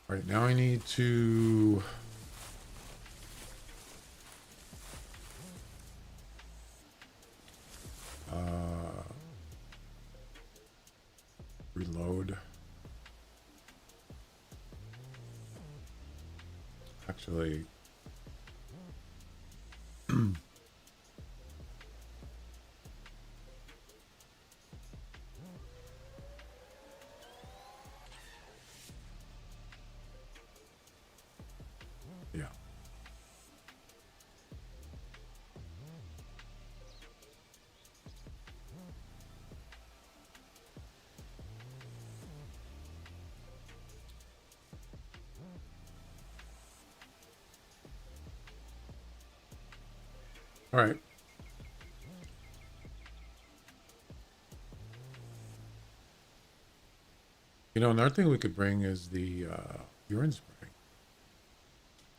All right, now I need to Actually, yeah. All right. You know, another thing we could bring is the urine spray.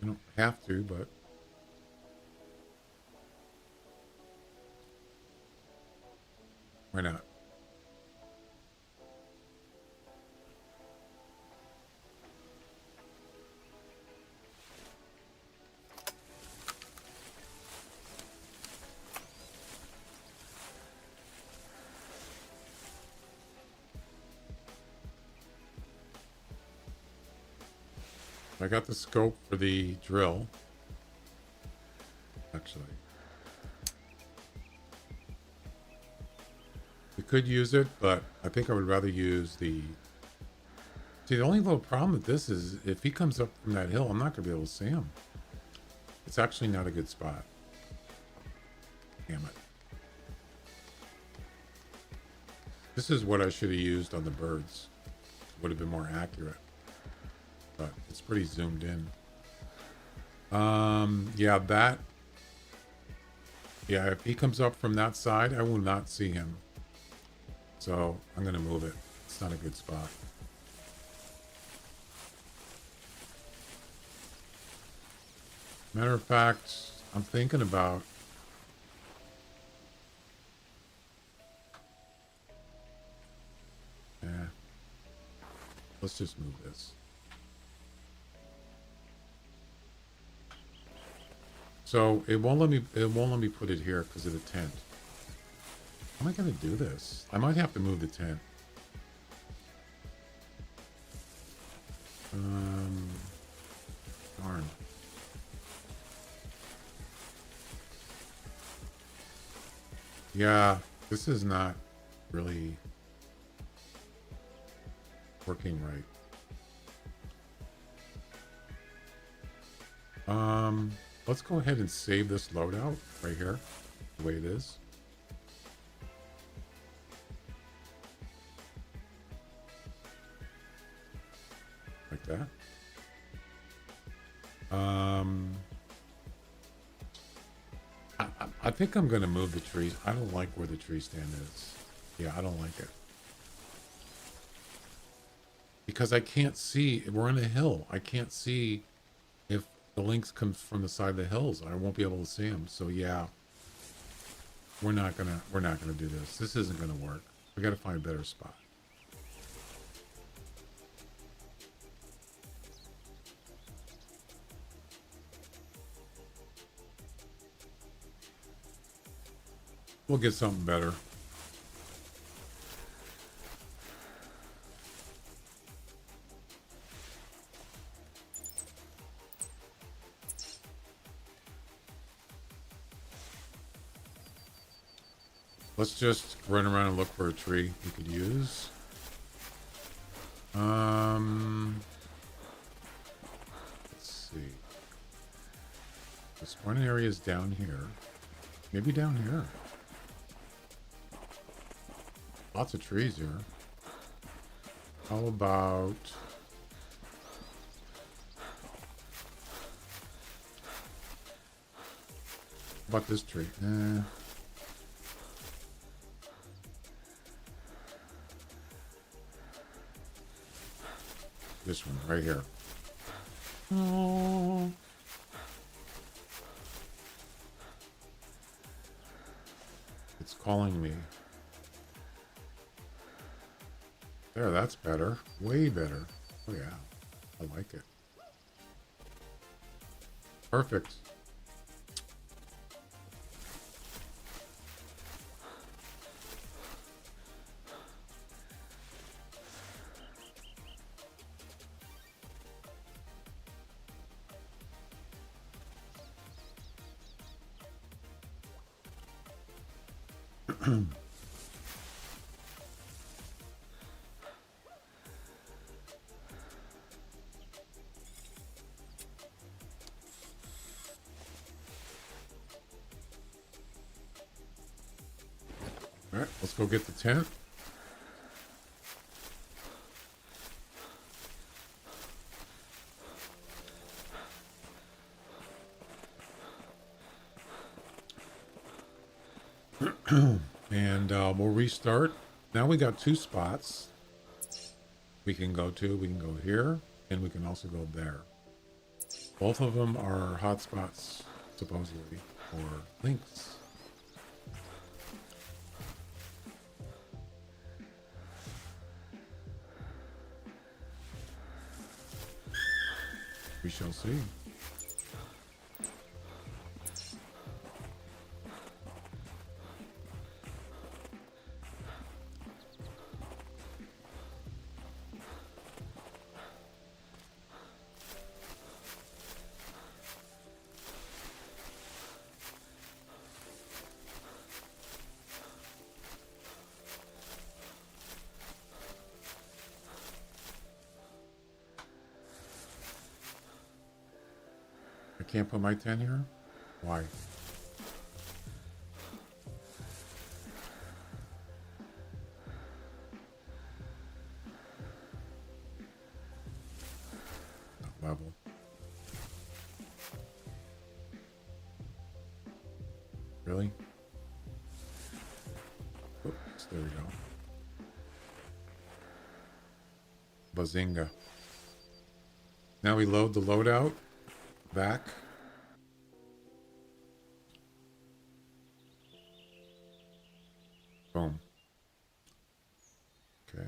You don't have to, but why not? I got the scope for the drill. Actually, we could use it, but I think I would rather use the... See, the only little problem with this is if he comes up from that hill, I'm not going to be able to see him. It's actually not a good spot. Damn it. This is what I should have used on the birds. Would have been more accurate. But it's pretty zoomed in. Yeah, that... Yeah, if he comes up from that side, I will not see him. So, I'm going to move it. It's not a good spot. Matter of fact, I'm thinking about... Yeah. Let's just move this. So it won't let me put it here because of the tent. How am I gonna do this? I might have to move the tent. Darn. Yeah, this is not really working right. Let's go ahead and save this loadout right here, the way it is. Like that. I think I'm going to move the trees. I don't like where the tree stand is. Yeah, I don't like it. Because I can't see. We're on a hill. I can't see if the lynx comes from the side of the hills. I won't be able to see him. So yeah, we're not gonna do this. This isn't gonna work. We got to find a better spot. We'll get something better. Let's just run around and look for a tree we could use. Let's see. The spawning area is down here. Maybe down here. Lots of trees here. How about... How about this tree? This one right here. Oh. It's calling me. There, that's better. Way better. Oh yeah. I like it. Perfect. All right, let's go get the tent. And we'll restart. Now we got 2 spots we can go to. We can go here, and we can also go there. Both of them are hot spots, supposedly, for links. We shall see. I can't put my 10 here? Why? Level. Really? Oops, there we go. Bazinga. Now we load the loadout back. Boom. Okay.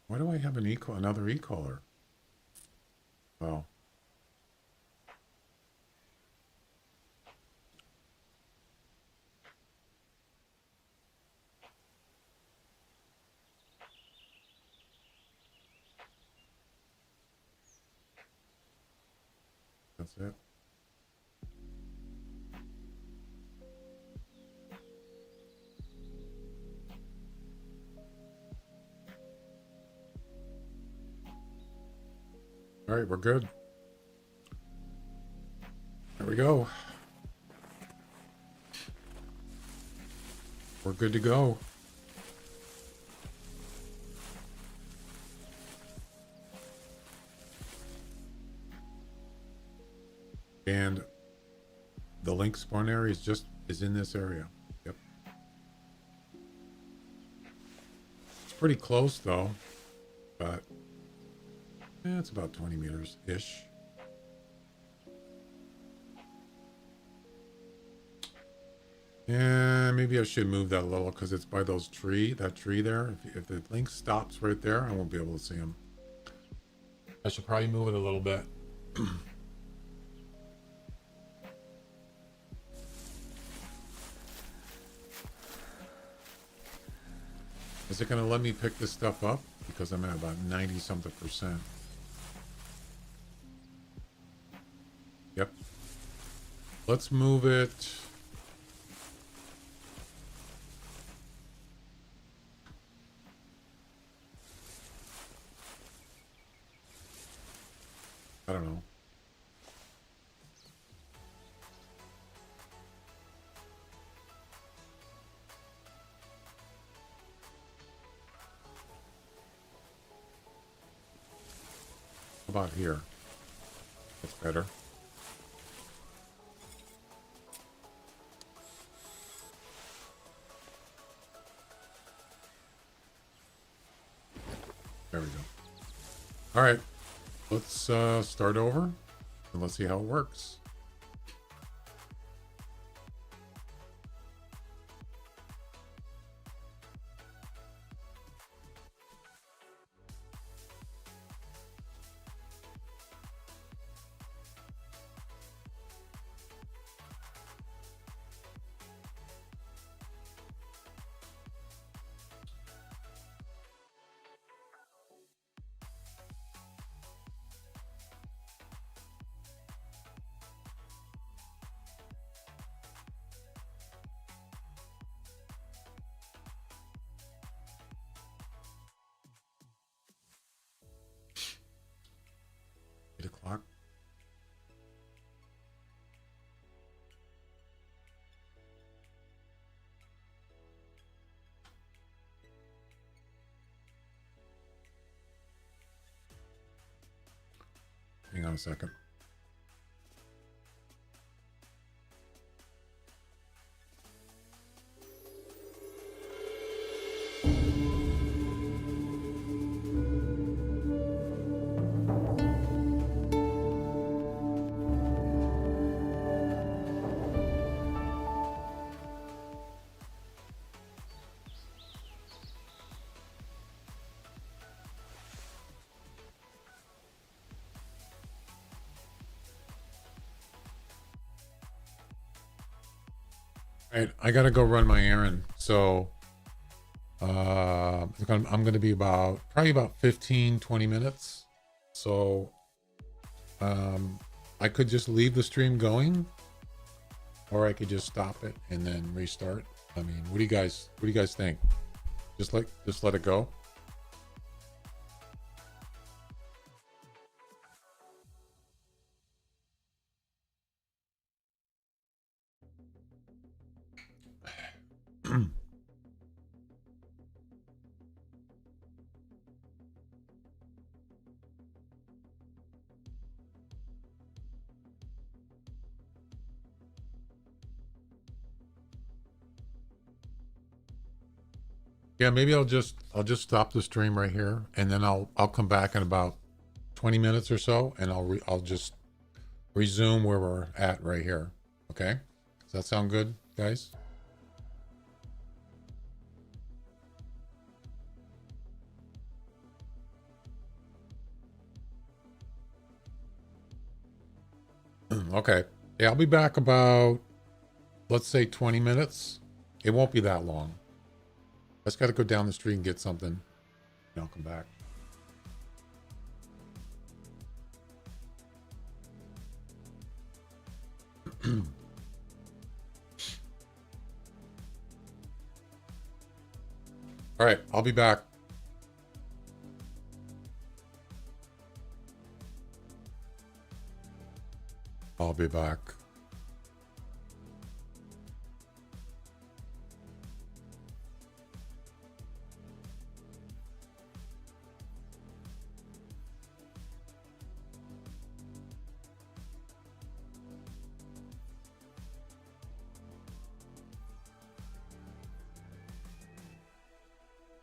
Why do I have another e-collar? Well. That's it. All right, we're good. There we go. We're good to go. And the link spawn area is in this area. Yep. It's pretty close though, but it's about 20 meters ish. Yeah, maybe I should move that a little because it's by that tree there. If the link stops right there, I won't be able to see him. I should probably move it a little bit. Is it going to let me pick this stuff up? Because I'm at about 90 something percent. Yep. Let's move it. I don't know. How about here? That's better. There we go. All right. Let's start over and let's see how it works. o'clock. Hang on a second. All right, I gotta go run my errand. So I'm gonna be probably about 15-20 minutes. So I could just leave the stream going, or I could just stop it and then restart. I mean, what do you guys think? Just let it go. Yeah, maybe I'll just stop the stream right here, and then I'll come back in about 20 minutes or so, and I'll just resume where we're at right here. Okay, does that sound good, guys? Okay. Yeah, I'll be back about, let's say, 20 minutes. It won't be that long. I just got to go down the street and get something, and I'll come back. All right, I'll be back. I'll be back.